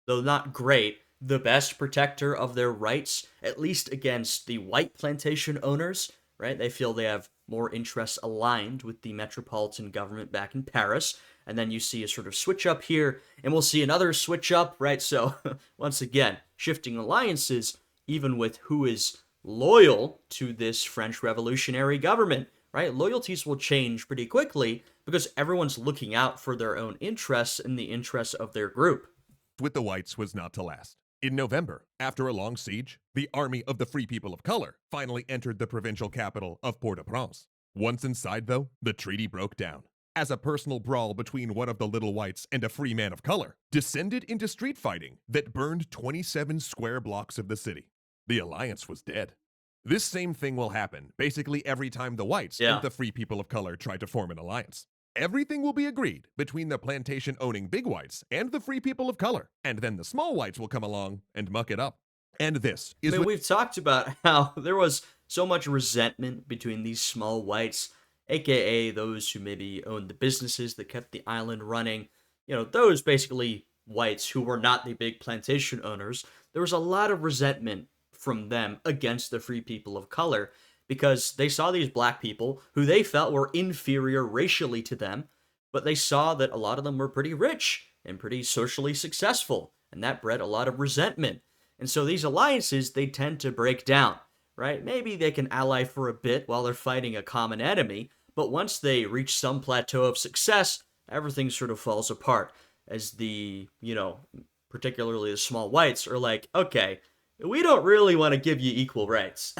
S1: though not great, the best protector of their rights, at least against the white plantation owners, right? They feel they have more interests aligned with the metropolitan government back in Paris. And then you see a sort of switch up here, and we'll see another switch up, right? So, once again, shifting alliances, even with who is loyal to this French revolutionary government, right? Loyalties will change pretty quickly because everyone's looking out for their own interests and the interests of their group.
S2: the whites was not to last. In November, after a long siege, the Army of the Free People of Color finally entered the provincial capital of Port-au-Prince. Once inside, though, the treaty broke down, as a personal brawl between one of the little whites and a free man of color descended into street fighting that burned 27 square blocks of the city. The alliance was dead. This same thing will happen basically every time the whites
S1: Yeah.
S2: and the free people of color try to form an alliance. Everything will be agreed between the plantation-owning big whites and the free people of color, and then the small whites will come along and muck it up. And this
S1: I
S2: is
S1: mean,
S2: what
S1: we've talked about how there was so much resentment between these small whites, aka those who maybe owned the businesses that kept the island running. Those basically whites who were not the big plantation owners. There was a lot of resentment from them against the free people of color because they saw these black people who they felt were inferior racially to them, but they saw that a lot of them were pretty rich and pretty socially successful, and that bred a lot of resentment. And so these alliances, they tend to break down, right? Maybe they can ally for a bit while they're fighting a common enemy, but once they reach some plateau of success, everything sort of falls apart as particularly the small whites are like, okay, we don't really want to give you equal rights.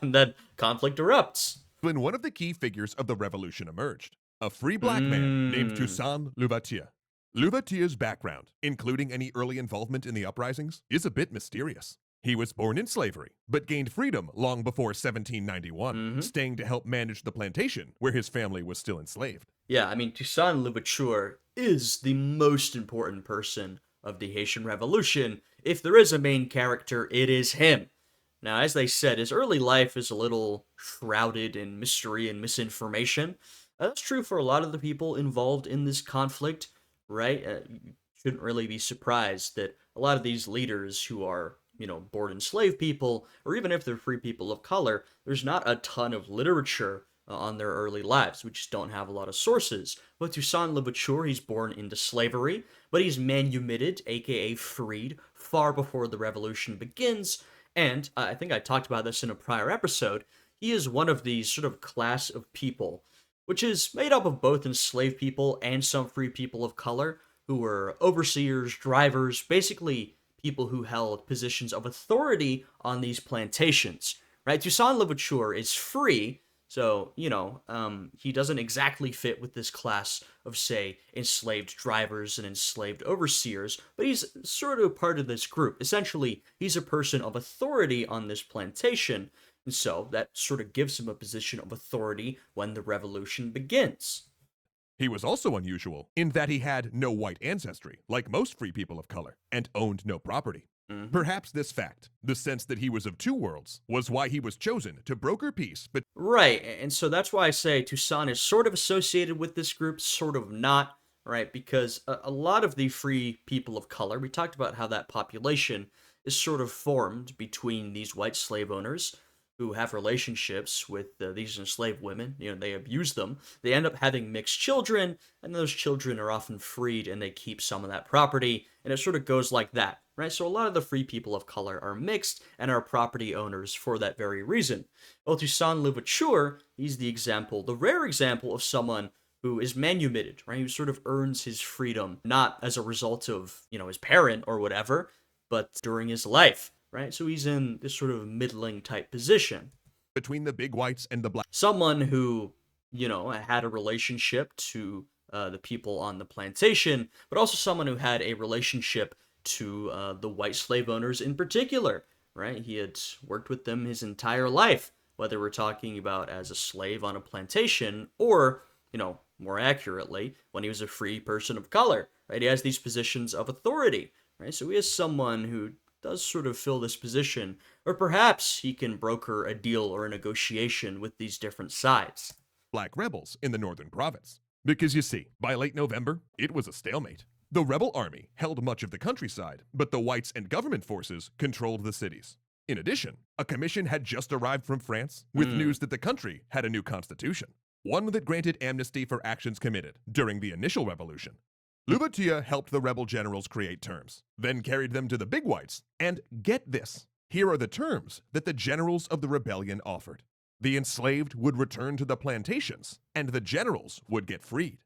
S1: And then conflict erupts.
S2: when one of the key figures of the revolution emerged, a free black man named Toussaint Louverture. Louverture's background, including any early involvement in the uprisings, is a bit mysterious. He was born in slavery, but gained freedom long before 1791, staying to help manage the plantation where his family was still enslaved.
S1: Yeah, I mean, Toussaint Louverture is the most important person of the Haitian Revolution. If there is a main character, it is him. Now, as they said, his early life is a little shrouded in mystery and misinformation. That's true for a lot of the people involved in this conflict, right? You shouldn't really be surprised that a lot of these leaders who are, born enslaved people, or even if they're free people of color, there's not a ton of literature on their early lives. We just don't have a lot of sources. But Toussaint Louverture, he's born into slavery, but he's manumitted, aka freed, far before the revolution begins. And I think I talked about this in a prior episode. He is one of these sort of class of people, which is made up of both enslaved people and some free people of color who were overseers, drivers, basically people who held positions of authority on these plantations. Right? Toussaint Louverture is free, so, he doesn't exactly fit with this class of, say, enslaved drivers and enslaved overseers, but he's sort of part of this group. Essentially, he's a person of authority on this plantation, And so that sort of gives him a position of authority when the revolution begins.
S2: He was also unusual in that he had no white ancestry, like most free people of color, and owned no property.
S1: Mhm.
S2: Perhaps this fact, the sense that he was of two worlds, was why he was chosen to broker peace
S1: Right, and so that's why I say Toussaint is sort of associated with this group, sort of not, right? Because a lot of the free people of color, we talked about how that population is sort of formed between these white slave owners who have relationships with these enslaved women. You know, they abuse them. They end up having mixed children, and those children are often freed and they keep some of that property, and it sort of goes like that, right? So a lot of the free people of color are mixed and are property owners for that very reason. Well, Toussaint Louverture, he's the example, the rare example of someone who is manumitted, right? Who sort of earns his freedom, not as a result of, his parent or whatever, but during his life, right? So he's in this sort of middling type position.
S2: between the big whites and the black.
S1: Someone who, had a relationship to the people on the plantation, but also someone who had a relationship to the white slave owners in particular, right? He had worked with them his entire life, whether we're talking about as a slave on a plantation or, more accurately, when he was a free person of color, right? He has these positions of authority, right? So he is someone who does sort of fill this position, or perhaps he can broker a deal or a negotiation with these different sides.
S2: Black rebels in the northern province. Because you see, by late November, it was a stalemate. The rebel army held much of the countryside, but the whites and government forces controlled the cities. In addition, a commission had just arrived from France with
S1: Hmm.
S2: news that the country had a new constitution, one that granted amnesty for actions committed during the initial revolution. Louverture helped the rebel generals create terms, then carried them to the big whites, and get this. Here are the terms that the generals of the rebellion offered. The enslaved would return to the plantations, and the generals would get freed.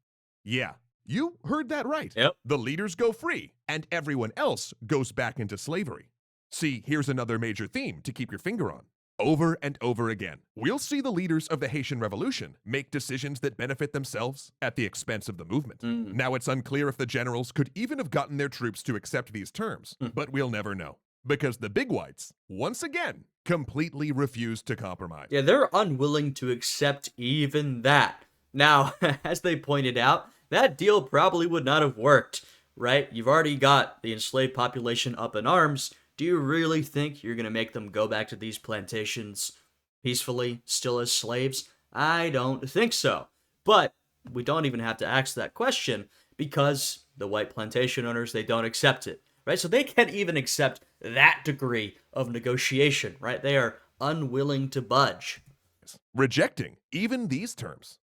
S2: Yeah, you heard that right.
S1: Yep.
S2: The leaders go free, and everyone else goes back into slavery. See, here's another major theme to keep your finger on. Over and over again, we'll see the leaders of the Haitian Revolution make decisions that benefit themselves at the expense of the movement.
S1: Mm.
S2: Now, it's unclear if the generals could even have gotten their troops to accept these terms,
S1: Hmm.
S2: but we'll never know. Because the big whites, once again, completely refused to compromise.
S1: Yeah, they're unwilling to accept even that. Now, as they pointed out, that deal probably would not have worked, right? You've already got the enslaved population up in arms. Do you really think you're going to make them go back to these plantations peacefully, still as slaves? I don't think so. But we don't even have to ask that question because the white plantation owners, they don't accept it, right? So they can't even accept that degree of negotiation, right? They are unwilling to budge.
S2: Rejecting even these terms.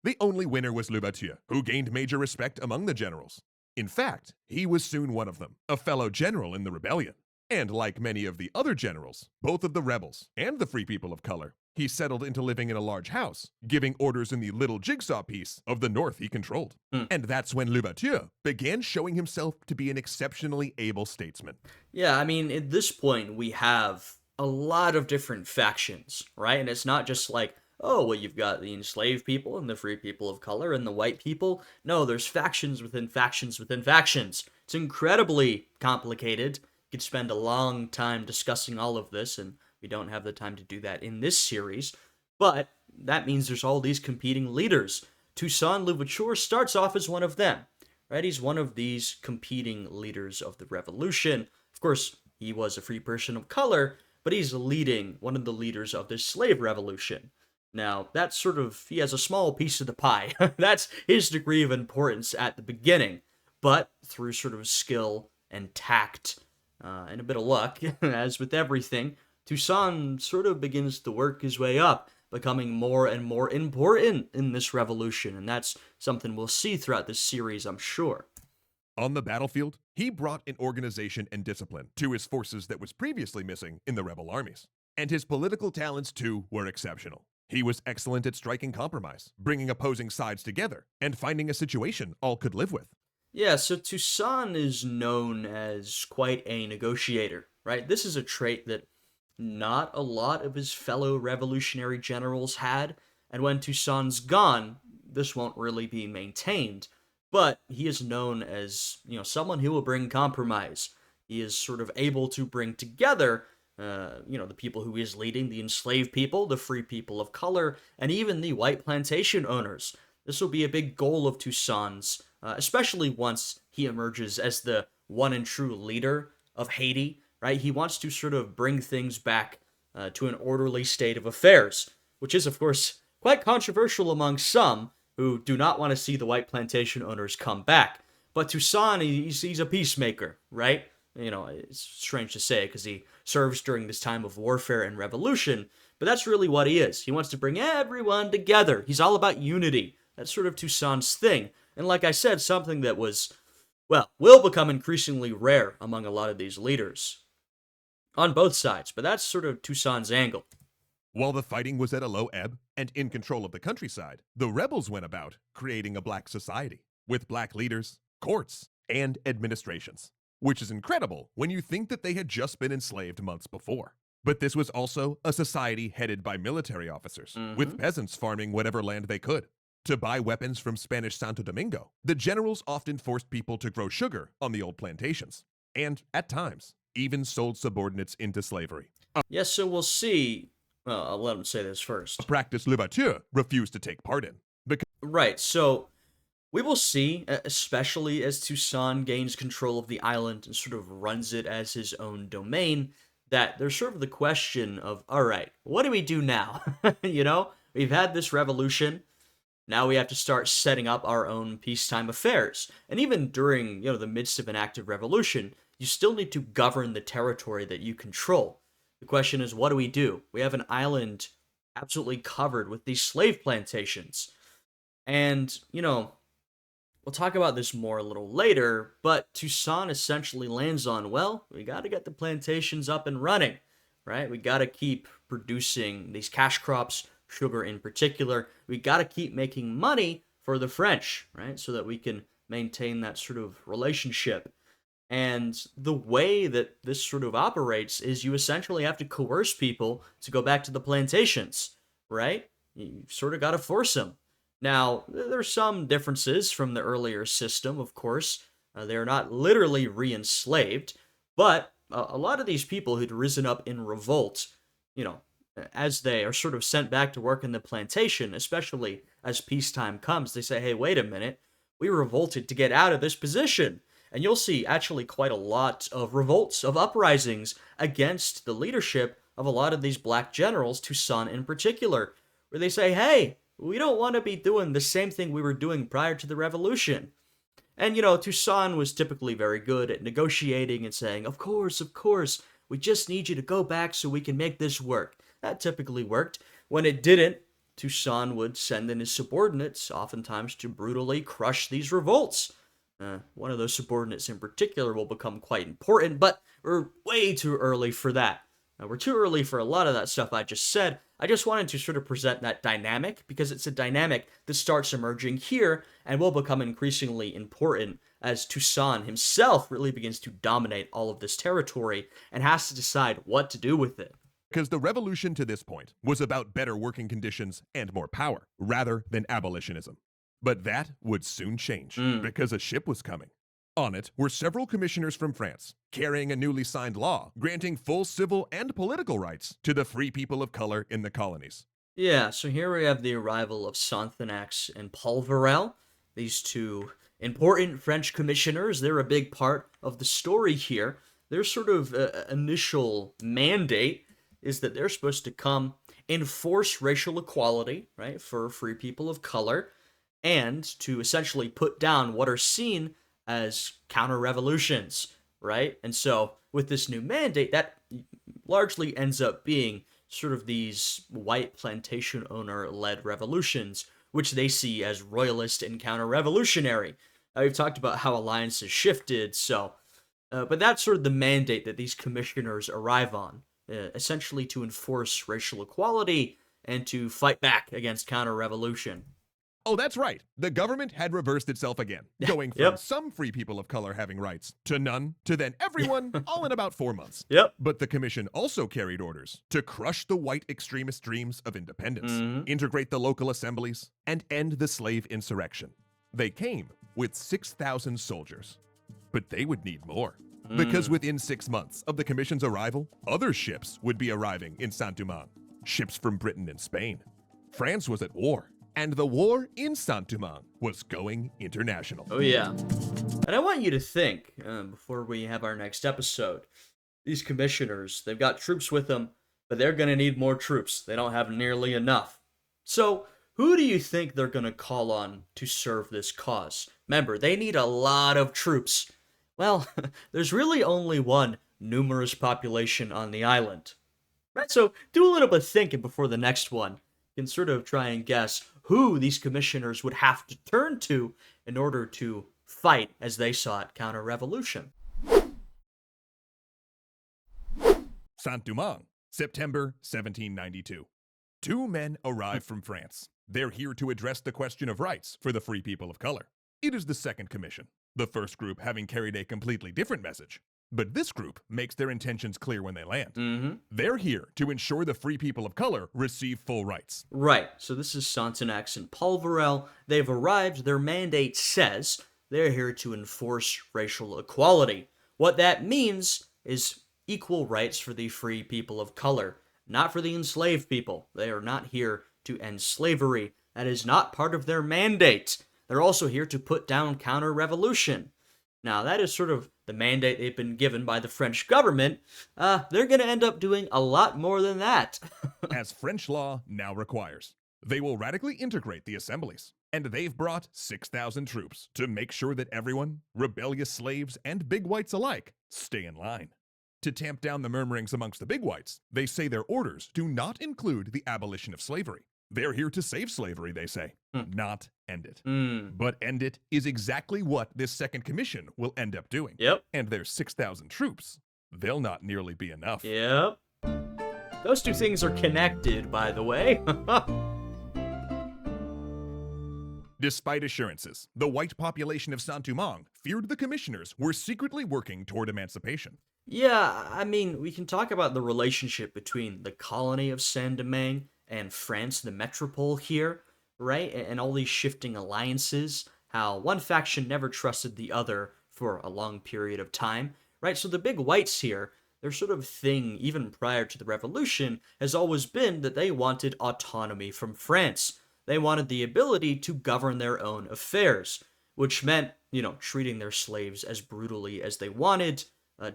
S2: The only winner was Louverture, who gained major respect among the generals. In fact, he was soon one of them, a fellow general in the rebellion. And like many of the other generals, both of the rebels and the free people of color, he settled into living in a large house, giving orders in the little jigsaw piece of the north he controlled.
S1: Hmm.
S2: And that's when Louverture began showing himself to be an exceptionally able statesman.
S1: Yeah, I mean, at this point, we have a lot of different factions, right? And it's not just like, oh, well, you've got the enslaved people and the free people of color and the white people. No, there's factions within factions within factions. It's incredibly complicated. You could spend a long time discussing all of this, and we don't have the time to do that in this series. But that means there's all these competing leaders. Toussaint Louverture starts off as one of them, right? He's one of these competing leaders of the revolution. Of course, he was a free person of color, but he's leading one of the leaders of this slave revolution. Now, that's sort of, he has a small piece of the pie. That's his degree of importance at the beginning. But through sort of skill and tact and a bit of luck, as with everything, Toussaint sort of begins to work his way up, becoming more and more important in this revolution. And that's something we'll see throughout this series, I'm sure.
S2: On the battlefield, he brought an organization and discipline to his forces that was previously missing in the rebel armies. And his political talents, too, were exceptional. He was excellent at striking compromise, bringing opposing sides together, and finding a situation all could live with.
S1: Yeah, so Toussaint is known as quite a negotiator, right? This is a trait that not a lot of his fellow revolutionary generals had, and when Toussaint's gone, this won't really be maintained. But he is known as, someone who will bring compromise. He is sort of able to bring together The people who he is leading, the enslaved people, the free people of color, and even the white plantation owners. This will be a big goal of Toussaint's, especially once he emerges as the one and true leader of Haiti, right? He wants to sort of bring things back to an orderly state of affairs, which is, of course, quite controversial among some who do not want to see the white plantation owners come back. But Toussaint, he's a peacemaker, right? It's strange to say because he serves during this time of warfare and revolution, but that's really what he is. He wants to bring everyone together. He's all about unity. That's sort of Toussaint's thing. And like I said, something that will become increasingly rare among a lot of these leaders on both sides, but that's sort of Toussaint's angle.
S2: While the fighting was at a low ebb and in control of the countryside, the rebels went about creating a black society with black leaders, courts, and administrations, which is incredible when you think that they had just been enslaved months before. But this was also a society headed by military officers, with peasants farming whatever land they could. To buy weapons from Spanish Santo Domingo, the generals often forced people to grow sugar on the old plantations, and, at times, even sold subordinates into slavery.
S1: Yes, so we'll see. Well, I'll let him say this first.
S2: A practice Louverture refused to take part in.
S1: Right, so we will see, especially as Toussaint gains control of the island and sort of runs it as his own domain, that there's sort of the question of, all right, what do we do now? We've had this revolution. Now we have to start setting up our own peacetime affairs. And even during, the midst of an active revolution, you still need to govern the territory that you control. The question is, what do we do? We have an island absolutely covered with these slave plantations. And, we'll talk about this more a little later, but Toussaint essentially lands on, well, we got to get the plantations up and running, right? We got to keep producing these cash crops, sugar in particular. We got to keep making money for the French, right? So that we can maintain that sort of relationship. And the way that this sort of operates is you essentially have to coerce people to go back to the plantations, right? You sort of got to force them. Now, there's some differences from the earlier system, of course. They're not literally re-enslaved, but a lot of these people who'd risen up in revolt, as they are sort of sent back to work in the plantation, especially as peacetime comes, they say, hey, wait a minute, we revolted to get out of this position. And you'll see actually quite a lot of revolts, of uprisings against the leadership of a lot of these black generals, Toussaint in particular, where they say, hey, we don't want to be doing the same thing we were doing prior to the revolution. And, Toussaint was typically very good at negotiating and saying, of course, we just need you to go back so we can make this work. That typically worked. When it didn't, Toussaint would send in his subordinates, oftentimes to brutally crush these revolts. One of those subordinates in particular will become quite important, but we're way too early for that. We're too early for a lot of that stuff I just said. I just wanted to sort of present that dynamic because it's a dynamic that starts emerging here and will become increasingly important as Toussaint himself really begins to dominate all of this territory and has to decide what to do with it.
S2: Because the revolution to this point was about better working conditions and more power, rather than abolitionism. But that would soon change, because a ship was coming. On it were several commissioners from France, carrying a newly signed law granting full civil and political rights to the free people of color in the colonies.
S1: Yeah, so here we have the arrival of Sonthonax and Polverel, these two important French commissioners. They're a big part of the story here. Their sort of initial mandate is that they're supposed to come enforce racial equality, right, for free people of color, and to essentially put down what are seen as counter-revolutions, right? And so with this new mandate, that largely ends up being sort of these white plantation owner-led revolutions, which they see as royalist and counter-revolutionary. We've talked about how alliances shifted, but that's sort of the mandate that these commissioners arrive on, essentially to enforce racial equality and to fight back against counter-revolution.
S2: Oh, that's right. The government had reversed itself again, going from some free people of color having rights to none to then everyone, all in about 4 months.
S1: Yep.
S2: But the commission also carried orders to crush the white extremist dreams of independence, integrate the local assemblies, and end the slave insurrection. They came with 6,000 soldiers, but they would need more. Because
S1: Hmm.
S2: within 6 months of the Commission's arrival, other ships would be arriving in Saint-Domingue. Ships from Britain and Spain. France was at war, and the war in Saint-Domingue was going international.
S1: Oh, yeah. And I want you to think, before we have our next episode, these commissioners, they've got troops with them, but they're going to need more troops. They don't have nearly enough. So, who do you think they're going to call on to serve this cause? Remember, they need a lot of troops. Well, there's really only one numerous population on the island. Right, so do a little bit of thinking before the next one. You can sort of try and guess who these commissioners would have to turn to in order to fight, as they saw it, counter-revolution.
S2: Saint-Domingue, September 1792. Two men arrive from France. They're here to address the question of rights for the free people of color. It is the second commission, the first group having carried a completely different message. But this group makes their intentions clear when they land.
S1: Mm-hmm.
S2: They're here to ensure the free people of color receive full rights.
S1: Right, so this is Sontenax and Polverel. They've arrived. Their mandate says they're here to enforce racial equality. What that means is equal rights for the free people of color, not for the enslaved people. They are not here to end slavery. That is not part of their mandate. They're also here to put down counter-revolution. Now, that is sort of the mandate they've been given by the French government. They're going to end up doing a lot more than that.
S2: As French law now requires. They will radically integrate the assemblies, and they've brought 6,000 troops to make sure that everyone, rebellious slaves and big whites alike, stay in line. To tamp down the murmurings amongst the big whites, they say their orders do not include the abolition of slavery. They're here to save slavery, they say, not end it.
S1: Hmm.
S2: But end it is exactly what this second commission will end up doing.
S1: Yep.
S2: And their 6,000 troops, they'll not nearly be enough.
S1: Yep. Those two things are connected, by the way.
S2: Despite assurances, the white population of Saint-Domingue feared the commissioners were secretly working toward emancipation.
S1: Yeah, I mean, we can talk about the relationship between the colony of Saint-Domingue and France, the metropole here, right? And all these shifting alliances, how one faction never trusted the other for a long period of time, right? So the big whites here, their sort of thing, even prior to the revolution, has always been that they wanted autonomy from France. They wanted the ability to govern their own affairs, which meant, treating their slaves as brutally as they wanted,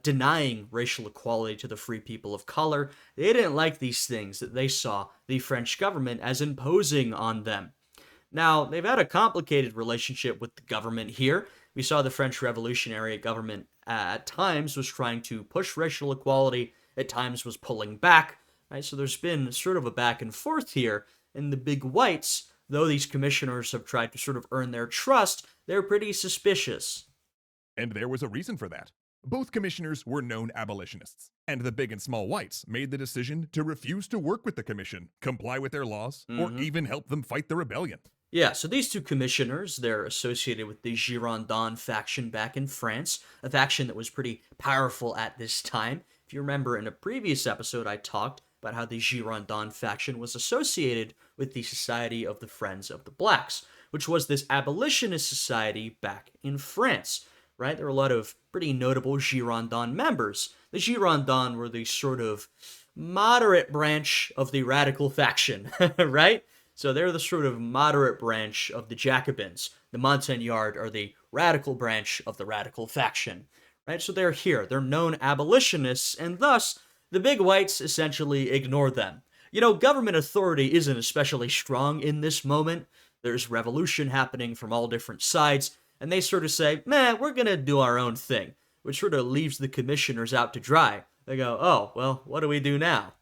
S1: denying racial equality to the free people of color. They didn't like these things that they saw the French government as imposing on them. Now, they've had a complicated relationship with the government here. We saw the French revolutionary government at times was trying to push racial equality, at times was pulling back. Right? So there's been sort of a back and forth here. And the big whites, though these commissioners have tried to sort of earn their trust, they're pretty suspicious.
S2: And there was a reason for that. Both commissioners were known abolitionists, and the big and small whites made the decision to refuse to work with the commission, comply with their laws, or even help them fight the rebellion.
S1: Yeah, so these two commissioners, they're associated with the Girondin faction back in France, a faction that was pretty powerful at this time. If you remember in a previous episode, I talked about how the Girondin faction was associated with the Society of the Friends of the Blacks, which was this abolitionist society back in France, right? There were a lot of pretty notable Girondin members. The Girondins were the sort of moderate branch of the radical faction, right? So they're the sort of moderate branch of the Jacobins. The Montagnards are the radical branch of the radical faction, right? So they're here. They're known abolitionists, and thus the big whites essentially ignore them. Government authority isn't especially strong in this moment. There's revolution happening from all different sides, and they sort of say, we're gonna do our own thing, which sort of leaves the commissioners out to dry. They go, oh, well, what do we do now?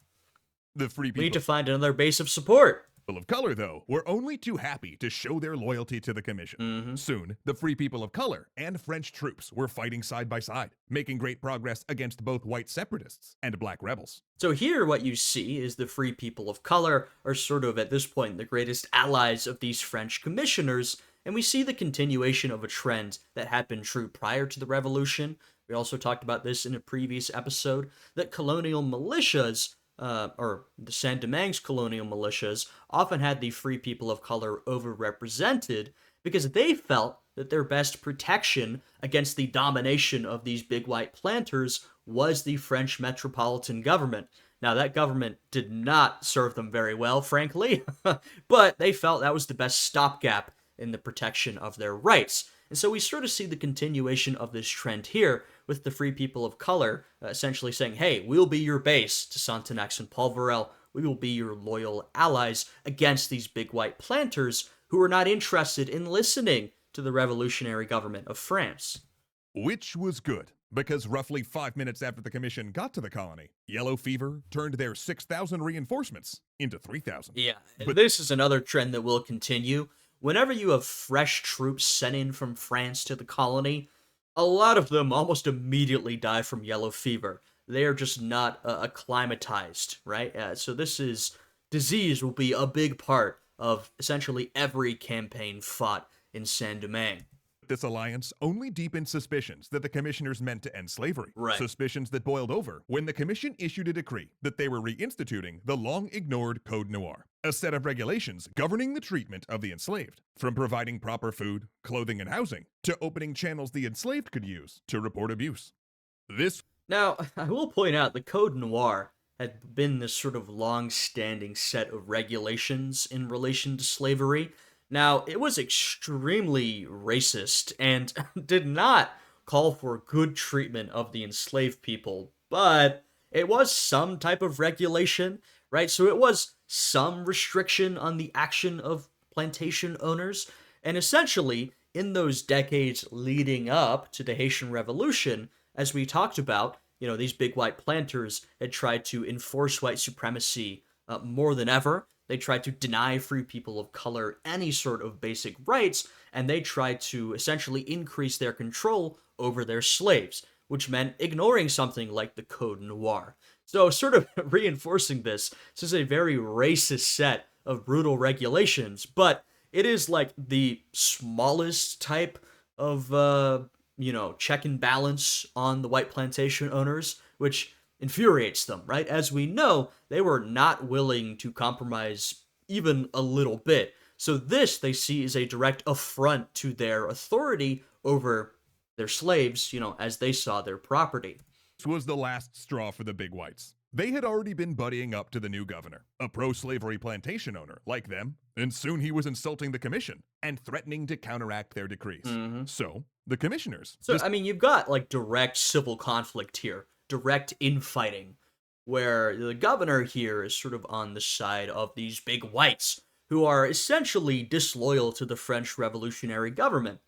S2: The free
S1: We need to
S2: people
S1: find another base of support.
S2: of color, though, were only too happy to show their loyalty to the commission. Soon, the free people of color and French troops were fighting side by side, making great progress against both white separatists and black rebels.
S1: So here what you see is the free people of color are sort of at this point the greatest allies of these French commissioners, and we see the continuation of a trend that had been true prior to the revolution. We also talked about this in a previous episode, that colonial militias, or the Saint-Domingue's colonial militias, often had the free people of color overrepresented because they felt that their best protection against the domination of these big white planters was the French metropolitan government. Now, that government did not serve them very well, frankly, but they felt that was the best stopgap in the protection of their rights. And so we sort of see the continuation of this trend here with the free people of color essentially saying, hey, we'll be your base to Sontenax and Polverel. We will be your loyal allies against these big white planters who are not interested in listening to the revolutionary government of France.
S2: Which was good, because roughly 5 minutes after the commission got to the colony, yellow fever turned their 6,000 reinforcements into 3,000.
S1: Yeah,
S2: But
S1: this is another trend that will continue. Whenever you have fresh troops sent in from France to the colony, a lot of them almost immediately die from yellow fever. They are just not acclimatized, right? So disease will be a big part of essentially every campaign fought in Saint-Domingue.
S2: this alliance only deepened suspicions that the commissioners meant to end slavery.
S1: Right.
S2: Suspicions that boiled over when the commission issued a decree that they were reinstituting the long-ignored Code Noir, a set of regulations governing the treatment of the enslaved, from providing proper food, clothing, and housing, to opening channels the enslaved could use to report abuse. This
S1: Now, I will point out the Code Noir had been this sort of long-standing set of regulations in relation to slavery. Now, it was extremely racist and did not call for good treatment of the enslaved people, but it was some type of regulation, right? So it was some restriction on the action of plantation owners, and essentially, in those decades leading up to the Haitian Revolution, as we talked about, these big white planters had tried to enforce white supremacy more than ever. They tried to deny free people of color any sort of basic rights, and they tried to essentially increase their control over their slaves, which meant ignoring something like the Code Noir. So, sort of reinforcing this is a very racist set of brutal regulations, but it is like the smallest type of check and balance on the white plantation owners, which infuriates them, right? As we know, they were not willing to compromise even a little bit. So this they see as a direct affront to their authority over their slaves, as they saw their property.
S2: was the last straw for the big whites. They had already been buddying up to the new governor, a pro-slavery plantation owner like them, and soon he was insulting the commission and threatening to counteract their decrees. So, the commissioners
S1: So, I mean, you've got like direct civil conflict here, direct infighting, where the governor here is sort of on the side of these big whites who are essentially disloyal to the French revolutionary government.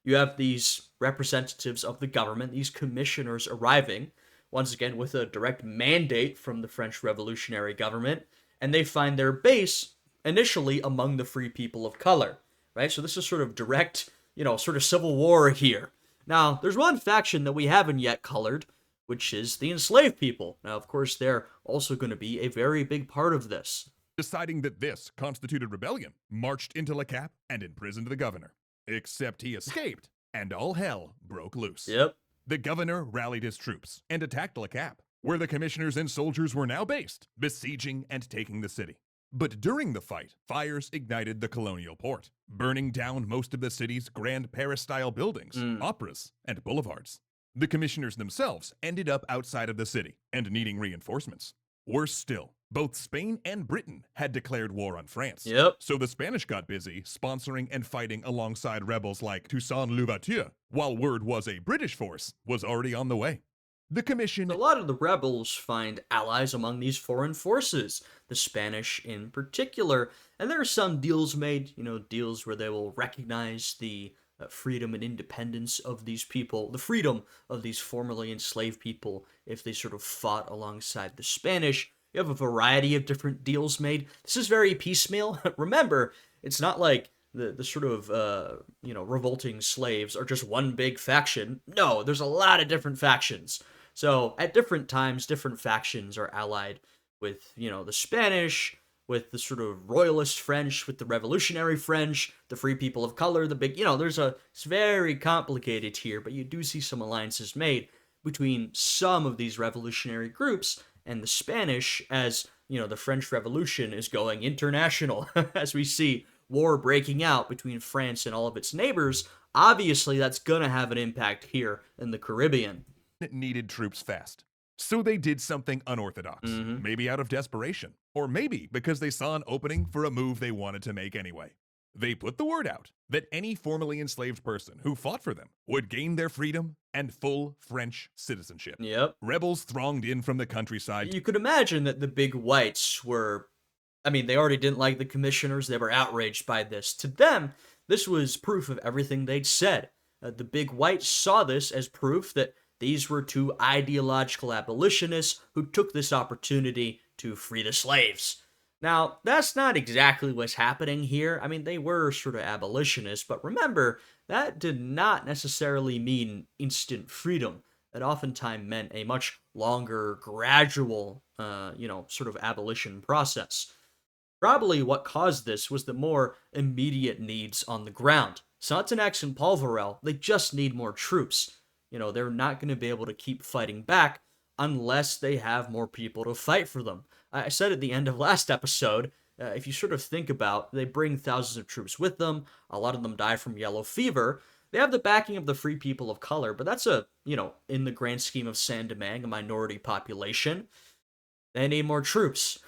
S1: You have these representatives of the government, these commissioners arriving, once again with a direct mandate from the French revolutionary government, and they find their base initially among the free people of color, right? So this is sort of direct, sort of civil war here. Now, there's one faction that we haven't yet colored, which is the enslaved people. Now, of course, they're also going to be a very big part of this.
S2: deciding that this constituted rebellion, marched into Le Cap and imprisoned the governor. Except he escaped, and all hell broke loose.
S1: Yep.
S2: The governor rallied his troops and attacked Le Cap, where the commissioners and soldiers were now based, besieging and taking the city. But during the fight, fires ignited the colonial port, burning down most of the city's grand Paris-style buildings, operas, and boulevards. The commissioners themselves ended up outside of the city and needing reinforcements. Worse still, both Spain and Britain had declared war on France.
S1: Yep.
S2: So the Spanish got busy sponsoring and fighting alongside rebels like Toussaint Louverture, while word was a British force was already on the way. The commission
S1: A lot of the rebels find allies among these foreign forces, the Spanish in particular, and there are some deals made, deals where they will recognize the freedom and independence of these people, the freedom of these formerly enslaved people if they sort of fought alongside the Spanish. You have a variety of different deals made. This is very piecemeal. Remember, it's not like the sort of, revolting slaves are just one big faction. No, there's a lot of different factions. So at different times, different factions are allied with, the Spanish, with the sort of royalist French, with the revolutionary French, the free people of color, the big, it's very complicated here, but you do see some alliances made between some of these revolutionary groups and the Spanish as, the French Revolution is going international, as we see war breaking out between France and all of its neighbors, obviously that's going to have an impact here in the Caribbean.
S2: Needed troops fast. So they did something unorthodox,
S1: Hmm.
S2: maybe out of desperation, or maybe because they saw an opening for a move they wanted to make anyway. They put the word out that any formerly enslaved person who fought for them would gain their freedom and full French citizenship.
S1: Yep.
S2: Rebels thronged in from the countryside.
S1: You could imagine that the big whites were, I mean, they already didn't like the commissioners. They were outraged by this. To them, this was proof of everything they'd said. The big whites saw this as proof that these were two ideological abolitionists who took this opportunity to free the slaves. Now, that's not exactly what's happening here. I mean, they were sort of abolitionists, but remember, that did not necessarily mean instant freedom. That oftentimes meant a much longer, gradual, sort of abolition process. Probably what caused this was the more immediate needs on the ground. Sontenax and Polverel, they just need more troops. They're not going to be able to keep fighting back unless they have more people to fight for them. I said at the end of last episode, if you sort of think about, they bring thousands of troops with them, a lot of them die from yellow fever. They have the backing of the free people of color, but that's in the grand scheme of Saint-Domingue, a minority population. They need more troops.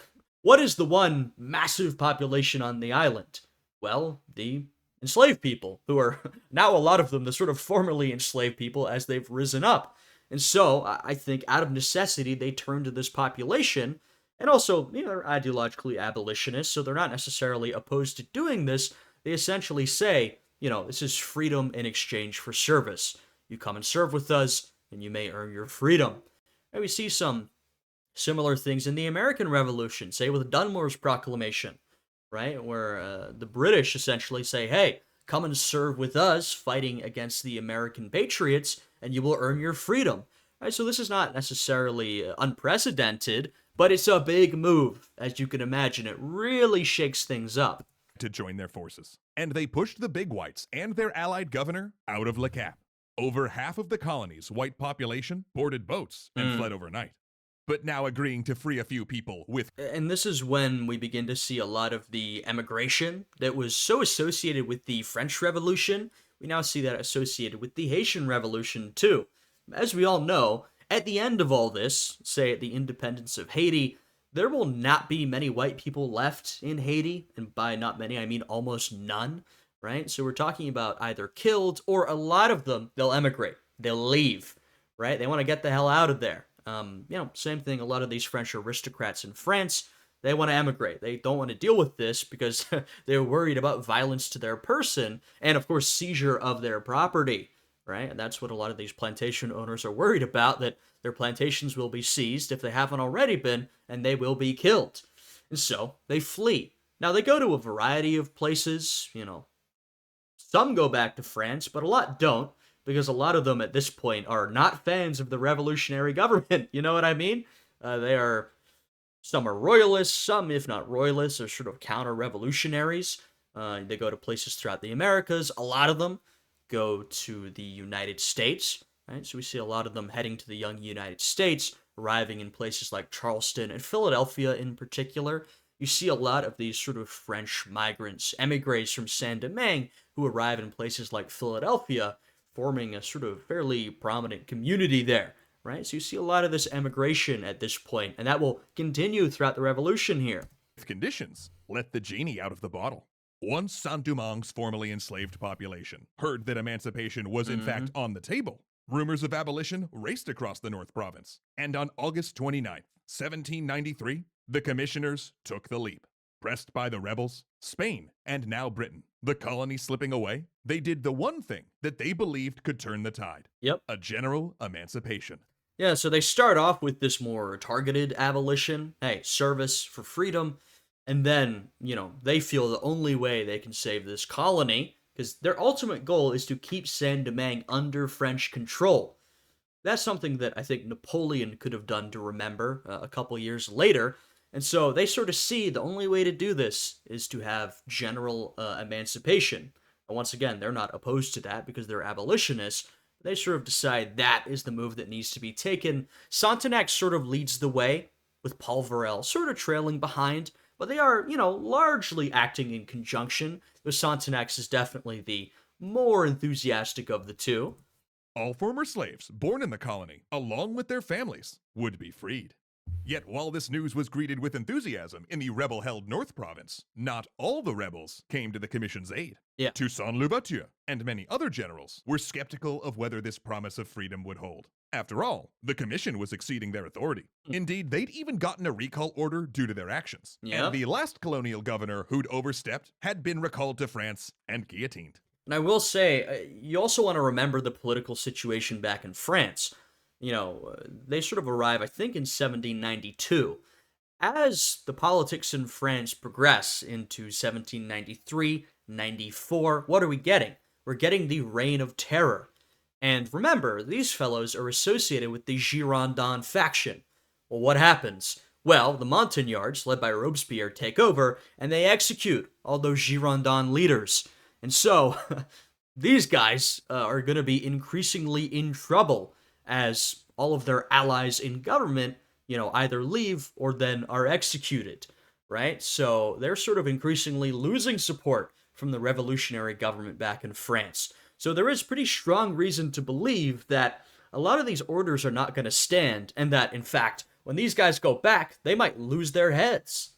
S1: What is the one massive population on the island? Well, the enslaved people, who are now a lot of them the sort of formerly enslaved people as they've risen up. And so I think out of necessity, they turn to this population. And also, they're ideologically abolitionists, so they're not necessarily opposed to doing this. They essentially say, this is freedom in exchange for service. You come and serve with us, and you may earn your freedom. And we see some similar things in the American Revolution, say with Dunmore's proclamation, right? Where the British essentially say, hey, come and serve with us fighting against the American patriots, and you will earn your freedom. Right? So this is not necessarily unprecedented, but it's a big move, as you can imagine. It really shakes things up.
S2: To join their forces. And they pushed the big whites and their allied governor out of Le Cap. Over half of the colony's white population boarded boats and fled overnight. But now agreeing to free a few people with.
S1: And this is when we begin to see a lot of the emigration that was so associated with the French Revolution. We now see that associated with the Haitian Revolution too. As we all know, at the end of all this, say at the independence of Haiti, there will not be many white people left in Haiti, and by not many, I mean almost none, right? So we're talking about either killed or a lot of them, they'll emigrate. They'll leave, right? They want to get the hell out of there. Same thing, a lot of these French aristocrats in France, they want to emigrate. They don't want to deal with this because they're worried about violence to their person and, of course, seizure of their property, right? And that's what a lot of these plantation owners are worried about, that their plantations will be seized if they haven't already been, and they will be killed. And so they flee. Now, they go to a variety of places, Some go back to France, but a lot don't, because a lot of them at this point are not fans of the revolutionary government. You know what I mean? Some are royalists, some, if not royalists, are sort of counter-revolutionaries. They go to places throughout the Americas. A lot of them go to the United States, right? So we see a lot of them heading to the young United States, arriving in places like Charleston and Philadelphia in particular. You see a lot of these sort of French migrants, emigres from Saint-Domingue, who arrive in places like Philadelphia, forming a sort of fairly prominent community there, right? So you see a lot of this emigration at this point, and that will continue throughout the revolution here.
S2: Conditions let the genie out of the bottle. Once Saint-Domingue's formerly enslaved population heard that emancipation was in fact on the table, rumors of abolition raced across the North Province. And on August 29th, 1793, the commissioners took the leap. Pressed by the rebels, Spain, and now Britain, the colony slipping away, they did the one thing that they believed could turn the tide.
S1: Yep.
S2: A general emancipation.
S1: Yeah, so they start off with this more targeted abolition. Hey, service for freedom. And then, they feel the only way they can save this colony, because their ultimate goal is to keep Saint-Domingue under French control. That's something that I think Napoleon could have done to remember a couple years later. And so they sort of see the only way to do this is to have general emancipation. And once again, they're not opposed to that because they're abolitionists. They sort of decide that is the move that needs to be taken. Sontenax sort of leads the way, with Polverel sort of trailing behind. but they are, largely acting in conjunction. Though Sontenax is definitely the more enthusiastic of the two.
S2: All former slaves born in the colony, along with their families, would be freed. Yet while this news was greeted with enthusiasm in the rebel-held North Province, not all the rebels came to the Commission's aid.
S1: Yeah.
S2: Toussaint Louverture and many other generals were skeptical of whether this promise of freedom would hold. After all, the Commission was exceeding their authority. Indeed, they'd even gotten a recall order due to their actions.
S1: Yeah.
S2: And the last colonial governor who'd overstepped had been recalled to France and guillotined.
S1: And I will say, you also want to remember the political situation back in France. They sort of arrive, I think, in 1792. As the politics in France progress into 1793, 94, what are we getting? We're getting the Reign of Terror. And remember, these fellows are associated with the Girondin faction. Well, what happens? Well, the Montagnards, led by Robespierre, take over, and they execute all those Girondin leaders. And so, these guys are going to be increasingly in trouble as all of their allies in government, either leave or then are executed, right? So they're sort of increasingly losing support from the revolutionary government back in France. So there is pretty strong reason to believe that a lot of these orders are not going to stand, and that, in fact, when these guys go back, they might lose their heads.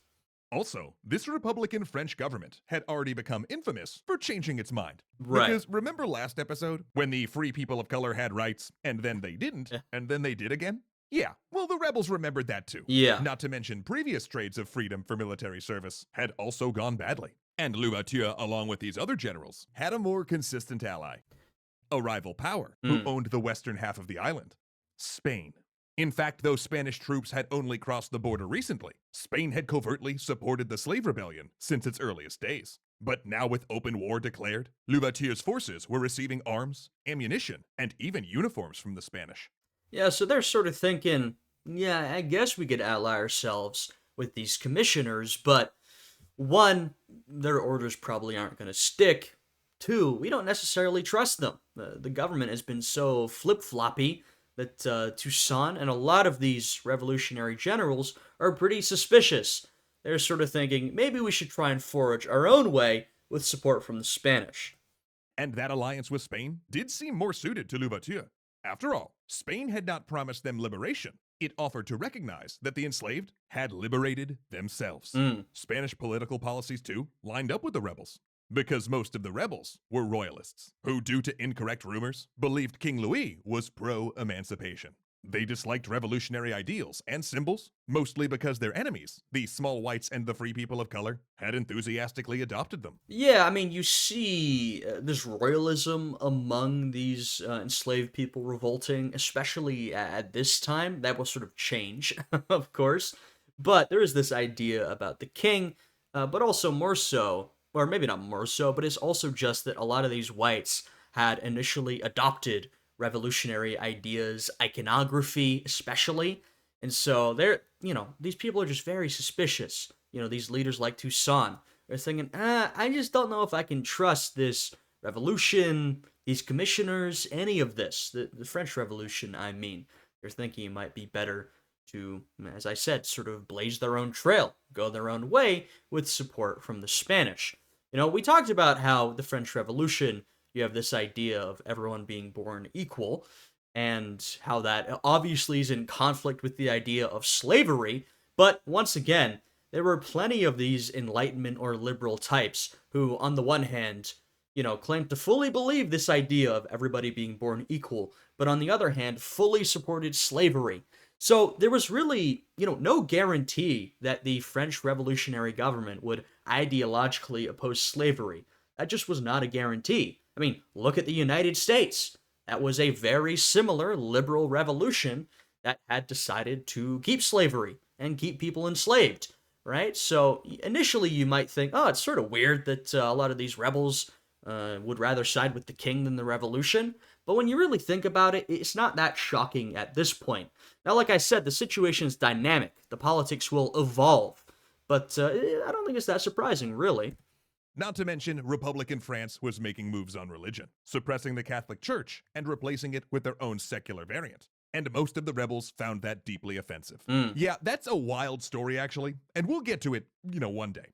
S2: Also, this Republican French government had already become infamous for changing its mind.
S1: Right.
S2: Because remember last episode when the free people of color had rights, and then they didn't, and then they did again? Yeah, well, the rebels remembered that too.
S1: Yeah.
S2: Not to mention previous trades of freedom for military service had also gone badly. And Louverture, along with these other generals, had a more consistent ally. A rival power who owned the western half of the island. Spain. In fact, though Spanish troops had only crossed the border recently, Spain had covertly supported the slave rebellion since its earliest days. But now with open war declared, Louverture's forces were receiving arms, ammunition, and even uniforms from the Spanish.
S1: Yeah, so they're sort of thinking, yeah, I guess we could ally ourselves with these commissioners, but one, their orders probably aren't going to stick. Two, we don't necessarily trust them. The government has been so flip-floppy that Toussaint and a lot of these revolutionary generals are pretty suspicious. They're sort of thinking, maybe we should try and forge our own way with support from the Spanish.
S2: And that alliance with Spain did seem more suited to Louverture. After all, Spain had not promised them liberation. It offered to recognize that the enslaved had liberated themselves. Spanish political policies, too, lined up with the rebels. Because most of the rebels were royalists, who, due to incorrect rumors, believed King Louis was pro-emancipation. They disliked revolutionary ideals and symbols, mostly because their enemies, the small whites and the free people of color, had enthusiastically adopted them.
S1: Yeah, I mean, you see this royalism among these enslaved people revolting, especially at this time. That will sort of change, of course. But there is this idea about the king, but also more so, or maybe not more so, but it's also just that a lot of these whites had initially adopted revolutionary ideas, iconography especially. And so these people are just very suspicious. These leaders like Toussaint, they're thinking, I just don't know if I can trust this revolution, these commissioners, any of this. The French Revolution, I mean. They're thinking it might be better to, as I said, sort of blaze their own trail, go their own way with support from the Spanish. We talked about how the French Revolution, you have this idea of everyone being born equal, and how that obviously is in conflict with the idea of slavery. But once again, there were plenty of these Enlightenment or liberal types who, on the one hand, claimed to fully believe this idea of everybody being born equal, but on the other hand, fully supported slavery. So there was really, no guarantee that the French revolutionary government would ideologically oppose slavery. That just was not a guarantee. I mean, look at the United States. That was a very similar liberal revolution that had decided to keep slavery and keep people enslaved, right? So initially you might think, oh, it's sort of weird that a lot of these rebels would rather side with the king than the revolution. But when you really think about it, it's not that shocking at this point. Now, like I said, the situation is dynamic. The politics will evolve. But I don't think it's that surprising, really.
S2: Not to mention, Republican France was making moves on religion, suppressing the Catholic Church and replacing it with their own secular variant. and most of the rebels found that deeply offensive.
S1: Mm.
S2: Yeah, that's a wild story, actually, and we'll get to it, one day.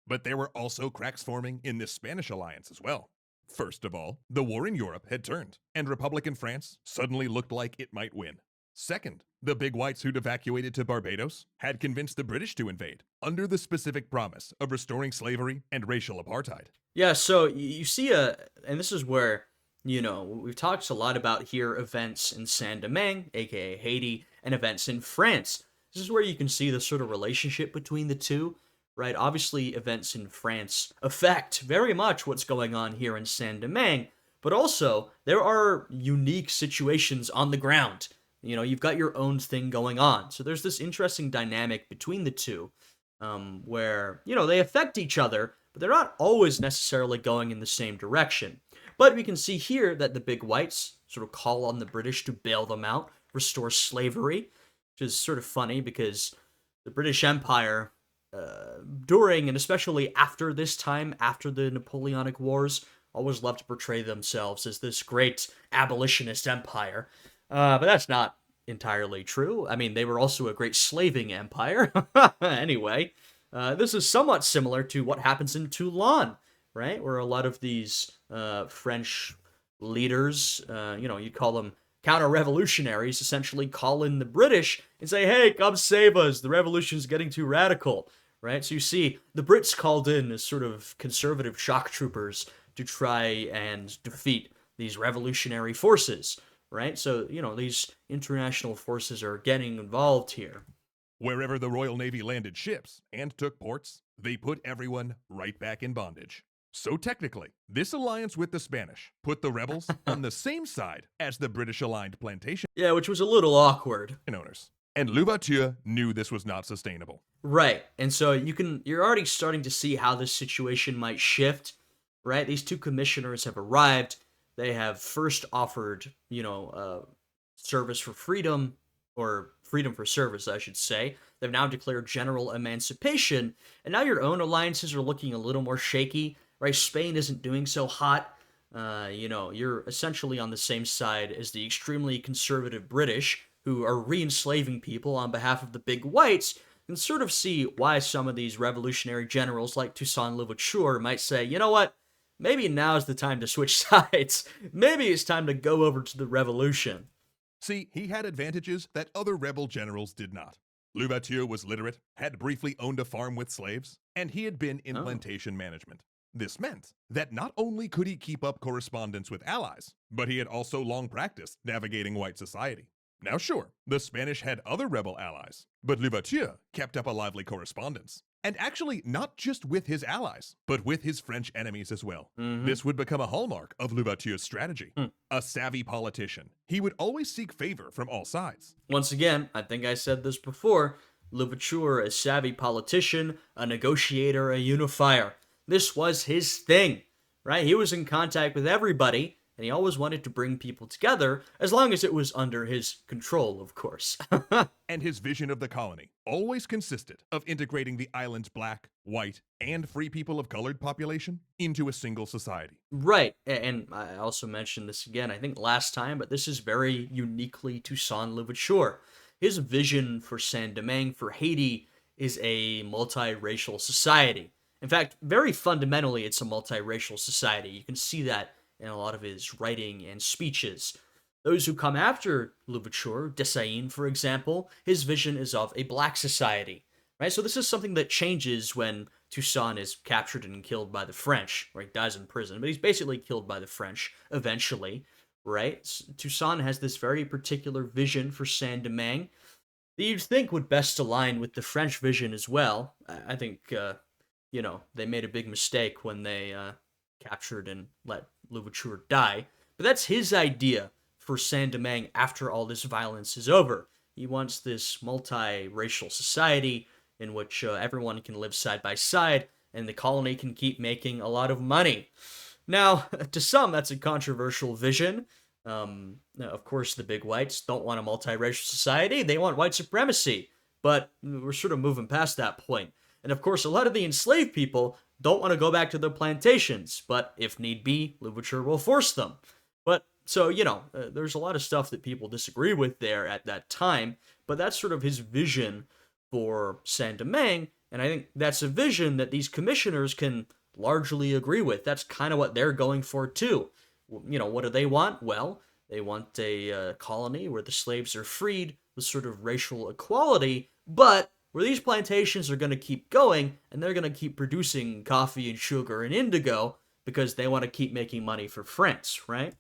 S2: But there were also cracks forming in this Spanish alliance as well. First of all, the war in Europe had turned, and Republican France suddenly looked like it might win. Second, the big whites who'd evacuated to Barbados had convinced the British to invade, under the specific promise of restoring slavery and racial apartheid.
S1: Yeah, so you see and this is where, we've talked a lot about here events in Saint-Domingue, aka Haiti, and events in France. This is where you can see the sort of relationship between the two, right? Obviously, events in France affect very much what's going on here in Saint-Domingue, but also there are unique situations on the ground. You've got your own thing going on. So there's this interesting dynamic between the two, where, they affect each other, but they're not always necessarily going in the same direction. But we can see here that the big whites sort of call on the British to bail them out, restore slavery, which is sort of funny because the British Empire, during and especially after this time, after the Napoleonic Wars, always loved to portray themselves as this great abolitionist empire. But that's not entirely true. I mean, they were also a great slaving empire. Anyway, this is somewhat similar to what happens in Toulon, right? Where a lot of these French leaders, you'd call them counter-revolutionaries, essentially call in the British and say, hey, come save us. The revolution's getting too radical, right? So you see, the Brits called in as sort of conservative shock troopers to try and defeat these revolutionary forces, right? So, these international forces are getting involved here.
S2: Wherever the Royal Navy landed ships and took ports, they put everyone right back in bondage. So technically, this alliance with the Spanish put the rebels on the same side as the British-aligned plantation
S1: Yeah, which was a little awkward.
S2: owners. And Louverture knew this was not sustainable.
S1: Right. And so you're already starting to see how this situation might shift, right? These two commissioners have arrived. They have first offered, service for freedom, or freedom for service, I should say. They've now declared general emancipation, and now your own alliances are looking a little more shaky, right? Spain isn't doing so hot. You're essentially on the same side as the extremely conservative British, who are re-enslaving people on behalf of the big whites. You can sort of see why some of these revolutionary generals like Toussaint Louverture might say, you know what? Maybe now's the time to switch sides. Maybe it's time to go over to the revolution.
S2: See, he had advantages that other rebel generals did not. Louverture was literate, had briefly owned a farm with slaves, and he had been in plantation management. This meant that not only could he keep up correspondence with allies, but he had also long practiced navigating white society. Now sure, the Spanish had other rebel allies, but Louverture kept up a lively correspondence. And actually, not just with his allies, but with his French enemies as well.
S1: Mm-hmm.
S2: This would become a hallmark of Louverture's strategy. A savvy politician, he would always seek favor from all sides.
S1: Once again, I think I said this before, Louverture, a savvy politician, a negotiator, a unifier. This was his thing, right? He was in contact with everybody, and he always wanted to bring people together, as long as it was under his control, of course.
S2: And his vision of the colony always consisted of integrating the island's black, white, and free people of colored population into a single society.
S1: Right, and I also mentioned this again, I think last time, but this is very uniquely Toussaint Louverture. His vision for Saint-Domingue, for Haiti, is a multiracial society. In fact, very fundamentally, it's a multiracial society. You can see that in a lot of his writing and speeches. Those who come after Louverture, Desailly, for example, his vision is of a black society, right? So this is something that changes when Toussaint is captured and killed by the French, or he dies in prison, but he's basically killed by the French eventually, right? Toussaint has this very particular vision for Saint-Domingue that you'd think would best align with the French vision as well. I think, they made a big mistake when they captured and let Louverture die. But that's his idea for Saint-Domingue after all this violence is over. He wants this multiracial society in which everyone can live side by side and the colony can keep making a lot of money. Now, to some, that's a controversial vision. Of course, the big whites don't want a multiracial society. They want white supremacy. But we're sort of moving past that point. And of course, a lot of the enslaved people don't want to go back to their plantations, but if need be, Louverture will force them. But So, there's a lot of stuff that people disagree with there at that time, but that's sort of his vision for Saint Domingue, and I think that's a vision that these commissioners can largely agree with. That's kind of what they're going for, too. What do they want? Well, they want a colony where the slaves are freed with sort of racial equality, but where these plantations are going to keep going and they're going to keep producing coffee and sugar and indigo because they want to keep making money for France, right?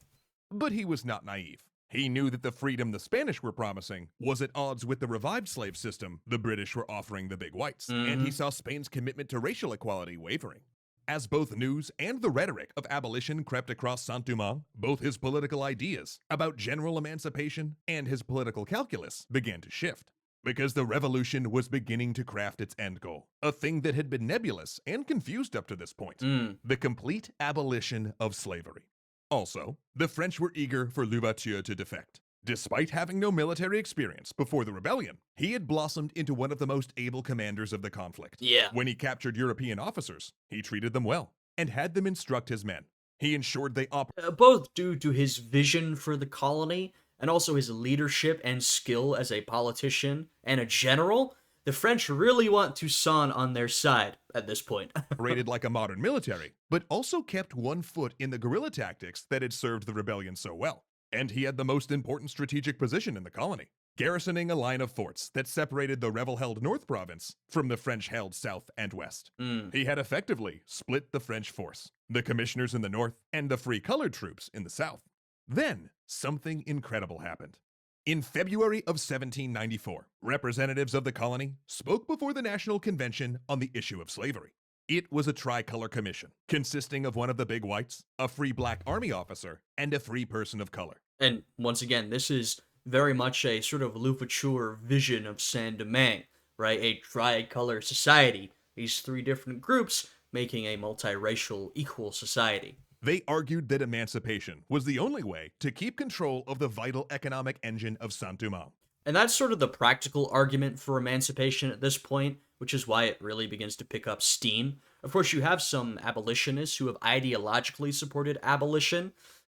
S2: But he was not naive. He knew that the freedom the Spanish were promising was at odds with the revived slave system the British were offering the big whites, and he saw Spain's commitment to racial equality wavering. As both news and the rhetoric of abolition crept across Saint-Domingue, both his political ideas about general emancipation and his political calculus began to shift. Because the revolution was beginning to craft its end goal, a thing that had been nebulous and confused up to this point, the complete abolition of slavery. Also, the French were eager for Louverture to defect. Despite having no military experience before the rebellion, he had blossomed into one of the most able commanders of the conflict.
S1: Yeah.
S2: When he captured European officers, he treated them well and had them instruct his men. He ensured they operated.
S1: Both due to his vision for the colony and also his leadership and skill as a politician and a general, the French really want Toussaint on their side at this point.
S2: Operated like a modern military, but also kept one foot in the guerrilla tactics that had served the rebellion so well. And he had the most important strategic position in the colony, garrisoning a line of forts that separated the rebel-held North Province from the French-held South and West. He had effectively split the French force, the commissioners in the North and the free colored troops in the South. Then, something incredible happened. In February of 1794, representatives of the colony spoke before the National Convention on the issue of slavery. It was a tricolor commission, consisting of one of the big whites, a free black army officer, and a free person of color.
S1: And once again, this is very much a sort of Louverture vision of Saint-Domingue, right? A tricolor society. These three different groups making a multiracial, equal society.
S2: They argued that emancipation was the only way to keep control of the vital economic engine of Saint-Domingue.
S1: And that's sort of the practical argument for emancipation at this point, which is why it really begins to pick up steam. Of course, you have some abolitionists who have ideologically supported abolition,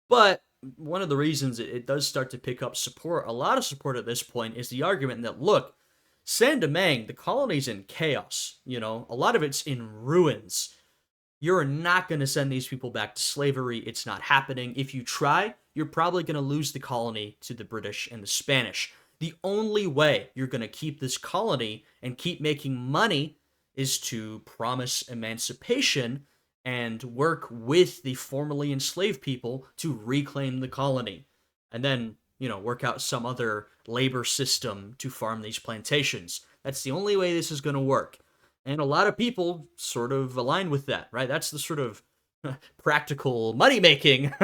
S1: but one of the reasons it does start to pick up support, a lot of support at this point, is the argument that, look, Saint-Domingue, the colony's in chaos, a lot of it's in ruins. You're not going to send these people back to slavery. It's not happening. If you try, you're probably going to lose the colony to the British and the Spanish. The only way you're going to keep this colony and keep making money is to promise emancipation and work with the formerly enslaved people to reclaim the colony. And then, work out some other labor system to farm these plantations. That's the only way this is going to work. And a lot of people sort of align with that, right? That's the sort of practical money-making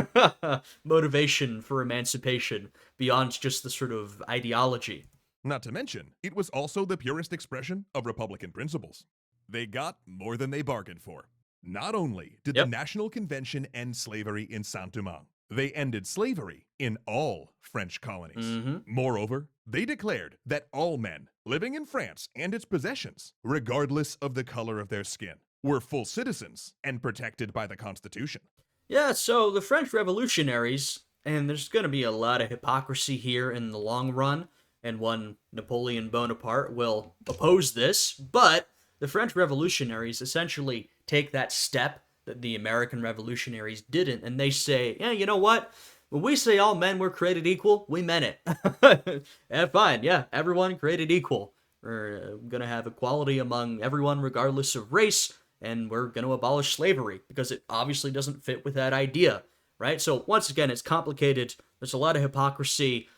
S1: motivation for emancipation beyond just the sort of ideology.
S2: Not to mention, it was also the purest expression of Republican principles. They got more than they bargained for. Not only did the National Convention end slavery in Saint-Domingue, they ended slavery in all French colonies. Moreover, they declared that all men living in France and its possessions, regardless of the color of their skin, were full citizens and protected by the Constitution.
S1: Yeah, so the French revolutionaries, and there's going to be a lot of hypocrisy here in the long run, and one Napoleon Bonaparte will oppose this, but the French revolutionaries essentially take that step that the American revolutionaries didn't, and they say, yeah, you know what? When we say all men were created equal, we meant it. Yeah, fine, yeah, everyone created equal. We're going to have equality among everyone regardless of race, and we're going to abolish slavery, because it obviously doesn't fit with that idea, right? So once again, it's complicated. There's a lot of hypocrisy,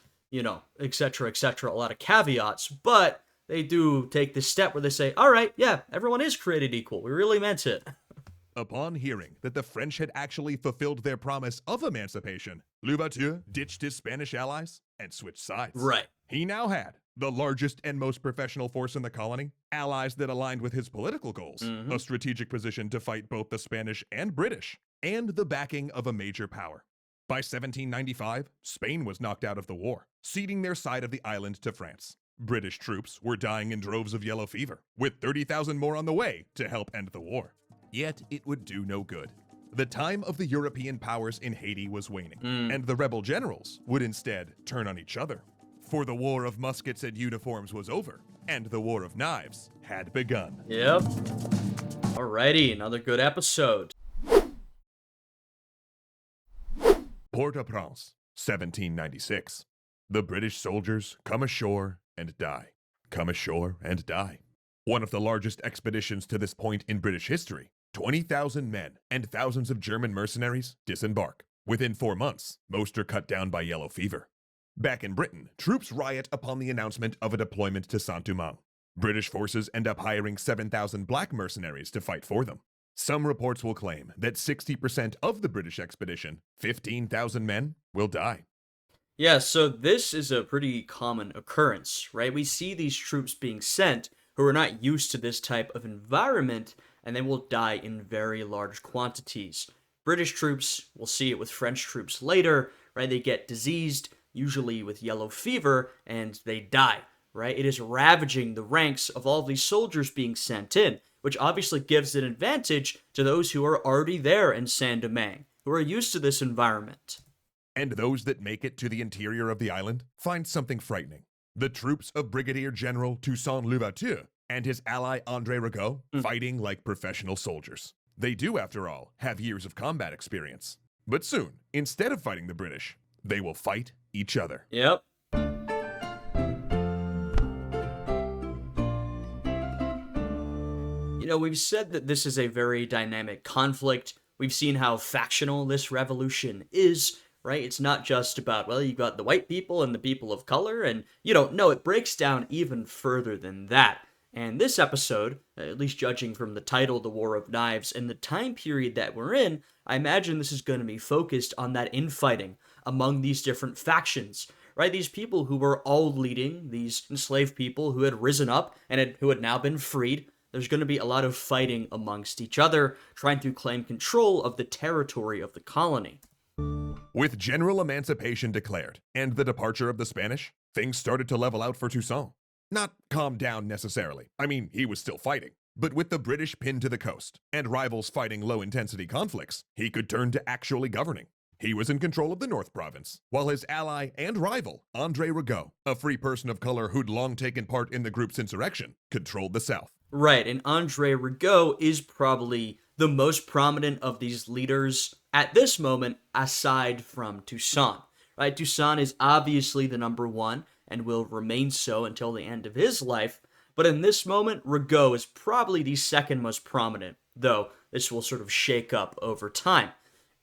S1: etc., etc., a lot of caveats, but they do take this step where they say, all right, yeah, everyone is created equal. We really meant it.
S2: Upon hearing that the French had actually fulfilled their promise of emancipation, Louverture ditched his Spanish allies and switched sides.
S1: Right.
S2: He now had the largest and most professional force in the colony, allies that aligned with his political goals, a strategic position to fight both the Spanish and British, and the backing of a major power. By 1795, Spain was knocked out of the war, ceding their side of the island to France. British troops were dying in droves of yellow fever, with 30,000 more on the way to help end the war. Yet it would do no good. The time of the European powers in Haiti was waning,
S1: Mm.
S2: and the rebel generals would instead turn on each other. For the war of muskets and uniforms was over, and the war of knives had begun.
S1: Yep. Alrighty, another good episode.
S2: Port-au-Prince, 1796. The British soldiers come ashore and die. Come ashore and die. One of the largest expeditions to this point in British history. 20,000 men and thousands of German mercenaries disembark. Within 4 months, most are cut down by yellow fever. Back in Britain, troops riot upon the announcement of a deployment to Saint-Domingue. British forces end up hiring 7,000 black mercenaries to fight for them. Some reports will claim that 60% of the British expedition, 15,000 men, will die.
S1: Yeah, so this is a pretty common occurrence, right? We see these troops being sent who are not used to this type of environment, and they will die in very large quantities. British troops, we'll see it with French troops later, right? They get diseased, usually with yellow fever, and they die, right? It is ravaging the ranks of all these soldiers being sent in, which obviously gives an advantage to those who are already there in Saint-Domingue, who are used to this environment.
S2: And those that make it to the interior of the island find something frightening. The troops of Brigadier General Toussaint Louverture and his ally André Rigaud fighting like professional soldiers. They do, after all, have years of combat experience. But soon, instead of fighting the British, they will fight each other.
S1: Yep. We've said that this is a very dynamic conflict. We've seen how factional this revolution is, right? It's not just about, well, you got the white people and the people of color, and no, it breaks down even further than that. And this episode, at least judging from the title, The War of Knives, and the time period that we're in, I imagine this is going to be focused on that infighting among these different factions, right? These people who were all leading, these enslaved people who had risen up and who had now been freed. There's going to be a lot of fighting amongst each other, trying to claim control of the territory of the colony.
S2: With general emancipation declared and the departure of the Spanish, things started to level out for Toussaint. Not calm down necessarily. I mean, he was still fighting. But with the British pinned to the coast and rivals fighting low-intensity conflicts, he could turn to actually governing. He was in control of the North Province, while his ally and rival, André Rigaud, a free person of color who'd long taken part in the group's insurrection, controlled the South.
S1: Right, and André Rigaud is probably the most prominent of these leaders at this moment, aside from Toussaint. Right, Toussaint is obviously the number one and will remain so until the end of his life, but in this moment, Rigaud is probably the second most prominent, though this will sort of shake up over time.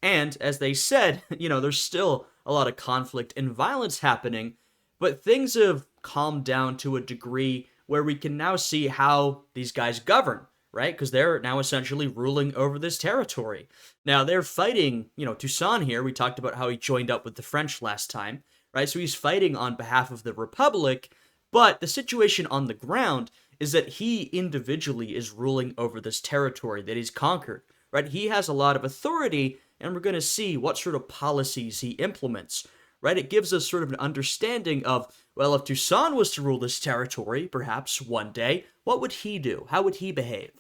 S1: And as they said, there's still a lot of conflict and violence happening, but things have calmed down to a degree where we can now see how these guys govern, right? Because they're now essentially ruling over this territory. Now, they're fighting, Toussaint here. We talked about how he joined up with the French last time, right? So he's fighting on behalf of the Republic, but the situation on the ground is that he individually is ruling over this territory that he's conquered, right? He has a lot of authority, and we're going to see what sort of policies he implements, right? It gives us sort of an understanding of, well, if Toussaint was to rule this territory, perhaps one day, what would he do? How would he behave?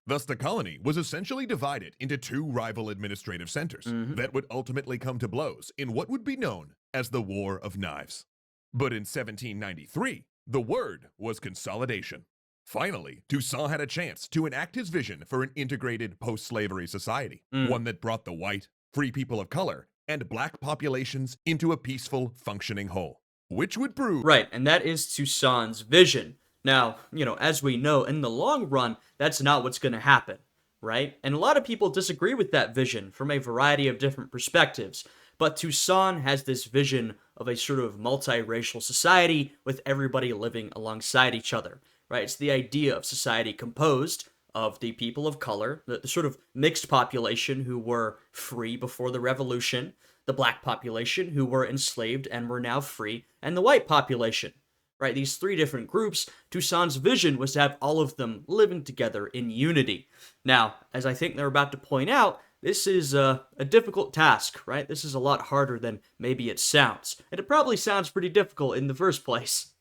S2: Thus, the colony was essentially divided into two rival administrative centers that would ultimately come to blows in what would be known as the War of Knives. But in 1793, the word was consolidation. Finally, Toussaint had a chance to enact his vision for an integrated post-slavery society, one that brought the white, free people of color, and black populations into a peaceful, functioning whole, which would prove...
S1: Right, and that is Toussaint's vision. Now, as we know, in the long run, that's not what's going to happen, right? And a lot of people disagree with that vision from a variety of different perspectives, but Toussaint has this vision of a sort of multiracial society with everybody living alongside each other, right? It's the idea of society composed of the people of color, the sort of mixed population who were free before the revolution, the black population who were enslaved and were now free, and the white population, right? These three different groups. Toussaint's vision was to have all of them living together in unity. Now, as I think they're about to point out, this is a difficult task, right? This is a lot harder than maybe it sounds. And it probably sounds pretty difficult in the first place.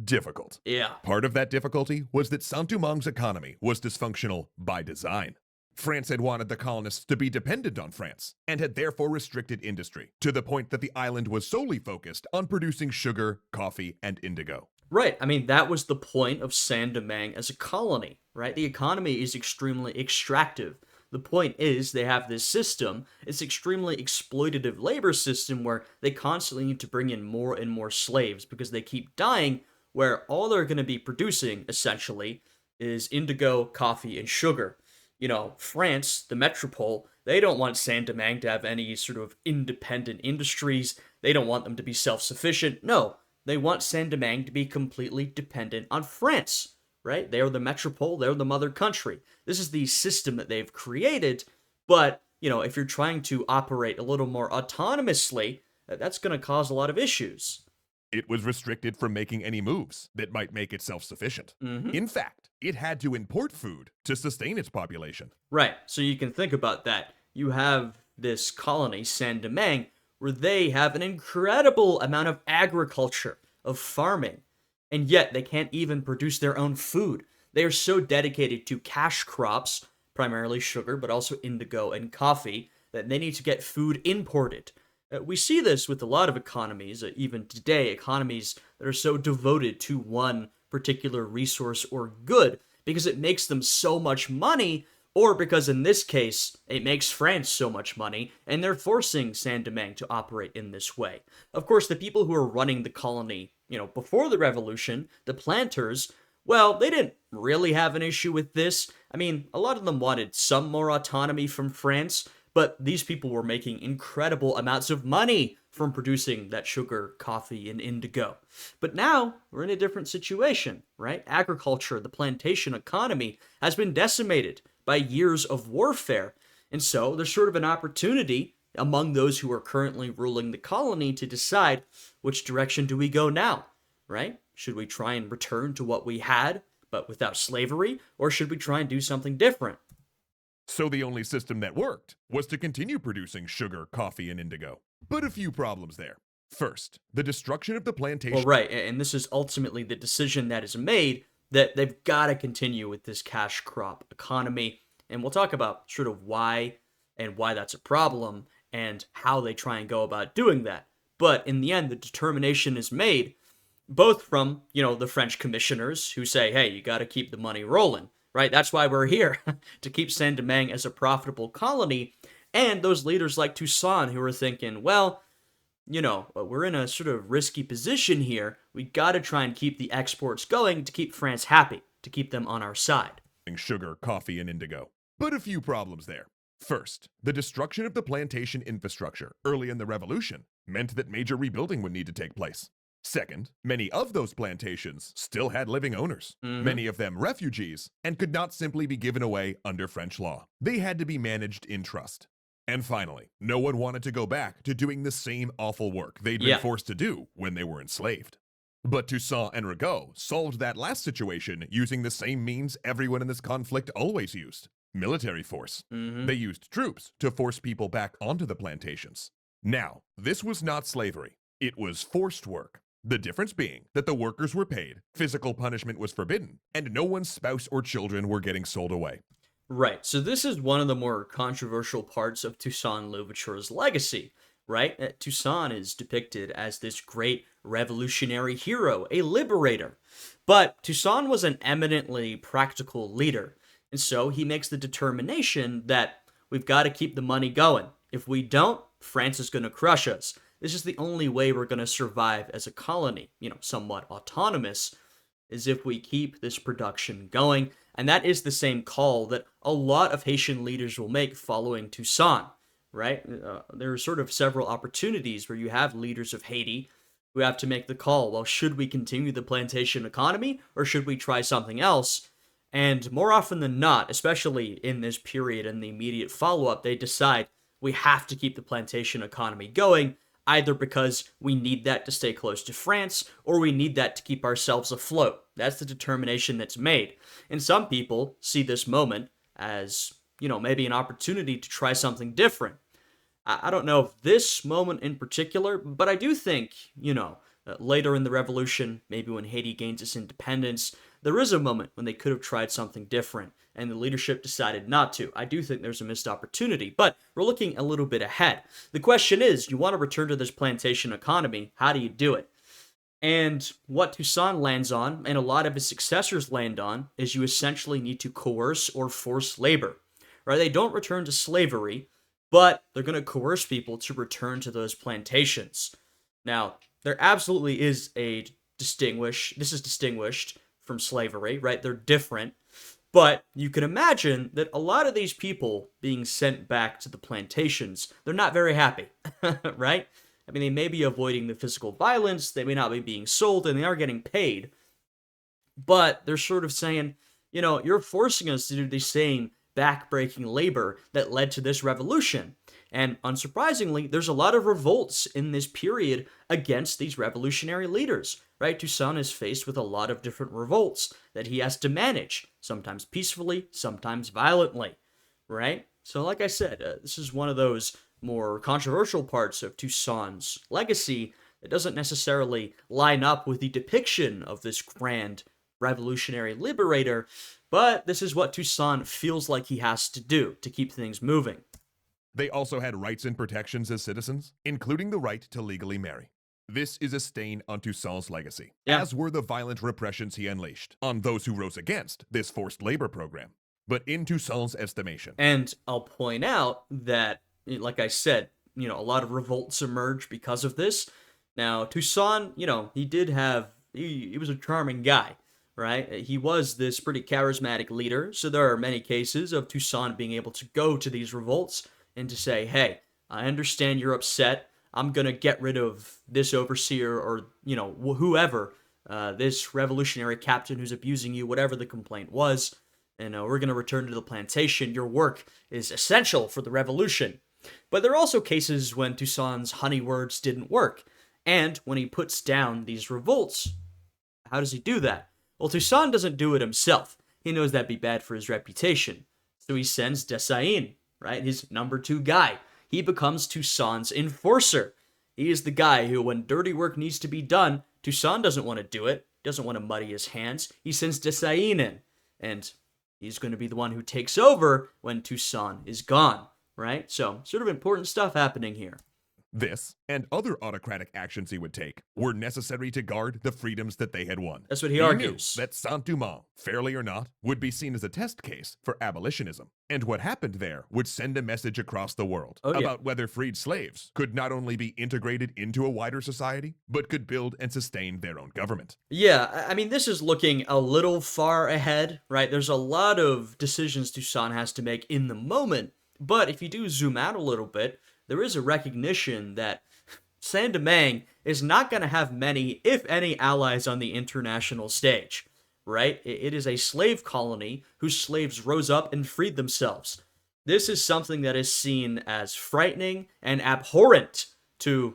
S2: Difficult.
S1: Yeah.
S2: Part of that difficulty was that Saint-Domingue's economy was dysfunctional by design. France had wanted the colonists to be dependent on France and had therefore restricted industry to the point that the island was solely focused on producing sugar, coffee, and indigo.
S1: Right. I mean, that was the point of Saint-Domingue as a colony, right? The economy is extremely extractive. The point is they have this system, it's extremely exploitative labor system where they constantly need to bring in more and more slaves because they keep dying, where all they're going to be producing essentially is indigo, coffee, and sugar. France, the metropole, they don't want Saint-Domingue to have any sort of independent industries. They don't want them to be self-sufficient. No, they want Saint-Domingue to be completely dependent on France, right? They're the metropole, they're the mother country. This is the system that they've created, but, if you're trying to operate a little more autonomously, that's going to cause a lot of issues.
S2: It was restricted from making any moves that might make it self sufficient.
S1: Hmm.
S2: In fact, it had to import food to sustain its population.
S1: Right, so you can think about that. You have this colony, Saint-Domingue, where they have an incredible amount of agriculture, of farming, and yet they can't even produce their own food. They are so dedicated to cash crops, primarily sugar, but also indigo and coffee, that they need to get food imported. We see this with a lot of economies, even today, economies that are so devoted to one particular resource or good because it makes them so much money, or because in this case, it makes France so much money, and they're forcing Saint-Domingue to operate in this way. Of course, the people who are running the colony, before the revolution, the planters, well, they didn't really have an issue with this. I mean, a lot of them wanted some more autonomy from France, but these people were making incredible amounts of money from producing that sugar, coffee, and indigo. But now, we're in a different situation, right? Agriculture, the plantation economy, has been decimated by years of warfare. And so, there's sort of an opportunity among those who are currently ruling the colony to decide which direction do we go now, right? Should we try and return to what we had, but without slavery, or should we try and do something different?
S2: So the only system that worked was to continue producing sugar, coffee, and indigo. But a few problems there. First, the destruction of the plantation.
S1: Well, right, and this is ultimately the decision that is made that they've got to continue with this cash crop economy. And we'll talk about sort of why and why that's a problem and how they try and go about doing that. But in the end, the determination is made both from, the French commissioners who say, hey, you got to keep the money rolling, right? That's why we're here, to keep Saint-Domingue as a profitable colony. And those leaders like Toussaint who are thinking, well, we're in a sort of risky position here. We got to try and keep the exports going to keep France happy, to keep them on our side.
S2: Sugar, coffee, and indigo. But a few problems there. First, the destruction of the plantation infrastructure early in the revolution meant that major rebuilding would need to take place. Second, many of those plantations still had living owners, many of them refugees, and could not simply be given away under French law. They had to be managed in trust. And finally, no one wanted to go back to doing the same awful work they'd been forced to do when they were enslaved. But Toussaint and Rigaud solved that last situation using the same means everyone in this conflict always used: military force. They used troops to force people back onto the plantations. Now, this was not slavery. It was forced work. The difference being that the workers were paid, physical punishment was forbidden, and no one's spouse or children were getting sold away.
S1: Right, so this is one of the more controversial parts of Toussaint Louverture's legacy, right? Toussaint is depicted as this great revolutionary hero, a liberator. But Toussaint was an eminently practical leader, and so he makes the determination that we've got to keep the money going. If we don't, France is going to crush us. This is the only way we're going to survive as a colony, somewhat autonomous, is if we keep this production going. And that is the same call that a lot of Haitian leaders will make following Toussaint, right? There are sort of several opportunities where you have leaders of Haiti who have to make the call, well, should we continue the plantation economy or should we try something else? And more often than not, especially in this period and the immediate follow-up, they decide we have to keep the plantation economy going, either because we need that to stay close to France, or we need that to keep ourselves afloat. That's the determination that's made. And some people see this moment as, maybe an opportunity to try something different. I don't know if this moment in particular, but I do think, later in the revolution, maybe when Haiti gains its independence, there is a moment when they could have tried something different, and the leadership decided not to. I do think there's a missed opportunity, but we're looking a little bit ahead. The question is, you want to return to this plantation economy, how do you do it? And what Toussaint lands on, and a lot of his successors land on, is you essentially need to coerce or force labor. Right? They don't return to slavery, but they're going to coerce people to return to those plantations. Now, there absolutely is this is distinguished from slavery, right? They're different. But you can imagine that a lot of these people being sent back to the plantations, they're not very happy, right? I mean, they may be avoiding the physical violence, they may not be being sold, and they are getting paid. But they're sort of saying, you're forcing us to do the same back-breaking labor that led to this revolution. And unsurprisingly, there's a lot of revolts in this period against these revolutionary leaders, right? Toussaint is faced with a lot of different revolts that he has to manage, sometimes peacefully, sometimes violently, right? So like I said, this is one of those more controversial parts of Toussaint's legacy that doesn't necessarily line up with the depiction of this grand revolutionary liberator, but this is what Toussaint feels like he has to do to keep things moving.
S2: They also had rights and protections as citizens, including the right to legally marry. This is a stain on Toussaint's legacy,
S1: Yeah.
S2: as were the violent repressions he unleashed on those who rose against this forced labor program. But in Toussaint's estimation,
S1: And I'll point out that, like I said, a lot of revolts emerge because of this. Now, Toussaint, he was a charming guy, right? He was this pretty charismatic leader, so there are many cases of Toussaint being able to go to these revolts and to say, hey, I understand you're upset. I'm going to get rid of this overseer or, whoever, this revolutionary captain who's abusing you, whatever the complaint was. And we're going to return to the plantation. Your work is essential for the revolution. But there are also cases when Toussaint's honey words didn't work. And when he puts down these revolts, how does he do that? Well, Toussaint doesn't do it himself. He knows that'd be bad for his reputation. So he sends Desailly, right, his number 2 guy. He becomes Toussaint's enforcer. He is the guy who, when dirty work needs to be done, Toussaint doesn't want to do it, doesn't want to muddy his hands. He sends Desailly in. And he's going to be the one who takes over when Toussaint is gone, right? So, sort of important stuff happening here.
S2: this and other autocratic actions he would take were necessary to guard the freedoms that they had won.
S1: That's what he
S2: He
S1: argues.
S2: knew that Saint-Domingue, fairly or not, would be seen as a test case for abolitionism. And what happened there would send a message across the world about whether freed slaves could not only be integrated into a wider society, but could build and sustain their own government.
S1: Yeah, I mean, this is looking a little far ahead, right? There's a lot of decisions Toussaint has to make in the moment, but if you do zoom out a little bit, there is a recognition that Saint-Domingue is not going to have many, if any, allies on the international stage, right? It is a slave colony whose slaves rose up and freed themselves. This is something that is seen as frightening and abhorrent to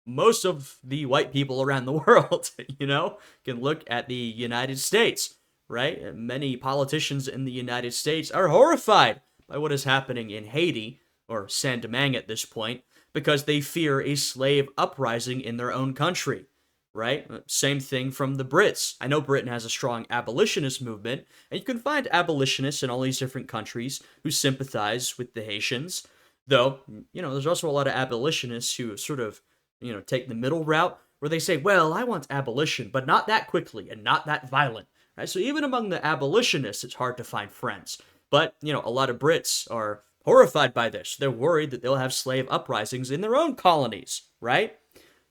S1: most of the white people around the world, you know? You can look at the United States, right? Many politicians in the United States are horrified by what is happening in Haiti, or Saint-Domingue at this point, because they fear a slave uprising in their own country, right? Same thing from the Brits. I know Britain has a strong abolitionist movement, and you can find abolitionists in all these different countries who sympathize with the Haitians, though, you know, there's also a lot of abolitionists who sort of, you know, take the middle route, where they say, well, I want abolition, but not that quickly and not that violent, right? So even among the abolitionists, it's hard to find friends. But, you know, a lot of Brits are horrified by this. They're worried that they'll have slave uprisings in their own colonies, right?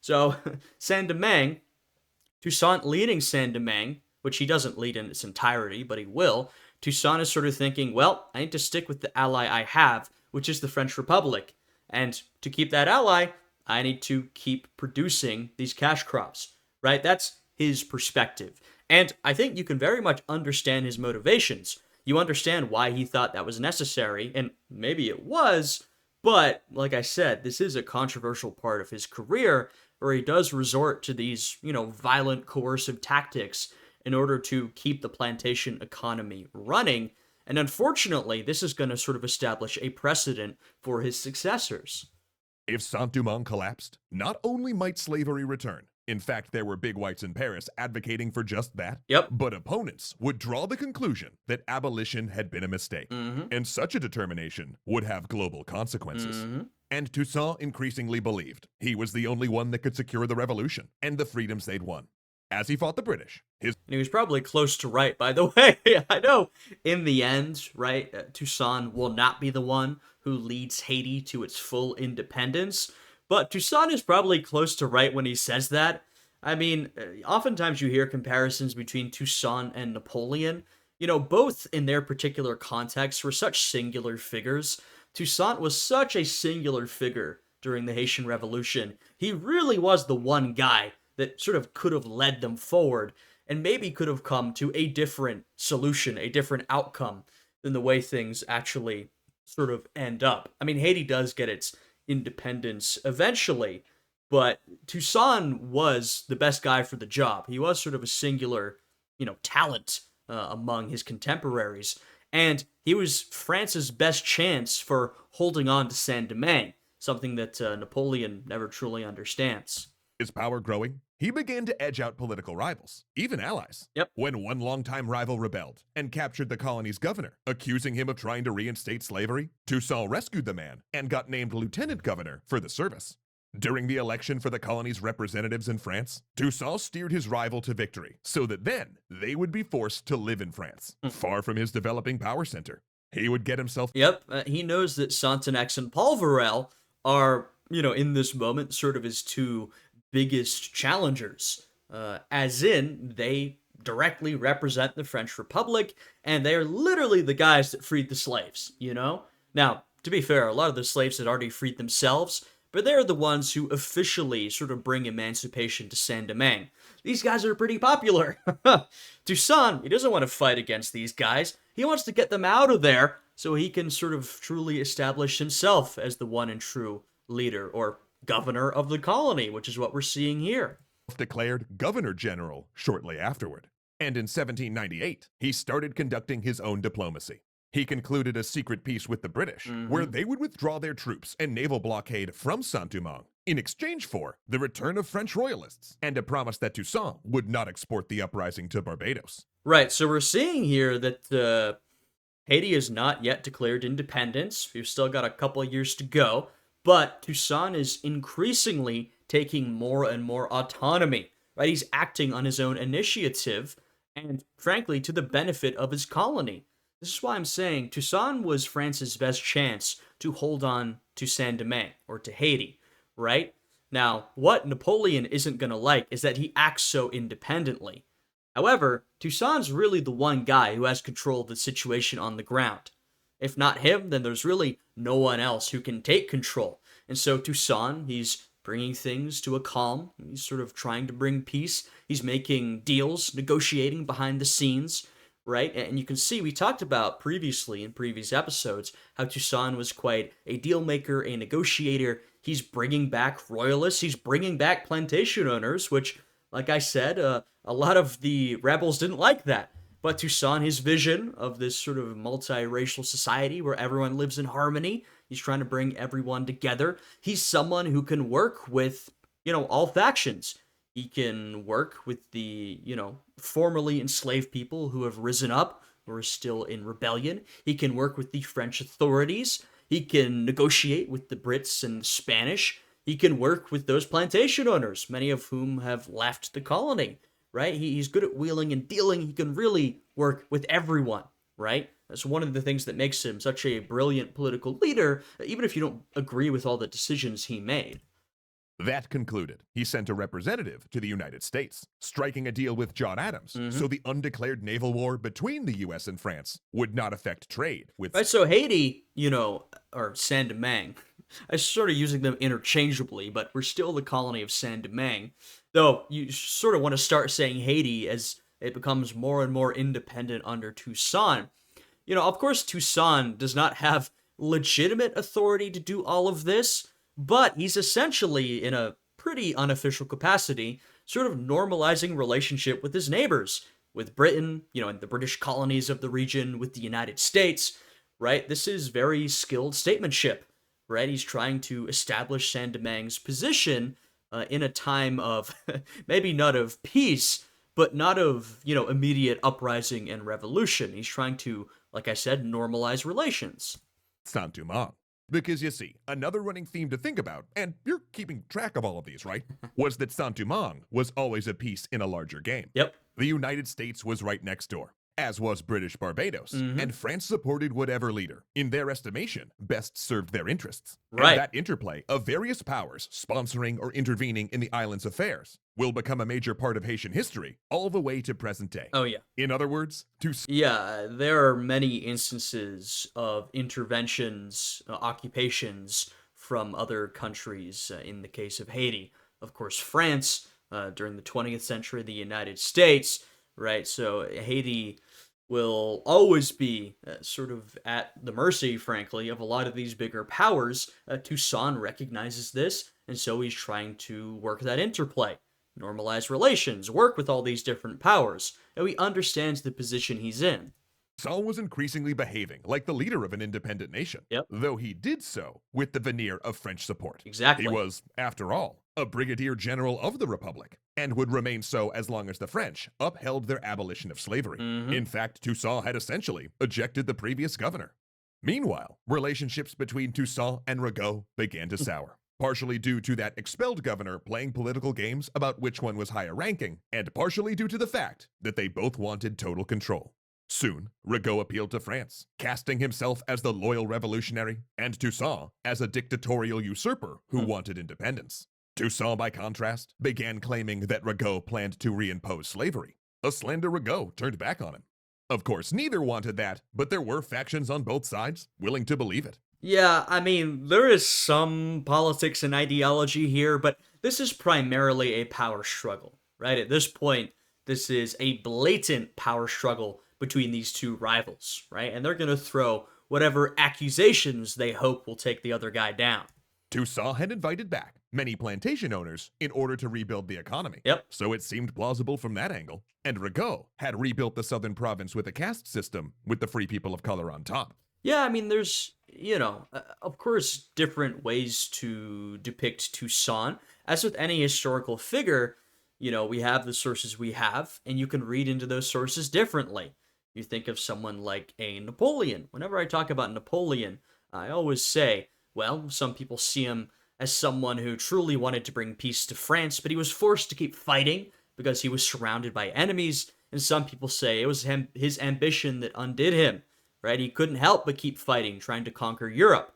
S1: So, Saint-Domingue, Toussaint leading Saint-Domingue, which he doesn't lead in its entirety, but he will, Toussaint is sort of thinking, well, I need to stick with the ally I have, which is the French Republic. And to keep that ally, I need to keep producing these cash crops, right? That's his perspective. And I think you can very much understand his motivations. You understand why he thought that was necessary, and maybe it was, but like I said, this is a controversial part of his career where he does resort to these, you know, violent, coercive tactics in order to keep the plantation economy running. And unfortunately, this is going to sort of establish a precedent for his successors.
S2: If Saint-Domingue collapsed, not only might slavery return, In fact, there were big whites in Paris advocating for just that.
S1: Yep.
S2: But opponents would draw the conclusion that abolition had been a mistake,
S1: Mm-hmm.
S2: and such a determination would have global consequences.
S1: Mm-hmm.
S2: And Toussaint increasingly believed he was the only one that could secure the revolution and the freedoms they'd won. As he fought the British, his
S1: And he was probably close to right, by the way. I know in the end, right, Toussaint will not be the one who leads Haiti to its full independence, but Toussaint is probably close to right when he says that. I mean, oftentimes you hear comparisons between Toussaint and Napoleon. You know, both in their particular context were such singular figures. Toussaint was such a singular figure during the Haitian Revolution. He really was the one guy that sort of could have led them forward and maybe could have come to a different solution, a different outcome than the way things actually sort of end up. I mean, Haiti does get its independence eventually, but Toussaint was the best guy for the job. He was sort of a singular, talent among his contemporaries, and he was France's best chance for holding on to Saint-Domingue, something that Napoleon never truly understands.
S2: power growing, he began to edge out political rivals, even allies.
S1: Yep.
S2: When one longtime rival rebelled and captured the colony's governor, accusing him of trying to reinstate slavery, Toussaint rescued the man and got named lieutenant governor for the service. During the election for the colony's representatives in France, Toussaint steered his rival to victory so that then they would be forced to live in France, far from his developing power center. He would get himself.
S1: Yep, he knows that Sontenex and Polverel are, in this moment, sort of his two biggest challengers, as in they directly represent the French Republic, and they are literally the guys that freed the slaves, Now, to be fair, a lot of the slaves had already freed themselves, but they're the ones who officially sort of bring emancipation to Saint-Domingue. These guys are pretty popular. Toussaint, he doesn't want to fight against these guys. He wants to get them out of there so he can sort of truly establish himself as the one and true leader or governor of the colony, which is what we're seeing here.
S2: Declared governor general shortly afterward. And in 1798, he started conducting his own diplomacy. He concluded a secret peace with the British, where they would withdraw their troops and naval blockade from Saint-Domingue in exchange for the return of French royalists and a promise that Toussaint would not export the uprising to Barbados.
S1: Right, so we're seeing here that Haiti has not yet declared independence. We've still got a couple of years to go, but Toussaint is increasingly taking more and more autonomy, right? He's acting on his own initiative and, frankly, to the benefit of his colony. This is why I'm saying Toussaint was France's best chance to hold on to Saint-Domingue, or to Haiti, right? Now, what Napoleon isn't going to like is that he acts so independently. However, Toussaint's really the one guy who has control of the situation on the ground. If not him, then there's really no one else who can take control. And so Toussaint, he's bringing things to a calm. He's sort of trying to bring peace. He's making deals, negotiating behind the scenes, right? And you can see, we talked about previously in previous episodes, how Toussaint was quite a deal maker, a negotiator. He's bringing back royalists. He's bringing back plantation owners, which, like I said, a lot of the rebels didn't like that. But Toussaint, his vision of this sort of multiracial society where everyone lives in harmony, he's trying to bring everyone together. He's someone who can work with, all factions. He can work with the, formerly enslaved people who have risen up, who are still in rebellion. He can work with the French authorities. He can negotiate with the Brits and the Spanish. He can work with those plantation owners, many of whom have left the colony, right? He's good at wheeling and dealing. He can really work with everyone, right? That's one of the things that makes him such a brilliant political leader, even if you don't agree with all the decisions he made.
S2: That concluded, he sent a representative to the United States, striking a deal with John Adams so the undeclared naval war between the U.S. and France would not affect trade with...
S1: Right, so Haiti, or Saint-Domingue, I'm sort of using them interchangeably, but we're still the colony of Saint-Domingue, though you sort of want to start saying Haiti as it becomes more and more independent under Toussaint. Of course, Toussaint does not have legitimate authority to do all of this, but he's essentially, in a pretty unofficial capacity, sort of normalizing relationship with his neighbors, with Britain, and the British colonies of the region, with the United States, right? This is very skilled statesmanship, right? He's trying to establish Saint-Domingue's position, in a time of maybe not of peace, but not of, immediate uprising and revolution. He's trying to, like I said, normalize relations.
S2: Saint-Domingue. Because you see, another running theme to think about, and you're keeping track of all of these, right? Was that Saint-Domingue was always a piece in a larger game.
S1: Yep.
S2: The United States was right next door, as was British Barbados,
S1: Hmm.
S2: and France supported whatever leader, in their estimation, best served their interests.
S1: Right.
S2: And that interplay of various powers sponsoring or intervening in the island's affairs will become a major part of Haitian history all the way to present day.
S1: Oh, yeah.
S2: In other words, to
S1: Yeah, there are many instances of interventions, occupations from other countries, in the case of Haiti. Of course, France, during the 20th century, the United States, right? So Haiti will always be sort of at the mercy, frankly, of a lot of these bigger powers. Toussaint recognizes this, and so he's trying to work that interplay, normalize relations, work with all these different powers, and he understands the position he's in.
S2: Saul was increasingly behaving like the leader of an independent nation,
S1: Yep,
S2: though he did so with the veneer of French support.
S1: exactly.
S2: He was, after all, a brigadier general of the Republic, and would remain so as long as the French upheld their abolition of slavery.
S1: Hmm.
S2: In fact, Toussaint had essentially ejected the previous governor. Meanwhile, relationships between Toussaint and Rigaud began to sour, partially due to that expelled governor playing political games about which one was higher ranking, and partially due to the fact that they both wanted total control. Soon, Rigaud appealed to France, casting himself as the loyal revolutionary, and Toussaint as a dictatorial usurper who wanted independence. Toussaint, by contrast, began claiming that Rigaud planned to reimpose slavery, a slander Rigaud turned back on him. Of course, neither wanted that, but there were factions on both sides willing to believe it.
S1: Yeah, I mean, there is some politics and ideology here, but this is primarily a power struggle, right? At this point, this is a blatant power struggle between these two rivals, right? And they're going to throw whatever accusations they hope will take the other guy down.
S2: Toussaint had invited back many plantation owners in order to rebuild the economy.
S1: Yep.
S2: So it seemed plausible from that angle. And Rigaud had rebuilt the southern province with a caste system with the free people of color on top.
S1: Yeah, I mean, there's, of course, different ways to depict Toussaint. As with any historical figure, we have the sources we have, and you can read into those sources differently. You think of someone like a Napoleon. Whenever I talk about Napoleon, I always say, well, some people see him as someone who truly wanted to bring peace to France, but he was forced to keep fighting because he was surrounded by enemies. And some people say it was his ambition that undid him, right? He couldn't help but keep fighting, trying to conquer Europe.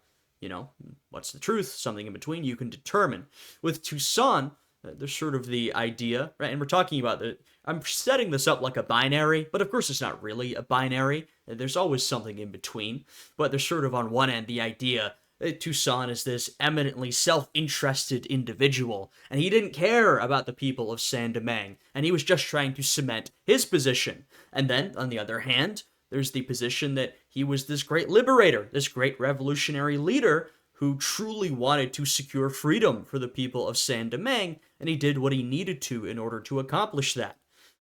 S1: What's the truth? Something in between you can determine. With Toussaint, there's sort of the idea, right? And we're talking about I'm setting this up like a binary, but of course it's not really a binary. There's always something in between. But there's sort of on one end the idea that Toussaint is this eminently self-interested individual, and he didn't care about the people of Saint-Domingue, and he was just trying to cement his position. And then, on the other hand, there's the position that he was this great liberator, this great revolutionary leader who truly wanted to secure freedom for the people of Saint-Domingue, and he did what he needed to in order to accomplish that.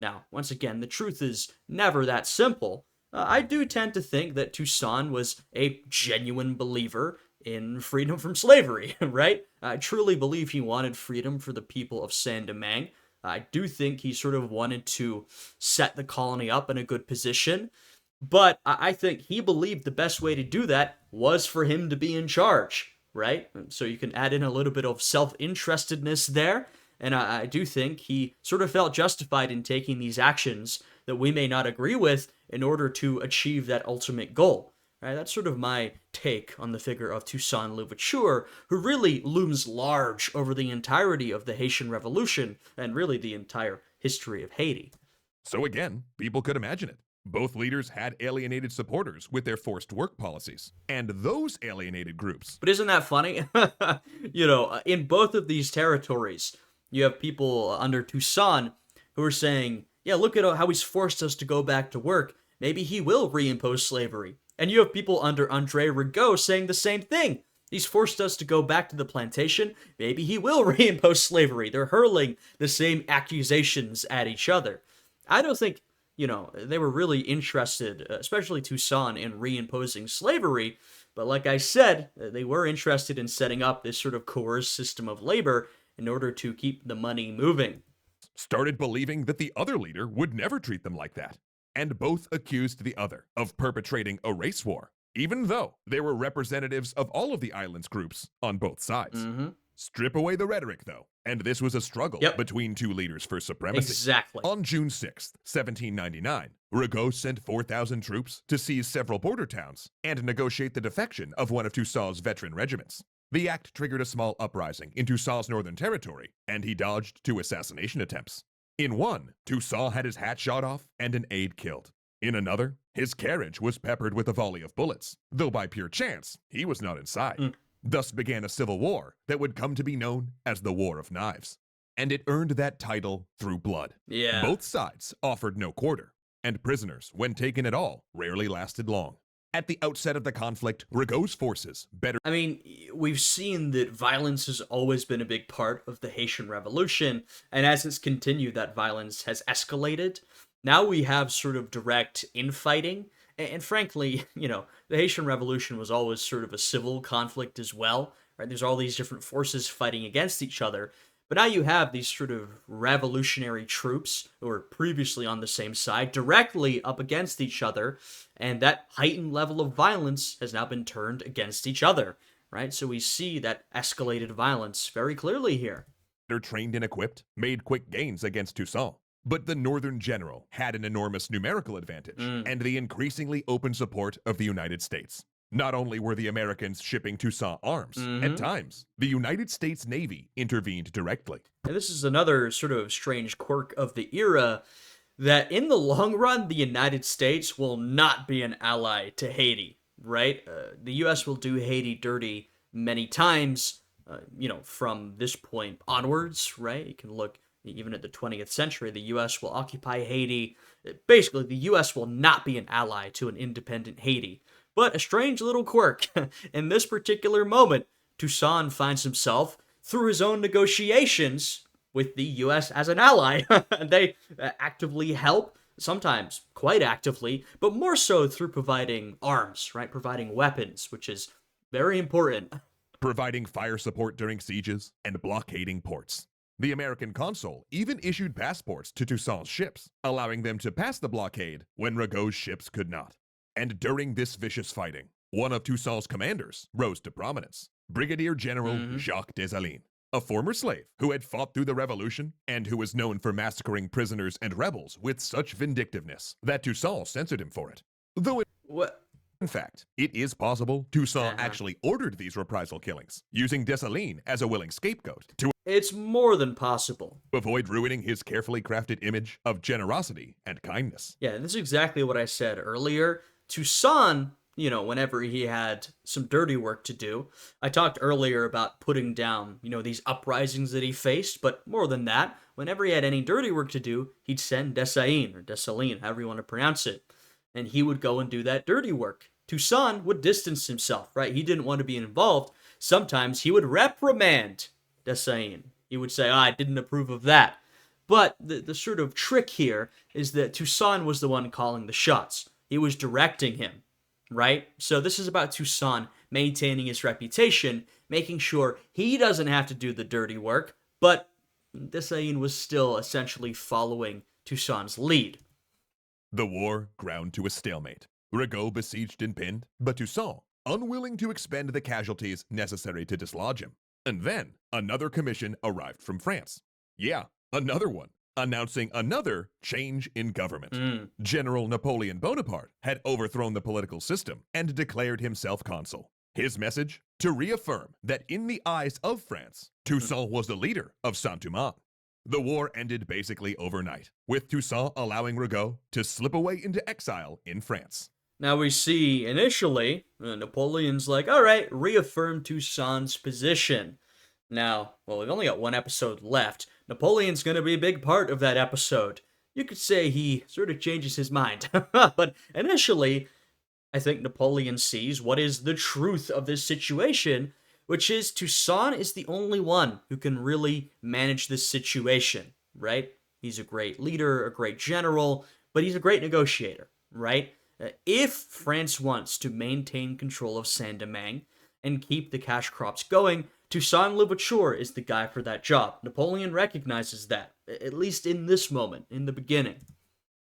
S1: Now, once again, the truth is never that simple. I do tend to think that Toussaint was a genuine believer in freedom from slavery, right? I truly believe he wanted freedom for the people of Saint-Domingue. I do think he sort of wanted to set the colony up in a good position, but I think he believed the best way to do that was for him to be in charge, right? So you can add in a little bit of self-interestedness there, and I do think he sort of felt justified in taking these actions that we may not agree with in order to achieve that ultimate goal. Right? That's sort of my take on the figure of Toussaint Louverture, who really looms large over the entirety of the Haitian Revolution and really the entire history of Haiti.
S2: So again, people could imagine it. Both leaders had alienated supporters with their forced work policies, and those alienated groups.
S1: But isn't that funny? In both of these territories, you have people under Toussaint who are saying, yeah, look at how he's forced us to go back to work. Maybe he will reimpose slavery. And you have people under Andre Rigaud saying the same thing. He's forced us to go back to the plantation. Maybe he will reimpose slavery. They're hurling the same accusations at each other. I don't think, they were really interested, especially Toussaint, in reimposing slavery. But like I said, they were interested in setting up this sort of coerced system of labor. in order to keep the money moving.
S2: Started believing that the other leader would never treat them like that, and both accused the other of perpetrating a race war, even though there were representatives of all of the island's groups on both sides.
S1: Mm-hmm.
S2: Strip away the rhetoric, though, and this was a struggle
S1: Yep,
S2: between two leaders for supremacy.
S1: exactly.
S2: On June 6th, 1799, Rigaud sent 4,000 troops to seize several border towns and negotiate the defection of one of Toussaint's veteran regiments. The act triggered a small uprising in Toussaint's northern territory, and he dodged two assassination attempts. In one, Toussaint had his hat shot off and an aide killed. In another, his carriage was peppered with a volley of bullets, though by pure chance, he was not inside. Thus began a civil war that would come to be known as the War of Knives. And it earned that title through blood.
S1: Yeah.
S2: Both sides offered no quarter, and prisoners, when taken at all, rarely lasted long. At the outset of the conflict, Rigaud's forces better.
S1: I mean, we've seen that violence has always been a big part of the Haitian Revolution, and as it's continued, that violence has escalated. Now we have sort of direct infighting, and frankly, the Haitian Revolution was always sort of a civil conflict as well, right? There's all these different forces fighting against each other. But now you have these sort of revolutionary troops who were previously on the same side directly up against each other, and that heightened level of violence has now been turned against each other, right? So we see that escalated violence very clearly here.
S2: Trained and equipped, made quick gains against Toussaint. But the northern general had an enormous numerical advantage and the increasingly open support of the United States. Not only were the Americans shipping Toussaint arms, at times, the United States Navy intervened directly.
S1: And this is another sort of strange quirk of the era, that in the long run, the United States will not be an ally to Haiti, right? The U.S. will do Haiti dirty many times, from this point onwards, right? You can look even at the 20th century, the U.S. will occupy Haiti. Basically, the U.S. will not be an ally to an independent Haiti. But a strange little quirk. In this particular moment, Toussaint finds himself, through his own negotiations with the U.S. as an ally. They actively help, sometimes quite actively, but more so through providing arms, right? Providing weapons, which is very important.
S2: Providing fire support during sieges and blockading ports. The American consul even issued passports to Toussaint's ships, allowing them to pass the blockade when Rigaud's ships could not. And during this vicious fighting, one of Toussaint's commanders rose to prominence, Brigadier General Jacques Dessalines, a former slave who had fought through the revolution and who was known for massacring prisoners and rebels with such vindictiveness that Toussaint censored him for it. Though in fact, it is possible Toussaint actually ordered these reprisal killings, using Dessalines as a willing scapegoat to
S1: It's more than possible.
S2: avoid ruining his carefully crafted image of generosity and kindness.
S1: Yeah, this is exactly what I said earlier. Toussaint, whenever he had some dirty work to do, I talked earlier about putting down, these uprisings that he faced, but more than that, whenever he had any dirty work to do, he'd send Dessalines, or Dessalines, however you want to pronounce it, and he would go and do that dirty work. Toussaint would distance himself, right? He didn't want to be involved. Sometimes he would reprimand Dessalines. He would say, I didn't approve of that. But the sort of trick here is that Toussaint was the one calling the shots. He was directing him, right? So this is about Toussaint maintaining his reputation, making sure he doesn't have to do the dirty work, but Dessalines was still essentially following Toussaint's lead.
S2: The war ground to a stalemate. Rigaud besieged and pinned, but Toussaint, unwilling to expend the casualties necessary to dislodge him. And then, another commission arrived from France. Yeah, another one, announcing another change in government. General Napoleon Bonaparte had overthrown the political system and declared himself consul. His message? To reaffirm that in the eyes of France, Toussaint was the leader of Saint-Domingue. The war ended basically overnight, with Toussaint allowing Rigaud to slip away into exile in France.
S1: Now we see, initially, Napoleon's like, all right, reaffirm Toussaint's position. Now, well, we've only got one episode left. Napoleon's going to be a big part of that episode. You could say he sort of changes his mind. But initially, I think Napoleon sees what is the truth of this situation, which is Toussaint is the only one who can really manage this situation, right? He's a great leader, a great general, but he's a great negotiator, right? If France wants to maintain control of Saint-Domingue and keep the cash crops going, Toussaint Louverture is the guy for that job. Napoleon recognizes that, at least in this moment, in the beginning.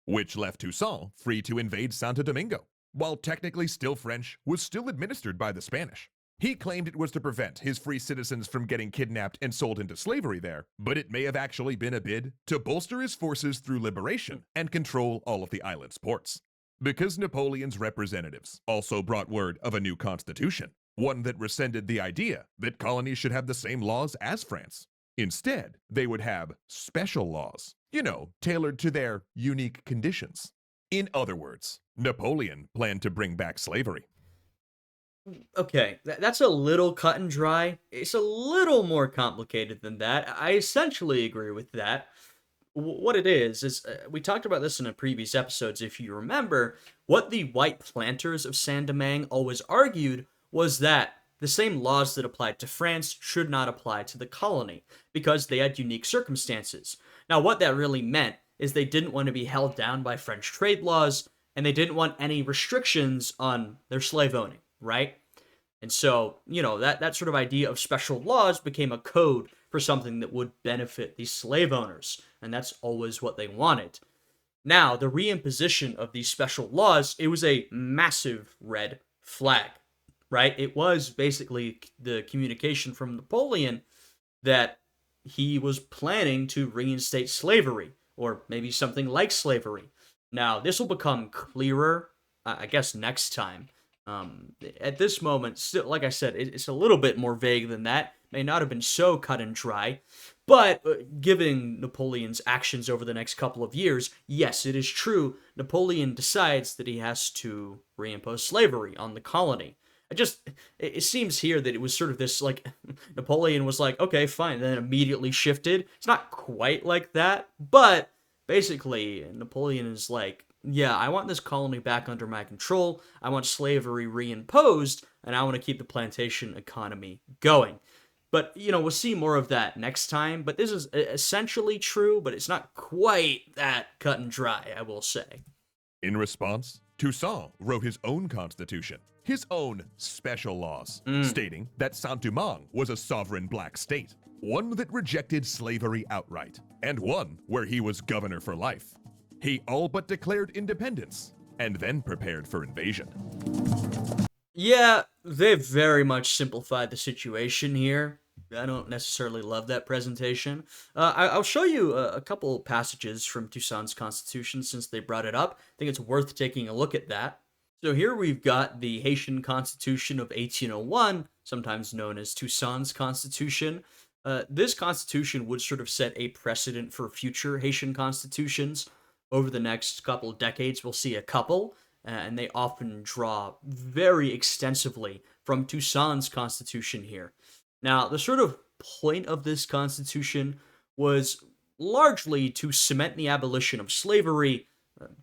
S2: Which left Toussaint free to invade Santo Domingo, while technically still French, was still administered by the Spanish. He claimed it was to prevent his free citizens from getting kidnapped and sold into slavery there, but it may have actually been a bid to bolster his forces through liberation and control all of the island's ports. Because Napoleon's representatives also brought word of a new constitution, one that rescinded the idea that colonies should have the same laws as France. Instead, they would have special laws, tailored to their unique conditions. In other words, Napoleon planned to bring back slavery.
S1: Okay, that's a little cut and dry. It's a little more complicated than that. I essentially agree with that. What it is we talked about this in a previous episodes. If you remember, what the white planters of Saint-Domingue always argued was that the same laws that applied to France should not apply to the colony because they had unique circumstances. Now, what that really meant is they didn't want to be held down by French trade laws, and they didn't want any restrictions on their slave owning, right? And so, that sort of idea of special laws became a code for something that would benefit these slave owners, and that's always what they wanted. Now, the reimposition of these special laws, it was a massive red flag, right? It was basically the communication from Napoleon that he was planning to reinstate slavery, or maybe something like slavery. Now, this will become clearer, I guess, next time. At this moment, still, like I said, it's a little bit more vague than that. May not have been so cut and dry, but given Napoleon's actions over the next couple of years, yes, it is true. Napoleon decides that he has to reimpose slavery on the colony. It seems here that it was sort of this, like, Napoleon was like, okay, fine, then immediately shifted. It's not quite like that, but basically, Napoleon is like, yeah, I want this colony back under my control, I want slavery reimposed, and I want to keep the plantation economy going. But, we'll see more of that next time, but this is essentially true, but it's not quite that cut and dry, I will say.
S2: In response, Toussaint wrote his own constitution, his own special laws, stating that Saint-Domingue was a sovereign black state, one that rejected slavery outright, and one where he was governor for life. He all but declared independence, and then prepared for invasion.
S1: Yeah, they very much simplified the situation here. I don't necessarily love that presentation. I'll show you a couple passages from Toussaint's constitution since they brought it up. I think it's worth taking a look at that. So here we've got the Haitian Constitution of 1801, sometimes known as Toussaint's Constitution. This constitution would sort of set a precedent for future Haitian constitutions. Over the next couple of decades, we'll see a couple, and they often draw very extensively from Toussaint's constitution here. Now, the sort of point of this constitution was largely to cement the abolition of slavery,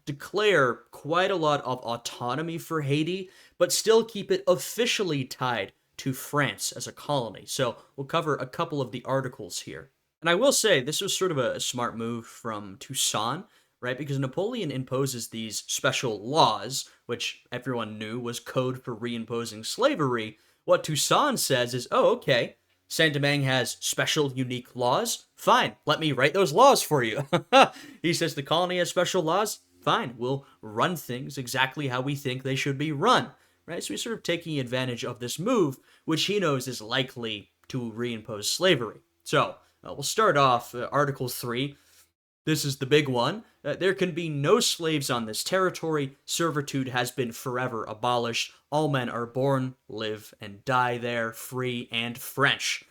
S1: declare quite a lot of autonomy for Haiti, but still keep it officially tied to France as a colony. So we'll cover a couple of the articles here. And I will say, this was sort of a smart move from Toussaint, right? Because Napoleon imposes these special laws, which everyone knew was code for reimposing slavery. What Toussaint says is, oh, okay, Saint-Domingue has special, unique laws. Fine, let me write those laws for you. He says the colony has special laws. Fine, we'll run things exactly how we think they should be run. Right? So he's sort of taking advantage of this move, which he knows is likely to reimpose slavery. So we'll start off Article 3. This is the big one. There can be no slaves on this territory. Servitude has been forever abolished. All men are born, live, and die there, free and French.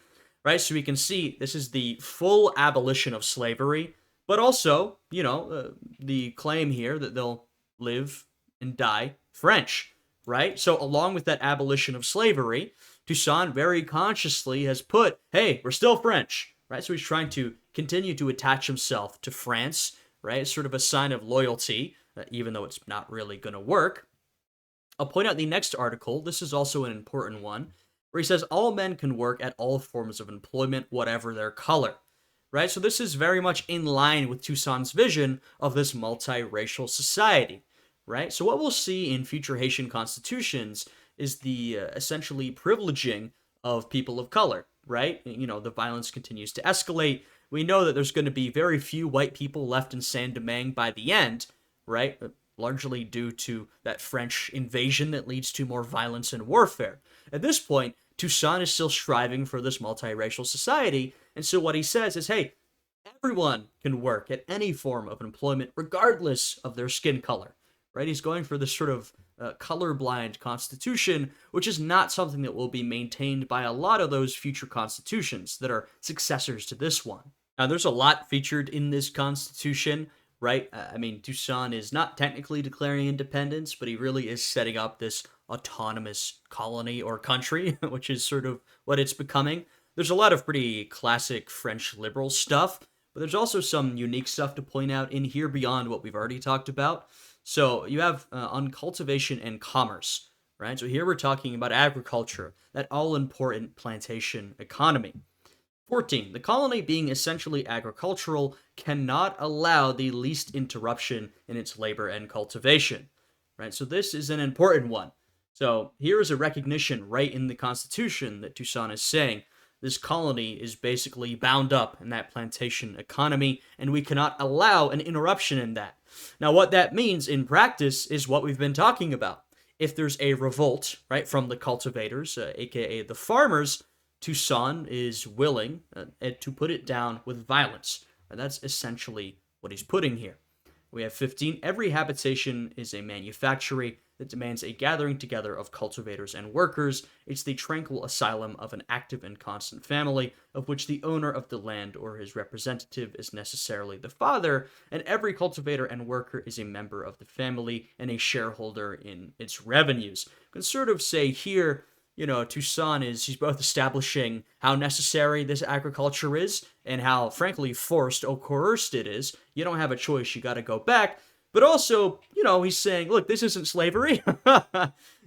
S1: Right? So we can see this is the full abolition of slavery, but also, the claim here that they'll live and die French. Right? So along with that abolition of slavery, Toussaint very consciously has put, hey, we're still French. Right? So he's trying to continue to attach himself to France, right? It's sort of a sign of loyalty, even though it's not really going to work. I'll point out the next article. This is also an important one, where he says all men can work at all forms of employment, whatever their color. Right? So this is very much in line with Toussaint's vision of this multiracial society. Right? So what we'll see in future Haitian constitutions is the essentially privileging of people of color. right? The violence continues to escalate. We know that there's going to be very few white people left in Saint-Domingue by the end, right? Largely due to that French invasion that leads to more violence and warfare. At this point, Toussaint is still striving for this multiracial society, and so what he says is, hey, everyone can work at any form of employment regardless of their skin color, right? He's going for this sort of colorblind constitution, which is not something that will be maintained by a lot of those future constitutions that are successors to this one. Now, there's a lot featured in this constitution, right? I mean, Toussaint is not technically declaring independence, but he really is setting up this autonomous colony or country, which is sort of what it's becoming. There's a lot of pretty classic French liberal stuff, but there's also some unique stuff to point out in here beyond what we've already talked about. So you have on cultivation and commerce, right? So here we're talking about agriculture, that all important plantation economy. 14. The colony, being essentially agricultural, cannot allow the least interruption in its labor and cultivation, right? So this is an important one. So here is a recognition right in the Constitution that Toussaint is saying this colony is basically bound up in that plantation economy, and we cannot allow an interruption in that. Now, what that means in practice is what we've been talking about. If there's a revolt, right, from the cultivators, aka the farmers, Toussaint is willing to put it down with violence. And that's essentially what he's putting here. We have 15. Every habitation is a manufactory that demands a gathering together of cultivators and workers. It's the tranquil asylum of an active and constant family, of which the owner of the land or his representative is necessarily the father, and every cultivator and worker is a member of the family and a shareholder in its revenues. You can sort of say here, Toussaint he's both establishing how necessary this agriculture is and how, frankly, forced or coerced it is. You don't have a choice, you gotta go back. But also, he's saying, look, this isn't slavery.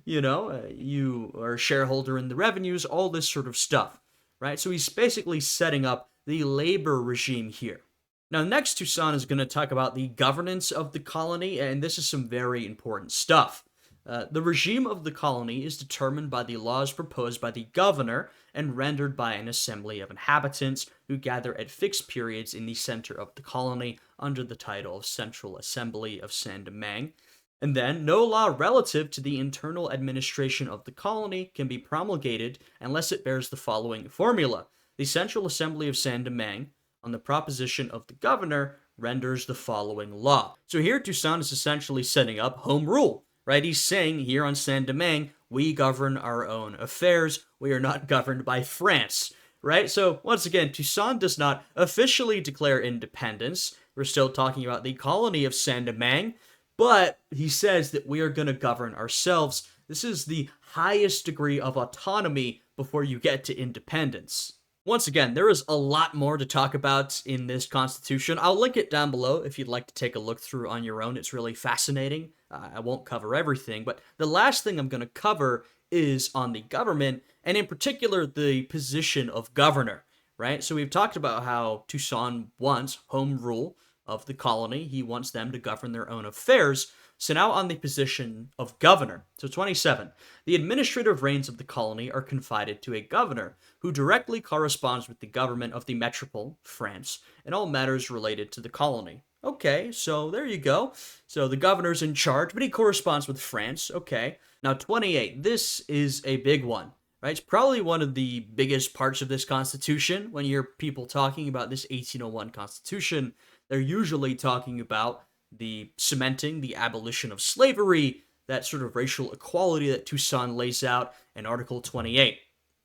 S1: You are a shareholder in the revenues, all this sort of stuff, right? So he's basically setting up the labor regime here. Now, next, Toussaint is going to talk about the governance of the colony, and this is some very important stuff. The regime of the colony is determined by the laws proposed by the governor and rendered by an assembly of inhabitants who gather at fixed periods in the center of the colony under the title of Central Assembly of Saint-Domingue. And then, no law relative to the internal administration of the colony can be promulgated unless it bears the following formula. The Central Assembly of Saint-Domingue, on the proposition of the governor, renders the following law. So here, Toussaint is essentially setting up home rule. Right, he's saying here on Saint-Domingue, we govern our own affairs. We are not governed by France, right? So once again, Toussaint does not officially declare independence. We're still talking about the colony of Saint-Domingue, but he says that we are going to govern ourselves. This is the highest degree of autonomy before you get to independence. Once again, there is a lot more to talk about in this constitution. I'll link it down below if you'd like to take a look through on your own. It's really fascinating. I won't cover everything, but the last thing I'm going to cover is on the government, and in particular, the position of governor, right? So we've talked about how Toussaint wants home rule of the colony. He wants them to govern their own affairs. So now on the position of governor. So 27. The administrative reins of the colony are confided to a governor, who directly corresponds with the government of the metropole, France, in all matters related to the colony. Okay, so there you go. So the governor's in charge, but he corresponds with France. Okay. Now 28. This is a big one, right? It's probably one of the biggest parts of this constitution. When you hear people talking about this 1801 constitution, they're usually talking about the cementing, the abolition of slavery, that sort of racial equality that Toussaint lays out in Article 28.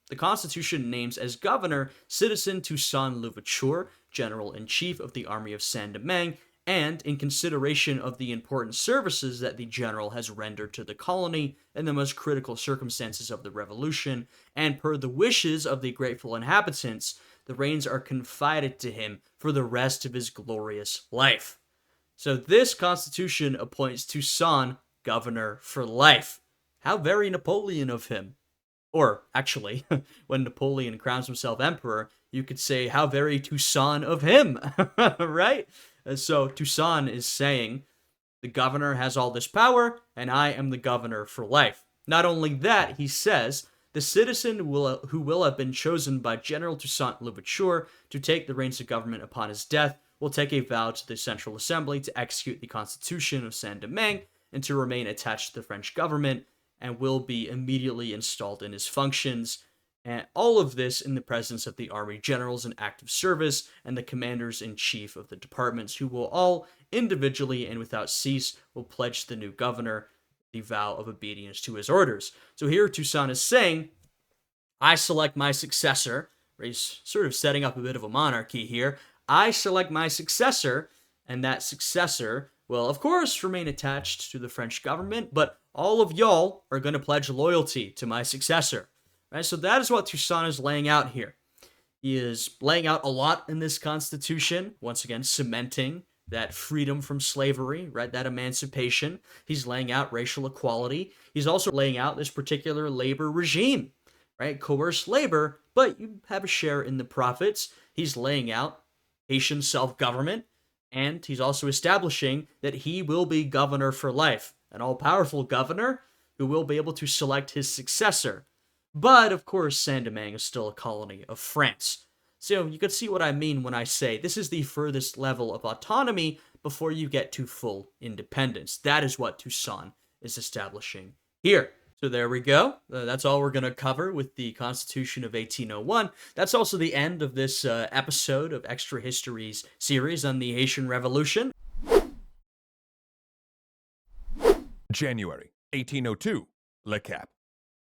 S1: The Constitution names as governor Citizen Toussaint Louverture, General-in-Chief of the Army of Saint-Domingue, and in consideration of the important services that the general has rendered to the colony in the most critical circumstances of the Revolution, and per the wishes of the grateful inhabitants, the reins are confided to him for the rest of his glorious life. So this constitution appoints Toussaint governor for life. How very Napoleon of him. Or, actually, when Napoleon crowns himself emperor, you could say, how very Toussaint of him, right? So Toussaint is saying, the governor has all this power, and I am the governor for life. Not only that, he says, The citizen who will have been chosen by General Toussaint Louverture to take the reins of government upon his death will take a vow to the Central Assembly to execute the Constitution of Saint-Domingue and to remain attached to the French government, and will be immediately installed in his functions. And all of this in the presence of the army generals in active service and the commanders in chief of the departments, who will all individually and without cease will pledge the new governor the vow of obedience to his orders. So here Toussaint is saying, I select my successor. He's sort of setting up a bit of a monarchy here. I select my successor, and that successor will, of course, remain attached to the French government, but all of y'all are going to pledge loyalty to my successor. Right? So that is what Toussaint is laying out here. He is laying out a lot in this constitution, once again cementing that freedom from slavery, right? That emancipation. He's laying out racial equality. He's also laying out this particular labor regime, right? Coerced labor, but you have a share in the profits. He's laying out Haitian self-government, and he's also establishing that he will be governor for life, an all-powerful governor who will be able to select his successor. But, of course, Saint-Domingue is still a colony of France. So you can see what I mean when I say this is the furthest level of autonomy before you get to full independence. That is what Toussaint is establishing here. So there we go. That's all we're going to cover with the Constitution of 1801. That's also the end of this episode of Extra Histories series on the Haitian Revolution.
S2: January 1802, Le Cap.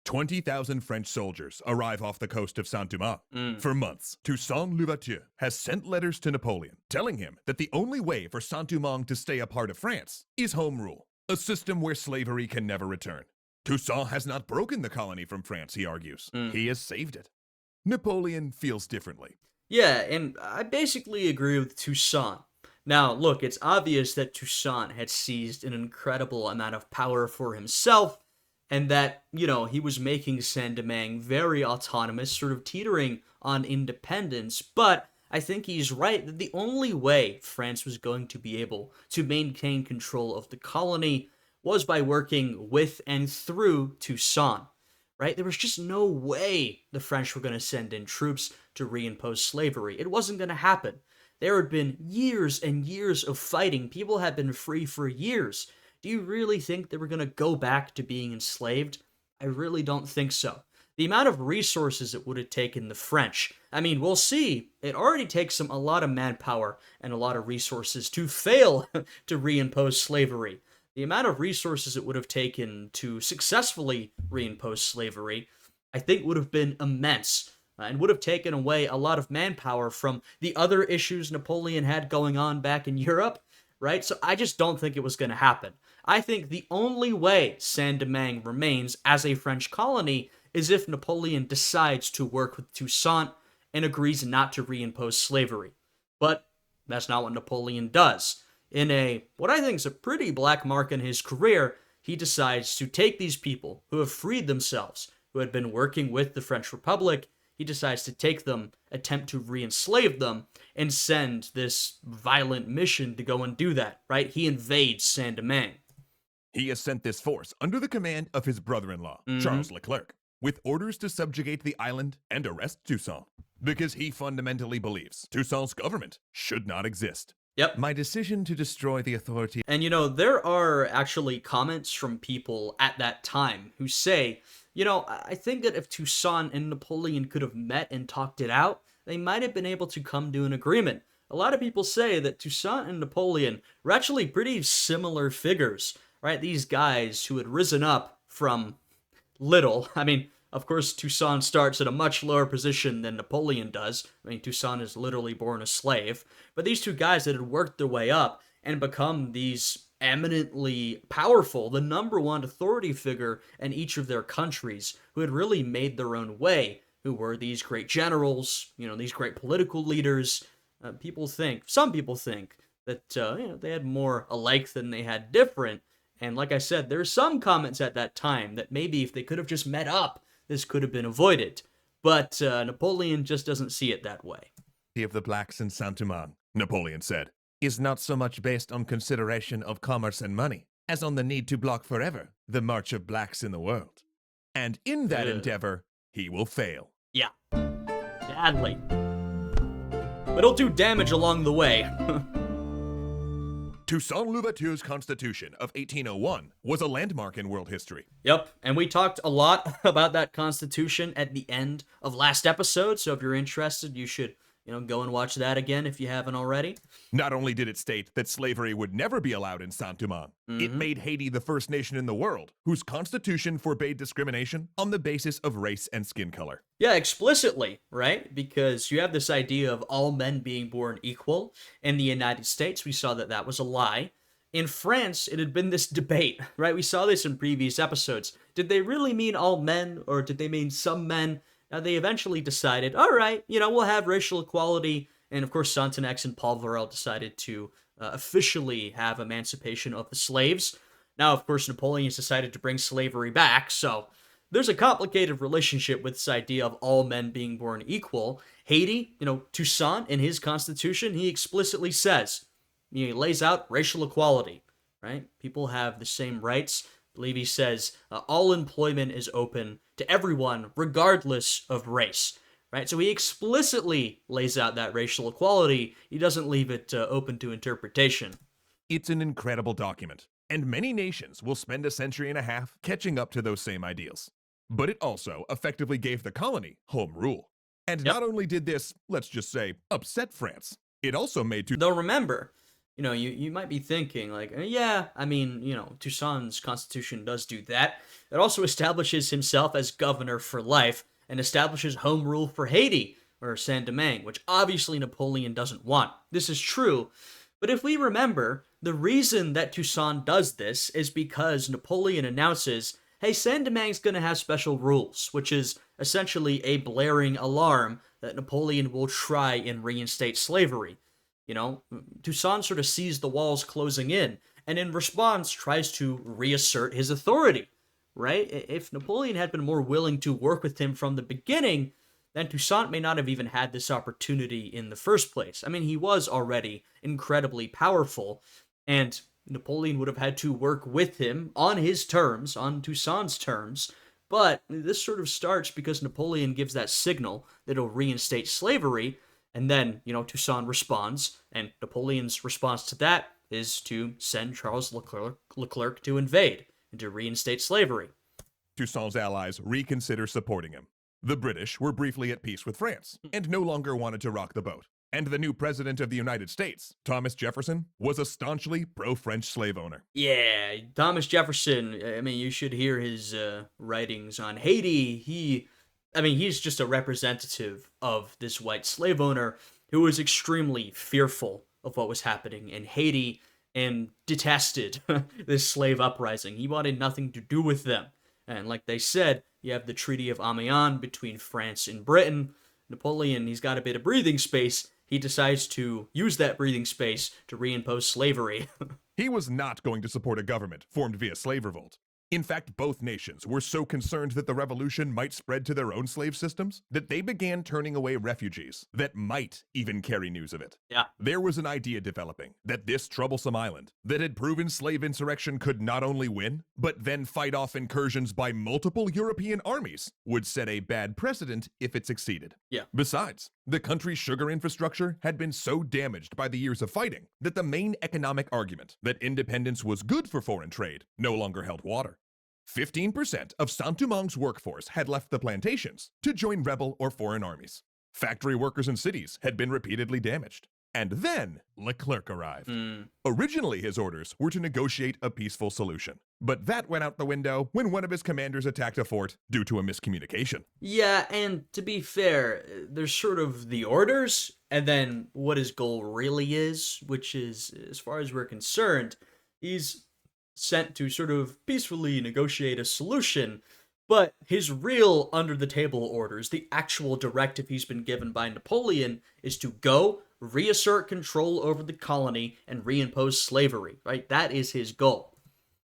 S2: 20,000 French soldiers arrive off the coast of Saint-Domingue. For months, Toussaint Louverture has sent letters to Napoleon telling him that the only way for Saint-Domingue to stay a part of France is home rule, a system where slavery can never return. Toussaint has not broken the colony from France, he argues. He has saved it. Napoleon feels differently.
S1: Yeah, and I basically agree with Toussaint. Now, look, it's obvious that Toussaint had seized an incredible amount of power for himself, and that, he was making Saint-Domingue very autonomous, sort of teetering on independence. But I think he's right that the only way France was going to be able to maintain control of the colony was by working with and through Toussaint, right? There was just no way the French were going to send in troops to reimpose slavery. It wasn't going to happen. There had been years and years of fighting. People had been free for years. Do you really think they were going to go back to being enslaved? I really don't think so. The amount of resources it would have taken the French, we'll see. It already takes them a lot of manpower and a lot of resources to fail to reimpose slavery. The amount of resources it would have taken to successfully reimpose slavery, I think, would have been immense, and would have taken away a lot of manpower from the other issues Napoleon had going on back in Europe, right? So I just don't think it was going to happen. I think the only way Saint-Domingue remains as a French colony is if Napoleon decides to work with Toussaint and agrees not to reimpose slavery. But that's not what Napoleon does. In what I think is a pretty black mark in his career, he decides to take these people who have freed themselves, who had been working with the French Republic, he decides to take them, attempt to re-enslave them, and send this violent mission to go and do that, right? He invades Saint-Domingue.
S2: He has sent this force under the command of his brother-in-law, Charles Leclerc, with orders to subjugate the island and arrest Toussaint, because he fundamentally believes Toussaint's government should not exist.
S1: Yep.
S2: My decision to destroy the authority...
S1: And there are actually comments from people at that time who say, I think that if Toussaint and Napoleon could have met and talked it out, they might have been able to come to an agreement. A lot of people say that Toussaint and Napoleon were actually pretty similar figures, right? These guys who had risen up from little. Of course, Toussaint starts at a much lower position than Napoleon does. Toussaint is literally born a slave. But these two guys that had worked their way up and become these eminently powerful, the number one authority figure in each of their countries, who had really made their own way, who were these great generals, these great political leaders. Some people think that, they had more alike than they had different. And like I said, there's some comments at that time that maybe if they could have just met up, this could have been avoided. But Napoleon just doesn't see it that way.
S2: Of the blacks in Saint-Domingue, Napoleon said, is not so much based on consideration of commerce and money, as on the need to block forever the march of blacks in the world. And in that endeavor, he will fail.
S1: Yeah, badly. But it'll do damage along the way.
S2: Toussaint Louverture's Constitution of 1801 was a landmark in world history.
S1: Yep, and we talked a lot about that Constitution at the end of last episode, so if you're interested, you should, go and watch that again if you haven't already.
S2: Not only did it state that slavery would never be allowed in Saint-Domingue, it made Haiti the first nation in the world whose constitution forbade discrimination on the basis of race and skin color.
S1: Yeah, explicitly, right? Because you have this idea of all men being born equal. In the United States, we saw that that was a lie. In France, it had been this debate, right? We saw this in previous episodes. Did they really mean all men, or did they mean some men? Now, they eventually decided, all right, we'll have racial equality. And of course, Sontenax and Paul Varel decided to officially have emancipation of the slaves. Now, of course, Napoleon has decided to bring slavery back, so there's a complicated relationship with this idea of all men being born equal. Haiti, Toussaint, in his constitution, he explicitly says, he lays out racial equality, right? People have the same rights. I believe he says all employment is open to everyone, regardless of race, right? So he explicitly lays out that racial equality. He doesn't leave it open to interpretation.
S2: It's an incredible document, and many nations will spend a century and a half catching up to those same ideals. But it also effectively gave the colony home rule. And not only did this, let's just say, upset France, it also made
S1: Though remember, you might be thinking, Toussaint's constitution does do that. It also establishes himself as governor for life and establishes home rule for Haiti, or Saint-Domingue, which obviously Napoleon doesn't want. This is true, but if we remember, the reason that Toussaint does this is because Napoleon announces, hey, Saint-Domingue's gonna have special rules, which is essentially a blaring alarm that Napoleon will try and reinstate slavery. Toussaint sort of sees the walls closing in, and in response tries to reassert his authority, right? If Napoleon had been more willing to work with him from the beginning, then Toussaint may not have even had this opportunity in the first place. I mean, he was already incredibly powerful, and Napoleon would have had to work with him on his terms, on Toussaint's terms, but this sort of starts because Napoleon gives that signal that he'll reinstate slavery. And then, Toussaint responds, and Napoleon's response to that is to send Charles Leclerc to invade and to reinstate slavery.
S2: Toussaint's allies reconsider supporting him. The British were briefly at peace with France and no longer wanted to rock the boat. And the new president of the United States, Thomas Jefferson, was a staunchly pro-French slave owner.
S1: Yeah, Thomas Jefferson, you should hear his writings on Haiti. He's just a representative of this white slave owner who was extremely fearful of what was happening in Haiti and detested this slave uprising. He wanted nothing to do with them. And like they said, you have the Treaty of Amiens between France and Britain. Napoleon, he's got a bit of breathing space. He decides to use that breathing space to reimpose slavery.
S2: He was not going to support a government formed via slave revolt. In fact, both nations were so concerned that the revolution might spread to their own slave systems that they began turning away refugees that might even carry news of it.
S1: Yeah.
S2: There was an idea developing that this troublesome island that had proven slave insurrection could not only win, but then fight off incursions by multiple European armies would set a bad precedent if it succeeded.
S1: Yeah.
S2: Besides, the country's sugar infrastructure had been so damaged by the years of fighting that the main economic argument that independence was good for foreign trade no longer held water. 15% of Saint-Domingue's workforce had left the plantations to join rebel or foreign armies. Factory workers in cities had been repeatedly damaged. And then Leclerc arrived. Originally, his orders were to negotiate a peaceful solution, but that went out the window when one of his commanders attacked a fort due to a miscommunication.
S1: Yeah, and to be fair, there's sort of the orders, and then what his goal really is, which is, as far as we're concerned, he's sent to sort of peacefully negotiate a solution, but his real under-the-table orders, the actual directive he's been given by Napoleon, is to go, reassert control over the colony, and reimpose slavery, right? That is his goal.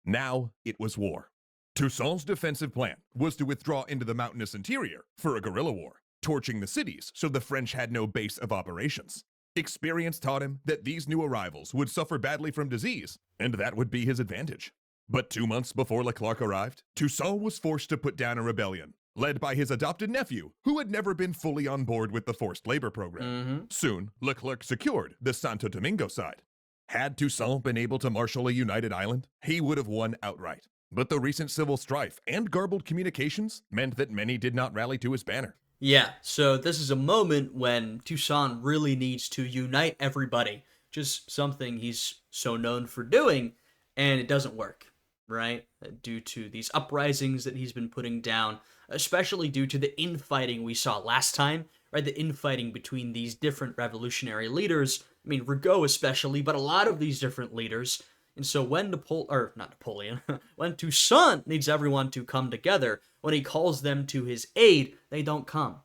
S2: Now it was war. Toussaint's defensive plan was to withdraw into the mountainous interior for a guerrilla war, torching the cities so the French had no base of operations. Experience taught him that these new arrivals would suffer badly from disease, and that would be his advantage. But 2 months before Leclerc arrived, Toussaint was forced to put down a rebellion, led by his adopted nephew, who had never been fully on board with the forced labor program.
S1: Mm-hmm.
S2: Soon, Leclerc secured the Santo Domingo side. Had Toussaint been able to marshal a united island, he would have won outright. But the recent civil strife and garbled communications meant that many did not rally to his banner.
S1: Yeah, so this is a moment when Toussaint really needs to unite everybody, just something he's so known for doing, and it doesn't work, right? Due to these uprisings that he's been putting down, especially due to the infighting we saw last time, right? The infighting between these different revolutionary leaders. I mean, Rigaud especially, but a lot of these different leaders. And so when not Napoleon, when Toussaint needs everyone to come together, when he calls them to his aid, they don't come,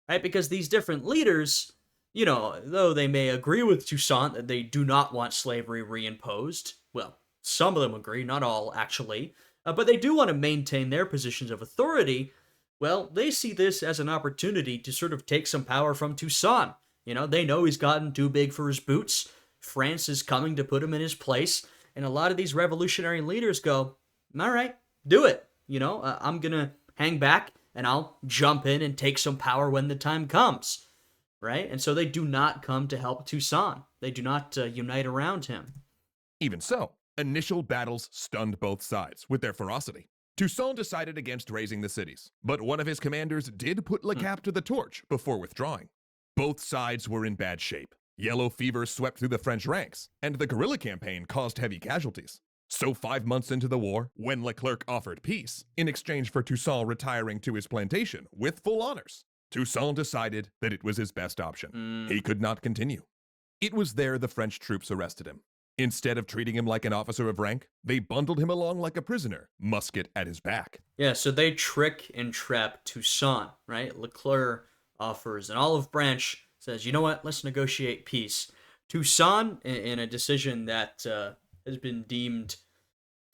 S1: right? Because these different leaders, though they may agree with Toussaint that they do not want slavery reimposed, well, some of them agree, not all actually, but they do want to maintain their positions of authority. Well, they see this as an opportunity to sort of take some power from Toussaint. They know he's gotten too big for his boots. France is coming to put him in his place. And a lot of these revolutionary leaders go, all right, do it. I'm going to hang back and I'll jump in and take some power when the time comes. Right? And so they do not come to help Toussaint. They do not unite around him.
S2: Even so, initial battles stunned both sides with their ferocity. Toussaint decided against razing the cities, but one of his commanders did put Le Cap to the torch before withdrawing. Both sides were in bad shape. Yellow fever swept through the French ranks, and the guerrilla campaign caused heavy casualties. So 5 months into the war, when Leclerc offered peace, in exchange for Toussaint retiring to his plantation with full honors, Toussaint decided that it was his best option. He could not continue. It was there the French troops arrested him. Instead of treating him like an officer of rank, they bundled him along like a prisoner, musket at his back.
S1: Yeah, so they trick and trap Toussaint, right? Leclerc offers an olive branch, says, you know what, let's negotiate peace. Toussaint, in a decision that has been deemed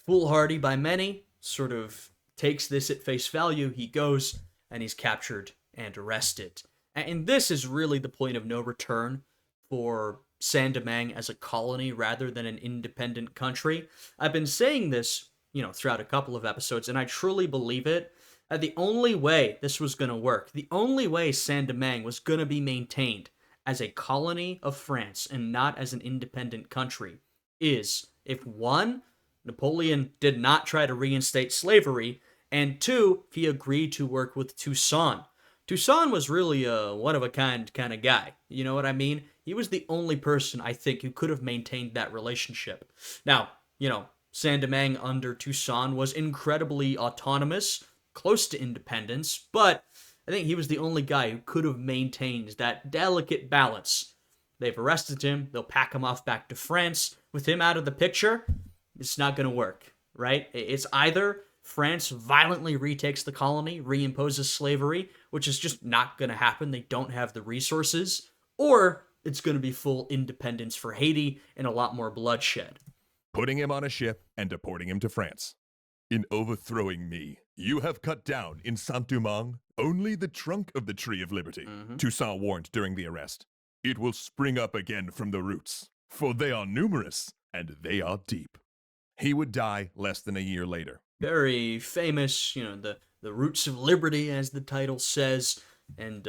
S1: foolhardy by many, sort of takes this at face value. He goes and he's captured and arrested. And this is really the point of no return for Saint-Domingue as a colony rather than an independent country. I've been saying this, throughout a couple of episodes, and I truly believe it. The only way this was going to work, the only way Saint-Domingue was going to be maintained as a colony of France and not as an independent country is if, one, Napoleon did not try to reinstate slavery, and two, he agreed to work with Toussaint. Toussaint was really a one-of-a-kind kind of guy. You know what I mean? He was the only person, I think, who could have maintained that relationship. Now, Saint-Domingue under Toussaint was incredibly autonomous, close to independence, but I think he was the only guy who could have maintained that delicate balance. They've arrested him. They'll pack him off back to France. With him out of the picture, it's not going to work, right? It's either France violently retakes the colony, reimposes slavery, which is just not going to happen. They don't have the resources, or it's going to be full independence for Haiti and a lot more bloodshed.
S2: Putting him on a ship and deporting him to France. In overthrowing me, you have cut down in Saint-Domingue only the trunk of the Tree of Liberty, Toussaint warned during the arrest. It will spring up again from the roots, for they are numerous and they are deep. He would die less than a year later.
S1: Very famous, the roots of liberty, as the title says, and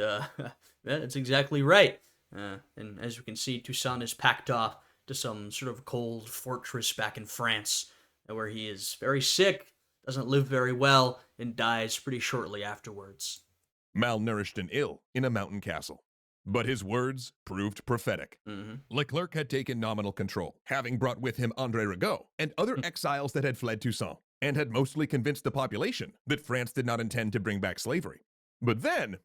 S1: that's exactly right. And as you can see, Toussaint is packed off to some sort of cold fortress back in France, where he is very sick, doesn't live very well, and dies pretty shortly afterwards.
S2: Malnourished and ill in a mountain castle. But his words proved prophetic. Leclerc had taken nominal control, having brought with him André Rigaud and other exiles that had fled Toussaint, and had mostly convinced the population that France did not intend to bring back slavery. But then,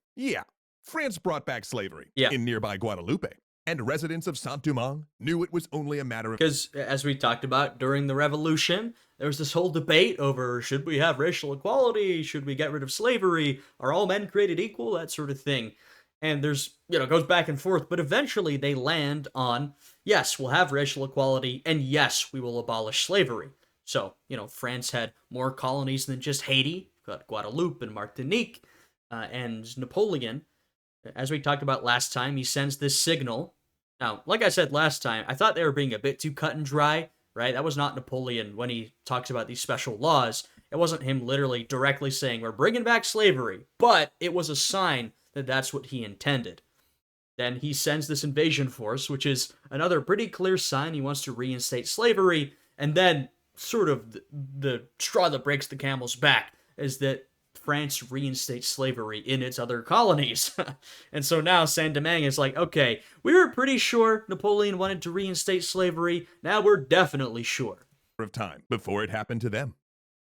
S2: France brought back slavery in nearby Guadeloupe, and residents of Saint-Domingue knew it was only a matter of...
S1: Because, as we talked about during the Revolution, there was this whole debate over, should we have racial equality? Should we get rid of slavery? Are all men created equal? That sort of thing. And there's, goes back and forth, but eventually they land on, yes, we'll have racial equality, and yes, we will abolish slavery. So, France had more colonies than just Haiti, got Guadeloupe and Martinique, and Napoleon, as we talked about last time, he sends this signal. Now, like I said last time, I thought they were being a bit too cut and dry, right? That was not Napoleon when he talks about these special laws. It wasn't him literally directly saying, we're bringing back slavery, but it was a sign that that's what he intended. Then he sends this invasion force, which is another pretty clear sign he wants to reinstate slavery, and then sort of the straw that breaks the camel's back is that France reinstates slavery in its other colonies. And so now Saint-Domingue is like, okay, we were pretty sure Napoleon wanted to reinstate slavery. Now we're definitely sure.
S2: Of time before it happened to them.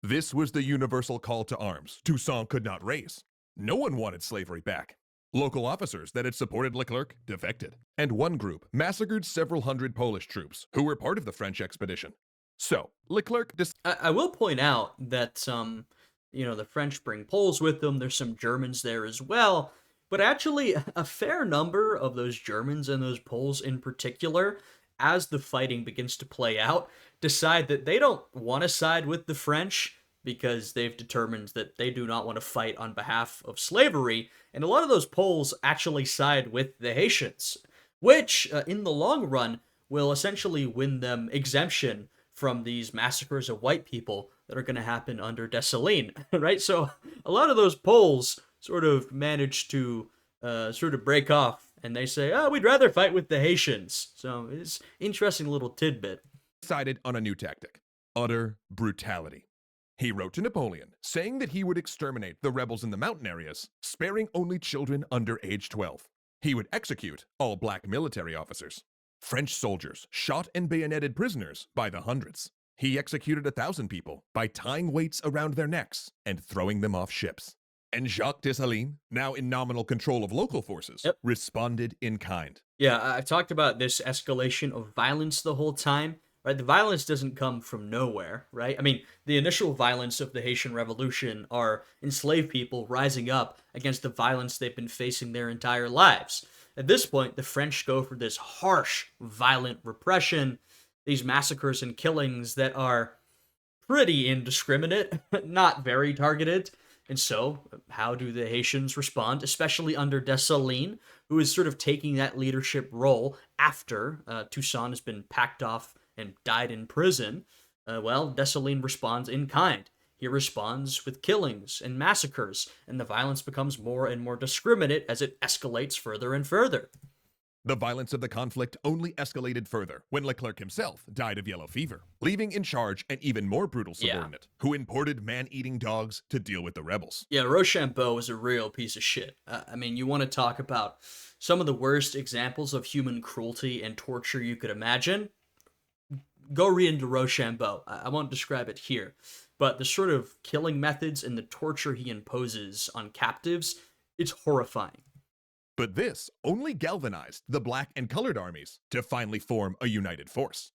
S2: This was the universal call to arms Toussaint could not raise. No one wanted slavery back. Local officers that had supported Leclerc defected, and one group massacred several hundred Polish troops who were part of the French expedition. So, Leclerc
S1: I will point out that the French bring Poles with them. There's some Germans there as well. But actually, a fair number of those Germans and those Poles in particular, as the fighting begins to play out, decide that they don't want to side with the French because they've determined that they do not want to fight on behalf of slavery. And a lot of those Poles actually side with the Haitians, which, in the long run, will essentially win them exemption from these massacres of white people that are going to happen under Dessalines, right? So a lot of those Poles sort of manage to sort of break off, and they say, oh, we'd rather fight with the Haitians. So it's an interesting little tidbit.
S2: decided on a new tactic: utter brutality. He wrote to Napoleon, saying that he would exterminate the rebels in the mountain areas, sparing only children under age 12. He would execute all black military officers. French soldiers shot and bayoneted prisoners by the hundreds. He executed 1,000 people by tying weights around their necks and throwing them off ships. And Jacques Dessalines, now in nominal control of local forces,
S1: Yep.
S2: responded in kind.
S1: Yeah, I've talked about this escalation of violence the whole time, right? The violence doesn't come from nowhere, right? I mean, the initial violence of the Haitian Revolution are enslaved people rising up against the violence they've been facing their entire lives. At this point, the French go for this harsh, violent repression, these massacres and killings that are pretty indiscriminate, not very targeted. And so, how do the Haitians respond, especially under Dessalines, who is sort of taking that leadership role after Toussaint has been packed off and died in prison? Well, Dessalines responds in kind. He responds with killings and massacres, and the violence becomes more and more discriminate as it escalates further and further.
S2: The violence of the conflict only escalated further when Leclerc himself died of yellow fever, leaving in charge an even more brutal subordinate who imported man-eating dogs to deal with the rebels.
S1: Yeah, Rochambeau was a real piece of shit. I mean, you want to talk about some of the worst examples of human cruelty and torture you could imagine? Go read into Rochambeau. I won't describe it here. But the sort of killing methods and the torture he imposes on captives, it's horrifying.
S2: But this only galvanized the black and colored armies to finally form a united force.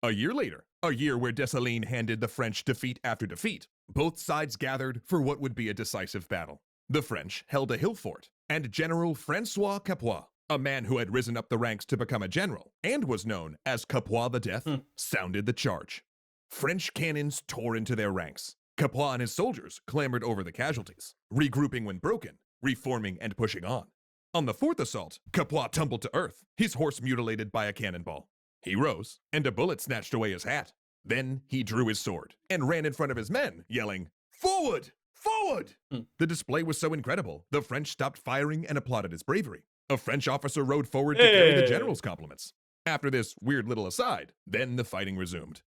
S2: A year later, a year where Dessalines handed the French defeat after defeat, both sides gathered for what would be a decisive battle. The French held a hill fort, and General Francois Capua, a man who had risen up the ranks to become a general and was known as Capua the Death, sounded the charge. French cannons tore into their ranks. Capua and his soldiers clambered over the casualties, regrouping when broken, reforming and pushing on. On the fourth assault, Capua tumbled to earth, his horse mutilated by a cannonball. He rose, and a bullet snatched away his hat. Then he drew his sword and ran in front of his men, yelling, "Forward! Forward!" The display was so incredible, the French stopped firing and applauded his bravery. A French officer rode forward to carry the general's compliments. After this weird little aside, then the fighting resumed.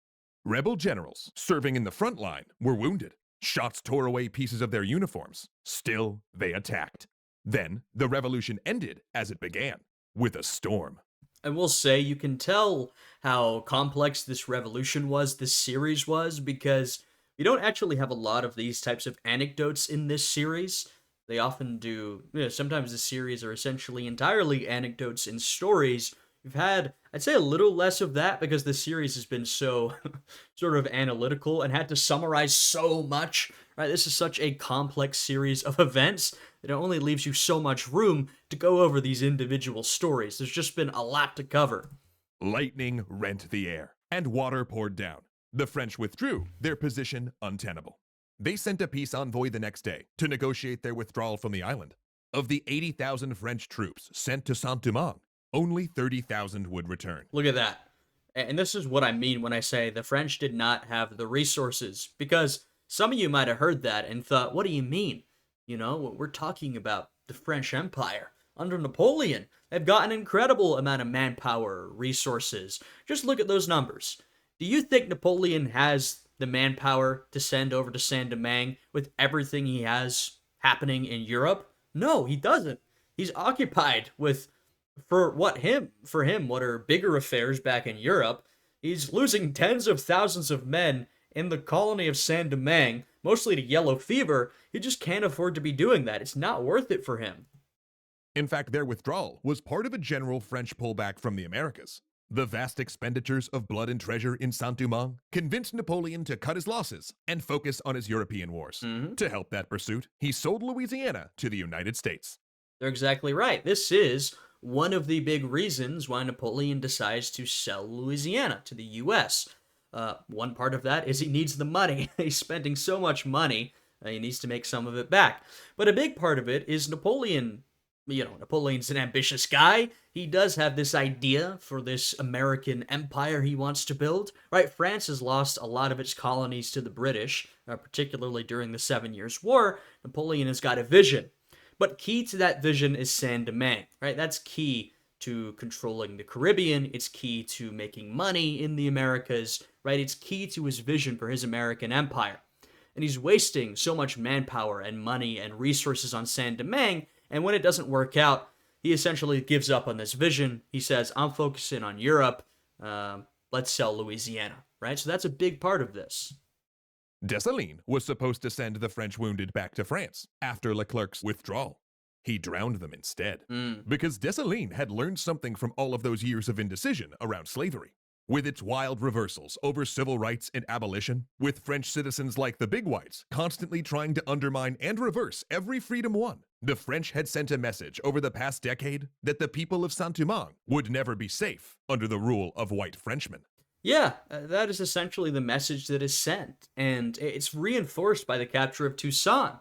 S2: Rebel generals serving in the front line were wounded. Shots tore away pieces of their uniforms. Still, they attacked. Then, the revolution ended as it began, with a storm.
S1: I will say you can tell how complex this revolution was, this series was, because we don't actually have a lot of these types of anecdotes in this series. They often do, sometimes the series are essentially entirely anecdotes and stories. We've had, I'd say, a little less of that because the series has been so sort of analytical and had to summarize so much, right? This is such a complex series of events that it only leaves you so much room to go over these individual stories. There's just been a lot to cover.
S2: Lightning rent the air, and water poured down. The French withdrew, their position untenable. They sent a peace envoy the next day to negotiate their withdrawal from the island. Of the 80,000 French troops sent to Saint-Domingue, only 30,000 would return.
S1: Look at that. And this is what I mean when I say the French did not have the resources, because Some of you might have heard that and thought, what do you mean? We're talking about the French Empire. Under Napoleon, they've got an incredible amount of manpower, resources. Just look at those numbers. Do you think Napoleon has the manpower to send over to Saint Domingue with everything he has happening in Europe? No, he doesn't. He's occupied with for him what are bigger affairs back in Europe. He's losing tens of thousands of men in the colony of Saint Domingue, mostly to yellow fever. He just can't afford to be doing that. It's not worth it for him.
S2: In fact, their withdrawal was part of a general French pullback from the Americas. The vast expenditures of blood and treasure in Saint-Domingue convinced Napoleon to cut his losses and focus on his European wars. To help that pursuit, he sold Louisiana to the United States.
S1: They're exactly right. This is one of the big reasons why Napoleon decides to sell Louisiana to the U.S. One part of that is he needs the money. He's spending so much money, he needs to make some of it back. But a big part of it is Napoleon. Napoleon's an ambitious guy. He does have this idea for this American empire he wants to build, right? France has lost a lot of its colonies to the British, particularly during the 7 Years' War. Napoleon has got a vision. But key to that vision is Saint-Domingue, right? That's key to controlling the Caribbean. It's key to making money in the Americas, right? It's key to his vision for his American empire. And he's wasting so much manpower and money and resources on Saint-Domingue, and when it doesn't work out, he essentially gives up on this vision. He says, I'm focusing on Europe. Let's sell Louisiana, right? So that's a big part of this.
S2: Dessalines was supposed to send the French wounded back to France after Leclerc's withdrawal. He drowned them instead, because Dessalines had learned something from all of those years of indecision around slavery. With its wild reversals over civil rights and abolition, with French citizens like the Big Whites constantly trying to undermine and reverse every freedom won, the French had sent a message over the past decade that the people of Saint-Domingue would never be safe under the rule of white Frenchmen.
S1: Yeah, that is essentially the message that is sent, and it's reinforced by the capture of Toussaint,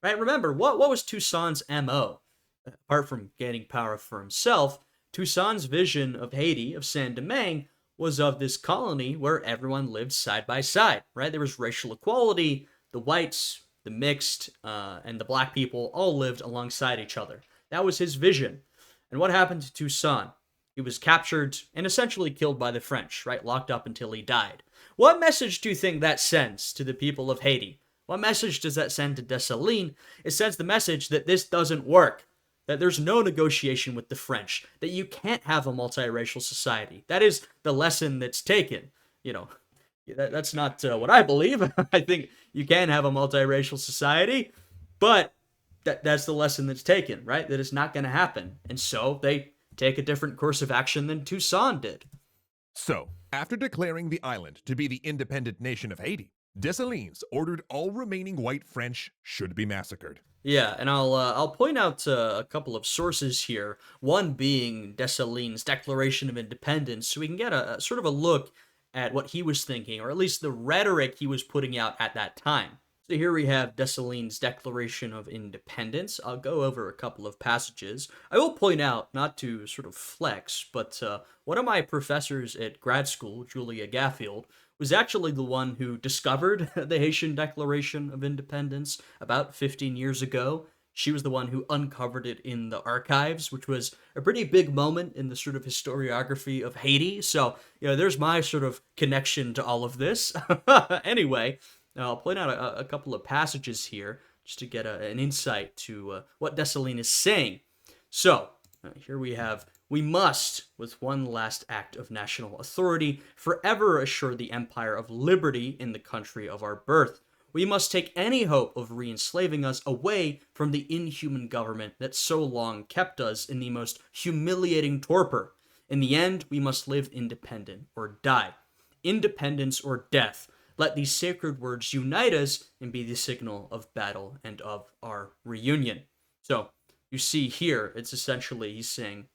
S1: right? Remember, what was Toussaint's MO? Apart from gaining power for himself, Toussaint's vision of Haiti, of Saint-Domingue, was of this colony where everyone lived side by side, right? There was racial equality. The whites, the mixed, and the black people all lived alongside each other. That was his vision. And what happened to Toussaint? He was captured and essentially killed by the French, right? Locked up until he died. What message do you think that sends to the people of Haiti? What message does that send to Dessalines? It sends the message that this doesn't work, that there's no negotiation with the French, that you can't have a multiracial society. That is the lesson that's taken. That's not what I believe. I think you can have a multiracial society, but that's the lesson that's taken, right? That it's not going to happen. And so they take a different course of action than Toussaint did.
S2: So, after declaring the island to be the independent nation of Haiti, Dessalines ordered all remaining white French should be massacred.
S1: Yeah, and I'll point out a couple of sources here. One being Dessalines' Declaration of Independence, so we can get a sort of a look at what he was thinking, or at least the rhetoric he was putting out at that time. So here we have Dessalines' Declaration of Independence. I'll go over a couple of passages. I will point out, not to sort of flex, but one of my professors at grad school, Julia Gaffield, was actually the one who discovered the Haitian Declaration of Independence about 15 years ago. She was the one who uncovered it in the archives, which was a pretty big moment in the sort of historiography of Haiti. So, there's my sort of connection to all of this. Anyway, I'll point out a couple of passages here just to get an insight to what Dessalines is saying. So, here we have, we must, with one last act of national authority, forever assure the empire of liberty in the country of our birth. We must take any hope of re-enslaving us away from the inhuman government that so long kept us in the most humiliating torpor. In the end, we must live independent or die. Independence or death. Let these sacred words unite us and be the signal of battle and of our reunion. So, you see here, it's essentially, he's saying,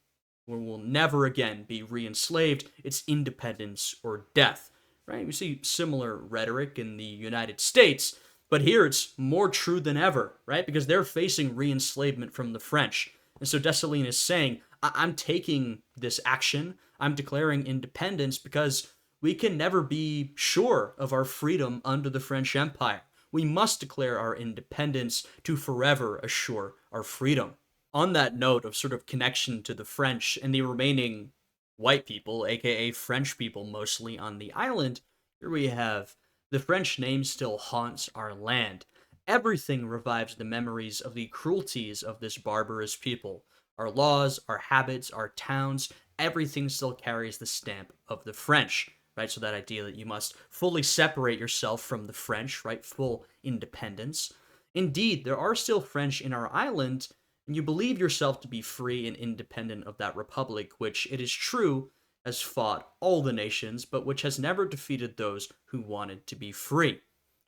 S1: we will never again be re-enslaved. It's independence or death, right? We see similar rhetoric in the United States, but here it's more true than ever, right? Because they're facing re-enslavement from the French. And so Dessalines is saying, I'm taking this action. I'm declaring independence because we can never be sure of our freedom under the French Empire. we must declare our independence to forever assure our freedom. On that note of sort of connection to the French and the remaining white people, aka French people mostly on the island, here we have the French name still haunts our land. Everything revives the memories of the cruelties of this barbarous people. Our laws, our habits, our towns, everything still carries the stamp of the French, right? So that idea that you must fully separate yourself from the French, right? Full independence. Indeed, there are still French in our island, and you believe yourself to be free and independent of that republic, which it is true has fought all the nations, but which has never defeated those who wanted to be free.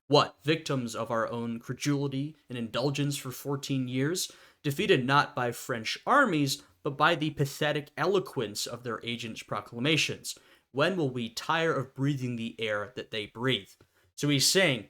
S1: What, victims of our own credulity and indulgence for 14 years, defeated not by French armies, but by the pathetic eloquence of their agents' proclamations. When will we tire of breathing the air that they breathe? So he's saying,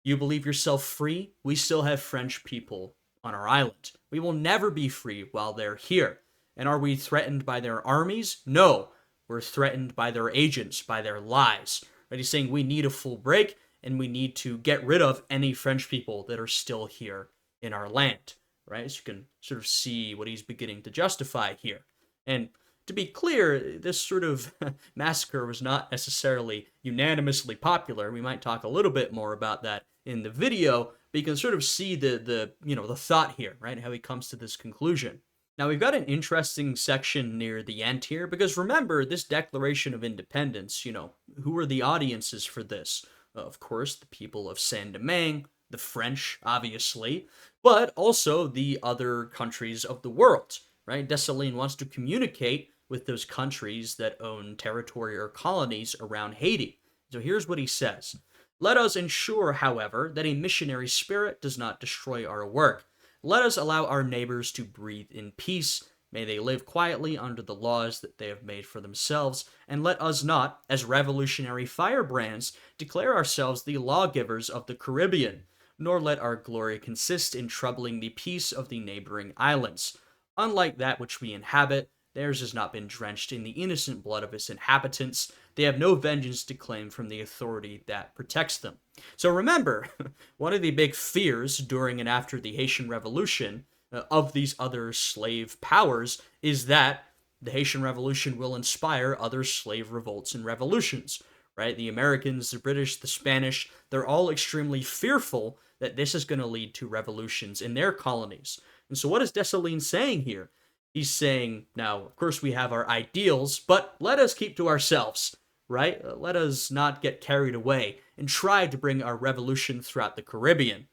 S1: you believe yourself free? We still have French people on our island. We will never be free while they're here. And are we threatened by their armies? No. We're threatened by their agents, by their lies. Right? He's saying we need a full break, and we need to get rid of any French people that are still here in our land. Right? So you can sort of see what he's beginning to justify here. And to be clear, this sort of massacre was not necessarily unanimously popular. We might talk a little bit more about that in the video, but you can sort of see the thought here, right? How he comes to this conclusion. Now, we've got an interesting section near the end here, because remember, this Declaration of Independence, who are the audiences for this? Of course, the people of Saint-Domingue, the French, obviously, but also the other countries of the world, right? Dessalines wants to communicate with those countries that own territory or colonies around Haiti. So here's what he says. Let us ensure, however, that a missionary spirit does not destroy our work. Let us allow our neighbors to breathe in peace. May they live quietly under the laws that they have made for themselves, and let us not, as revolutionary firebrands, declare ourselves the lawgivers of the Caribbean, nor let our glory consist in troubling the peace of the neighboring islands. Unlike that which we inhabit, theirs has not been drenched in the innocent blood of its inhabitants. They have no vengeance to claim from the authority that protects them. So remember, one of the big fears during and after the Haitian Revolution of these other slave powers is that the Haitian Revolution will inspire other slave revolts and revolutions, right? The Americans, the British, the Spanish, they're all extremely fearful that this is going to lead to revolutions in their colonies. And so what is Dessalines saying here? He's saying, now, of course, we have our ideals, but let us keep to ourselves, right? Let us not get carried away and try to bring our revolution throughout the Caribbean,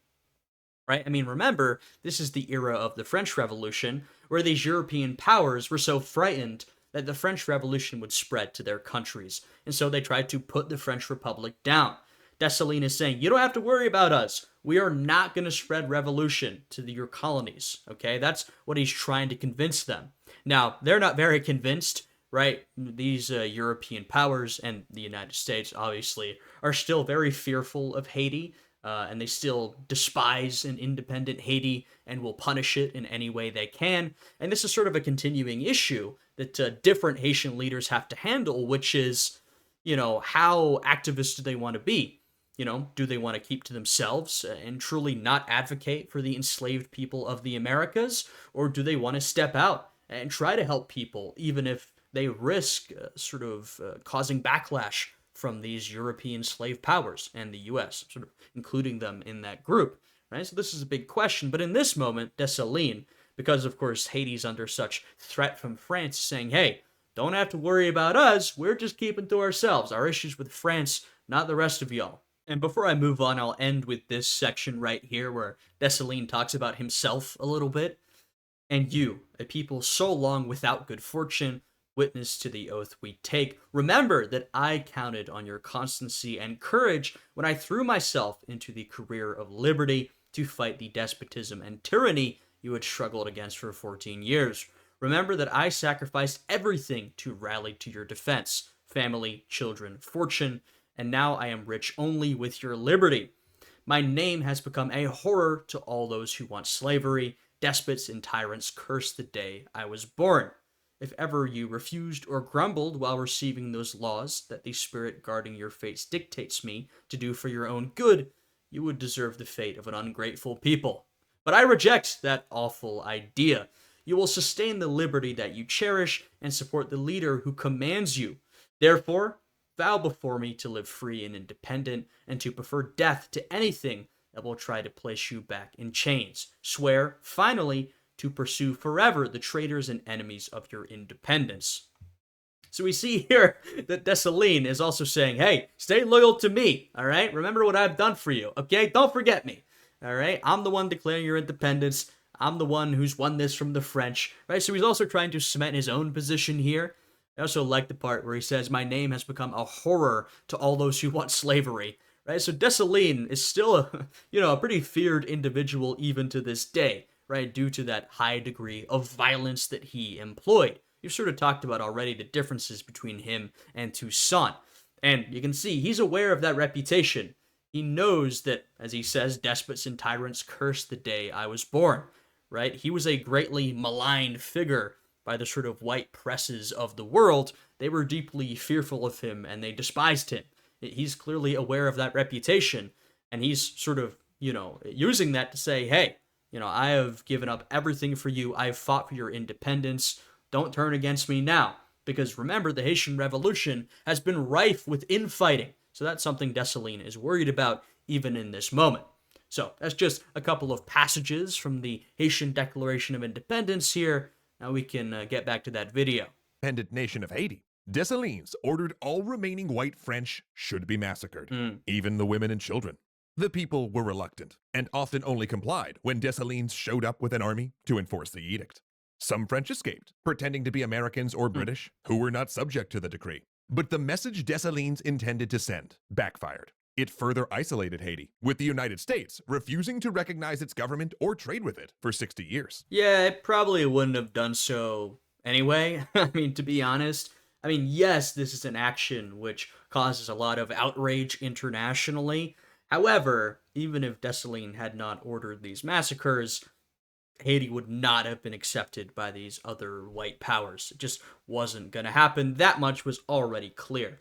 S1: right? I mean, remember, this is the era of the French Revolution, where these European powers were so frightened that the French Revolution would spread to their countries, and so they tried to put the French Republic down. Dessalines is saying, you don't have to worry about us. We are not going to spread revolution to your colonies, okay? That's what he's trying to convince them. Now, they're not very convinced, right? These European powers and the United States, obviously, are still very fearful of Haiti, and they still despise an independent Haiti and will punish it in any way they can. And this is sort of a continuing issue that different Haitian leaders have to handle, which is, how activist do they want to be? Do they want to keep to themselves and truly not advocate for the enslaved people of the Americas? Or do they want to step out and try to help people, even if they risk causing backlash from these European slave powers and the US, sort of including them in that group, right? So this is a big question. But in this moment, Dessalines, because of course Haiti's under such threat from France, saying, hey, don't have to worry about us. We're just keeping to ourselves. Our issues with France, not the rest of y'all. And before I move on, I'll end with this section right here where Dessalines talks about himself a little bit. And you, a people so long without good fortune, witness to the oath we take. Remember that I counted on your constancy and courage when I threw myself into the career of liberty to fight the despotism and tyranny you had struggled against for 14 years. Remember that I sacrificed everything to rally to your defense, family, children, fortune, and now I am rich only with your liberty. My name has become a horror to all those who want slavery. Despots and tyrants curse the day I was born. If ever you refused or grumbled while receiving those laws that the spirit guarding your fates dictates me to do for your own good, you would deserve the fate of an ungrateful people. But I reject that awful idea. You will sustain the liberty that you cherish and support the leader who commands you. Therefore, vow before me to live free and independent, and to prefer death to anything that will try to place you back in chains. Swear, finally, to pursue forever the traitors and enemies of your independence. So we see here that Dessalines is also saying, hey, stay loyal to me, all right? Remember what I've done for you, okay? Don't forget me, all right? I'm the one declaring your independence. I'm the one who's won this from the French, right? So he's also trying to cement his own position here. I also like the part where he says, my name has become a horror to all those who want slavery, right? So Dessalines is still a pretty feared individual even to this day, right? Due to that high degree of violence that he employed. You've sort of talked about already the differences between him and Toussaint. And you can see he's aware of that reputation. He knows that, as he says, despots and tyrants curse the day I was born, right? He was a greatly maligned figure by the sort of white presses of the world. They were deeply fearful of him and they despised him. He's clearly aware of that reputation, and he's sort of, using that to say, hey, I have given up everything for you. I have fought for your independence. Don't turn against me now. Because remember, the Haitian Revolution has been rife with infighting. So that's something Dessalines is worried about even in this moment. So that's just a couple of passages from the Haitian Declaration of Independence here. Now we can get back to that video.
S2: Independent nation of Haiti, Dessalines ordered all remaining white French should be massacred, even the women and children. The people were reluctant and often only complied when Dessalines showed up with an army to enforce the edict. Some French escaped, pretending to be Americans or British, who were not subject to the decree. But the message Dessalines intended to send backfired. It further isolated Haiti, with the United States refusing to recognize its government or trade with it for 60 years.
S1: Yeah, it probably wouldn't have done so anyway. I mean, to be honest, yes, this is an action which causes a lot of outrage internationally. However, even if Dessalines had not ordered these massacres, Haiti would not have been accepted by these other white powers. It just wasn't going to happen. That much was already clear.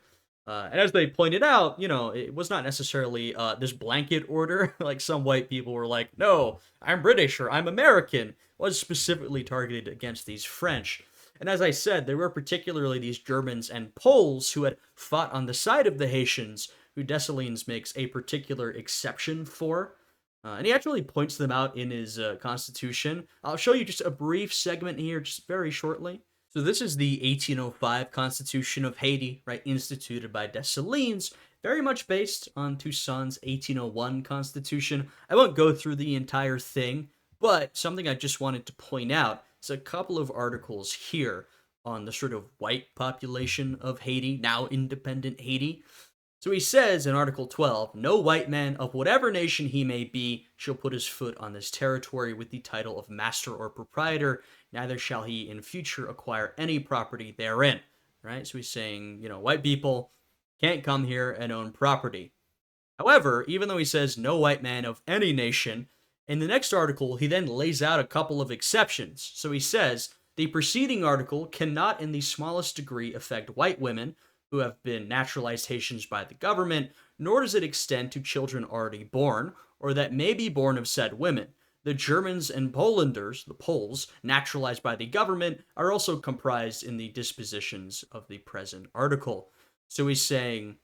S1: And as they pointed out, it was not necessarily this blanket order. Like some white people were like, no, I'm British or I'm American. It was specifically targeted against these French. And as I said, there were particularly these Germans and Poles who had fought on the side of the Haitians, who Dessalines makes a particular exception for. And he actually points them out in his constitution. I'll show you just a brief segment here, just very shortly. So this is the 1805 Constitution of Haiti, right, instituted by Dessalines, very much based on Toussaint's 1801 Constitution. I won't go through the entire thing, but something I just wanted to point out is a couple of articles here on the sort of white population of Haiti, now independent Haiti. So he says in Article 12, no white man of whatever nation he may be shall put his foot on this territory with the title of master or proprietor, neither shall he in future acquire any property therein. Right? So he's saying, white people can't come here and own property. However, even though he says no white man of any nation, in the next article he then lays out a couple of exceptions. So he says, the preceding article cannot in the smallest degree affect white women who have been naturalized Haitians by the government, nor does it extend to children already born, or that may be born of said women. The Germans and Polanders, the Poles, naturalized by the government, are also comprised in the dispositions of the present article. So he's saying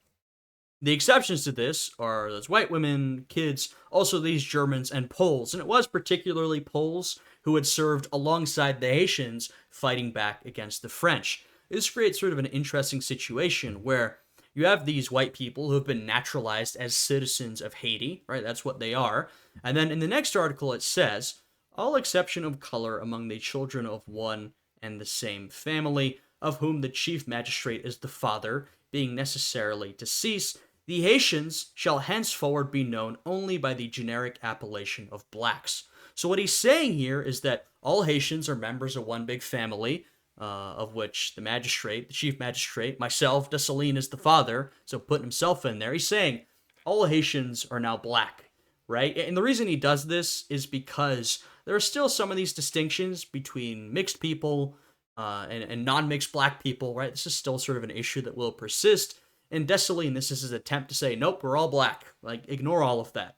S1: the exceptions to this are those white women, kids, also these Germans and Poles, and it was particularly Poles who had served alongside the Haitians fighting back against the French. This creates sort of an interesting situation where you have these white people who have been naturalized as citizens of Haiti, right? That's what they are. And then in the next article it says, all exception of color among the children of one and the same family, of whom the chief magistrate is the father, being necessarily deceased, the Haitians shall henceforward be known only by the generic appellation of blacks. So what he's saying here is that all Haitians are members of one big family, of which the chief magistrate, myself, Dessalines is the father, so putting himself in there, he's saying all Haitians are now black, right? And the reason he does this is because there are still some of these distinctions between mixed people and non-mixed black people, right? This is still sort of an issue that will persist. And Dessalines, this is his attempt to say, nope, we're all black. Like, ignore all of that.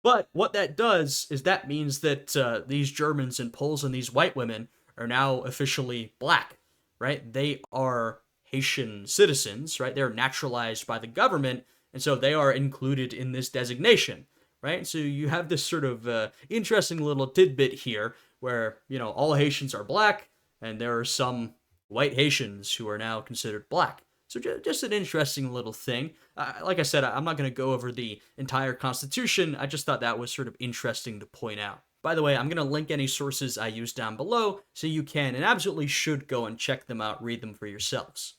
S1: But what that does is that means that these Germans and Poles and these white women are now officially black, right? They are Haitian citizens, right? They're naturalized by the government, and so they are included in this designation, right? So you have this sort of interesting little tidbit here where, all Haitians are black, and there are some white Haitians who are now considered black. So just an interesting little thing. Like I said, I'm not going to go over the entire Constitution. I just thought that was sort of interesting to point out. By the way, I'm going to link any sources I use down below so you can and absolutely should go and check them out, read them for yourselves.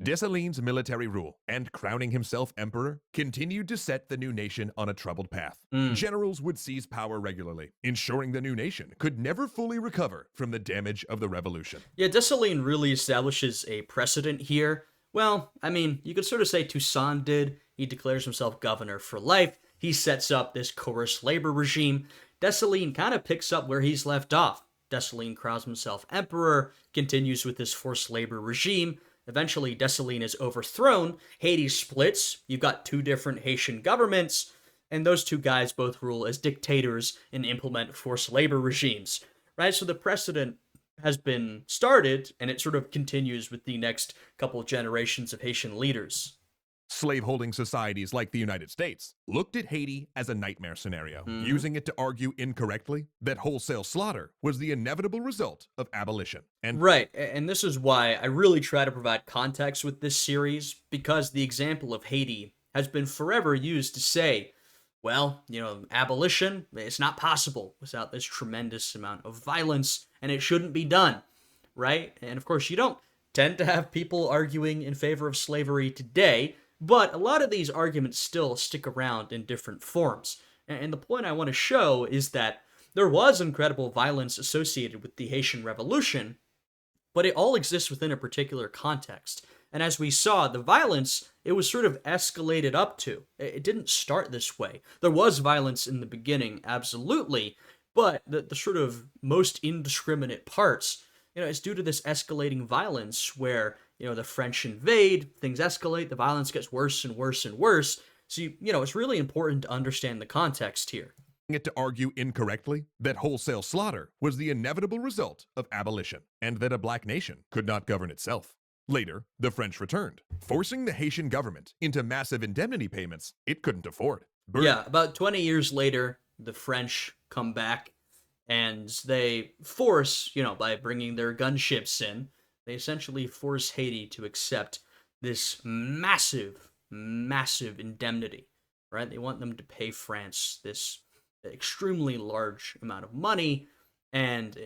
S2: Dessalines' military rule and crowning himself emperor continued to set the new nation on a troubled path.
S1: Mm.
S2: Generals would seize power regularly, ensuring the new nation could never fully recover from the damage of the revolution.
S1: Yeah, Dessalines really establishes a precedent here. Well, I mean, you could sort of say Toussaint did. He declares himself governor for life. He sets up this coerced labor regime. Dessalines kind of picks up where he's left off. Dessalines crowns himself emperor, continues with this forced labor regime. Eventually, Dessalines is overthrown. Haiti splits. You've got two different Haitian governments, and those two guys both rule as dictators and implement forced labor regimes. Right? So the precedent has been started, and it sort of continues with the next couple of generations of Haitian leaders.
S2: Slaveholding societies like the United States looked at Haiti as a nightmare scenario,
S1: Mhm.
S2: using it to argue incorrectly that wholesale slaughter was the inevitable result of abolition. And
S1: Right, and this is why I really try to provide context with this series, because the example of Haiti has been forever used to say, well, abolition, it's not possible without this tremendous amount of violence, and it shouldn't be done, right? And of course, you don't tend to have people arguing in favor of slavery today, but a lot of these arguments still stick around in different forms. And the point I want to show is that there was incredible violence associated with the Haitian Revolution, but it all exists within a particular context. And as we saw, the violence, it was sort of escalated up to. It didn't start this way. There was violence in the beginning, absolutely, but the sort of most indiscriminate parts, it's due to this escalating violence where, the French invade, things escalate, the violence gets worse and worse and worse. So, it's really important to understand the context here.
S2: it to argue incorrectly that wholesale slaughter was the inevitable result of abolition and that a black nation could not govern itself. Later, the French returned, forcing the Haitian government into massive indemnity payments it couldn't afford.
S1: Yeah, about 20 years later, the French come back and they force, by bringing their gunships in, they essentially force Haiti to accept this massive, massive indemnity, right? They want them to pay France this extremely large amount of money. And,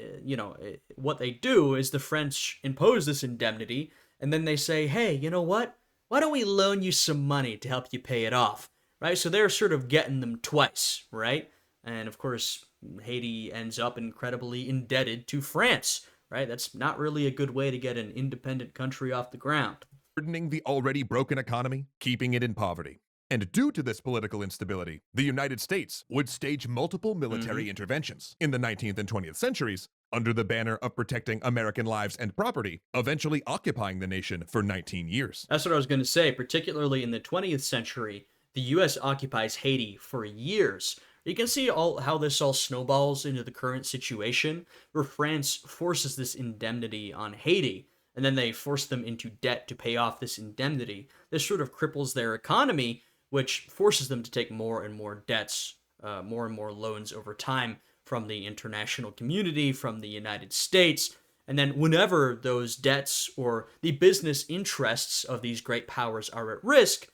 S1: what they do is the French impose this indemnity, and then they say, hey, you know what? Why don't we loan you some money to help you pay it off? Right? So they're sort of getting them twice, right? And of course, Haiti ends up incredibly indebted to France, right? That's not really a good way to get an independent country off the ground.
S2: Burdening the already broken economy, keeping it in poverty. And due to this political instability, the United States would stage multiple military interventions in the 19th and 20th centuries under the banner of protecting American lives and property, eventually occupying the nation for 19 years.
S1: That's what I was going to say. Particularly in the 20th century, the U.S. occupies Haiti for years. You can see how this all snowballs into the current situation, where France forces this indemnity on Haiti, and then they force them into debt to pay off this indemnity. This sort of cripples their economy, which forces them to take more and more debts, more and more loans over time from the international community, from the United States. And then whenever those debts or the business interests of these great powers are at risk,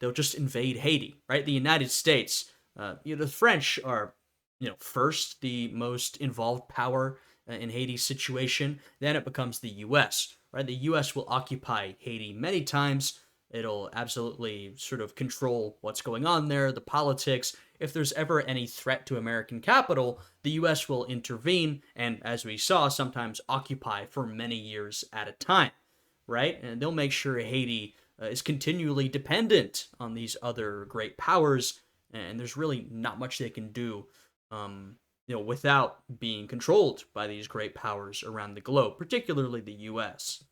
S1: they'll just invade Haiti, right? The United States, the French are, first the most involved power in Haiti's situation. Then it becomes the U.S., right? The U.S. will occupy Haiti many times. It'll absolutely sort of control what's going on there, the politics. If there's ever any threat to American capital, the US will intervene and, as we saw, sometimes occupy for many years at a time, right? And they'll make sure Haiti is continually dependent on these other great powers, and there's really not much they can do, without being controlled by these great powers around the globe, particularly the US.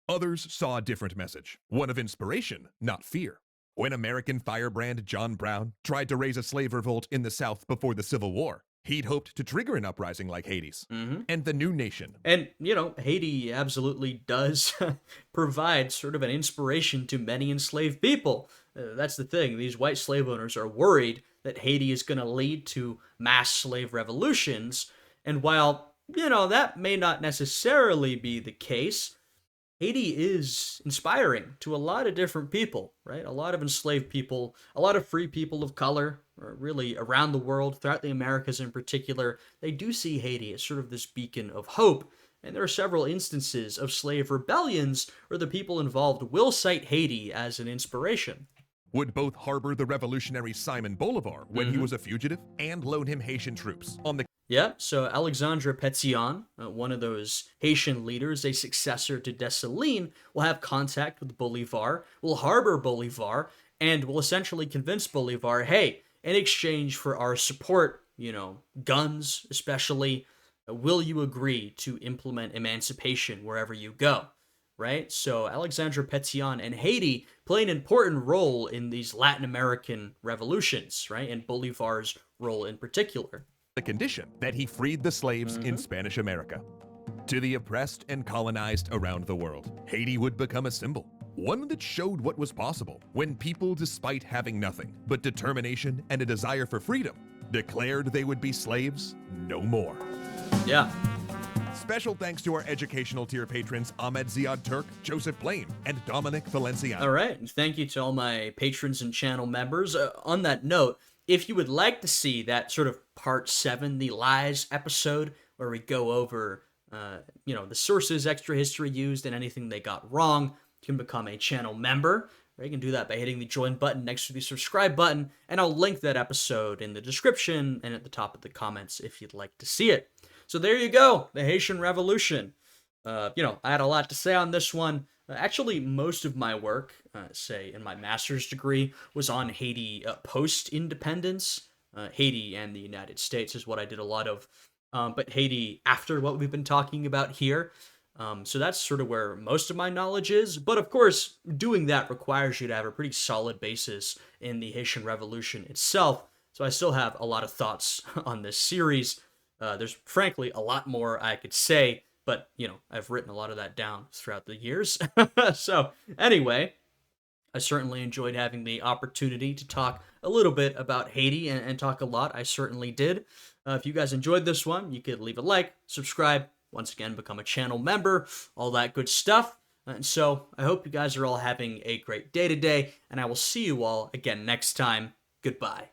S2: Others saw a different message, one of inspiration, not fear. When American firebrand John Brown tried to raise a slave revolt in the South before the Civil War, he'd hoped to trigger an uprising like Haiti's.
S1: Hmm.
S2: And the new nation.
S1: And, Haiti absolutely does provide sort of an inspiration to many enslaved people. That's the thing. These white slave owners are worried that Haiti is going to lead to mass slave revolutions. And while, that may not necessarily be the case, Haiti is inspiring to a lot of different people, right? A lot of enslaved people, a lot of free people of color, or really around the world, throughout the Americas in particular. They do see Haiti as sort of this beacon of hope. And there are several instances of slave rebellions where the people involved will cite Haiti as an inspiration.
S2: Would both harbor the revolutionary Simon Bolivar when he was a fugitive and loan him Haitian troops on the
S1: Yeah, so Alexandre Pétion, one of those Haitian leaders, a successor to Dessalines, will have contact with Bolivar, will harbor Bolivar, and will essentially convince Bolivar, hey, in exchange for our support, guns especially, will you agree to implement emancipation wherever you go? Right? So Alexandre Pétion and Haiti play an important role in these Latin American revolutions, right? And Bolivar's role in particular.
S2: the condition that he freed the slaves in Spanish America. To the oppressed and colonized around the world, Haiti would become a symbol, one that showed what was possible when people, despite having nothing but determination and a desire for freedom, declared they would be slaves no more.
S1: Yeah.
S2: Special thanks to our educational tier patrons Ahmed Ziad Turk, Joseph Blame, and Dominic Valenciano.
S1: All right. And thank you to all my patrons and channel members. On that note, if you would like to see that sort of part 7, the lies episode, where we go over, the sources extra history used and anything they got wrong, you can become a channel member. You can do that by hitting the join button next to the subscribe button, and I'll link that episode in the description and at the top of the comments if you'd like to see it. So there you go, the Haitian Revolution. I had a lot to say on this one. Actually, most of my work, say in my master's degree, was on Haiti post-independence. Haiti and the United States is what I did a lot of, but Haiti after what we've been talking about here. So that's sort of where most of my knowledge is. But of course, doing that requires you to have a pretty solid basis in the Haitian Revolution itself. So I still have a lot of thoughts on this series. There's frankly a lot more I could say, but I've written a lot of that down throughout the years. So anyway, I certainly enjoyed having the opportunity to talk a little bit about Haiti and talk a lot. I certainly did. If you guys enjoyed this one, you could leave a like, subscribe, once again, become a channel member, all that good stuff. And so I hope you guys are all having a great day today, and I will see you all again next time. Goodbye.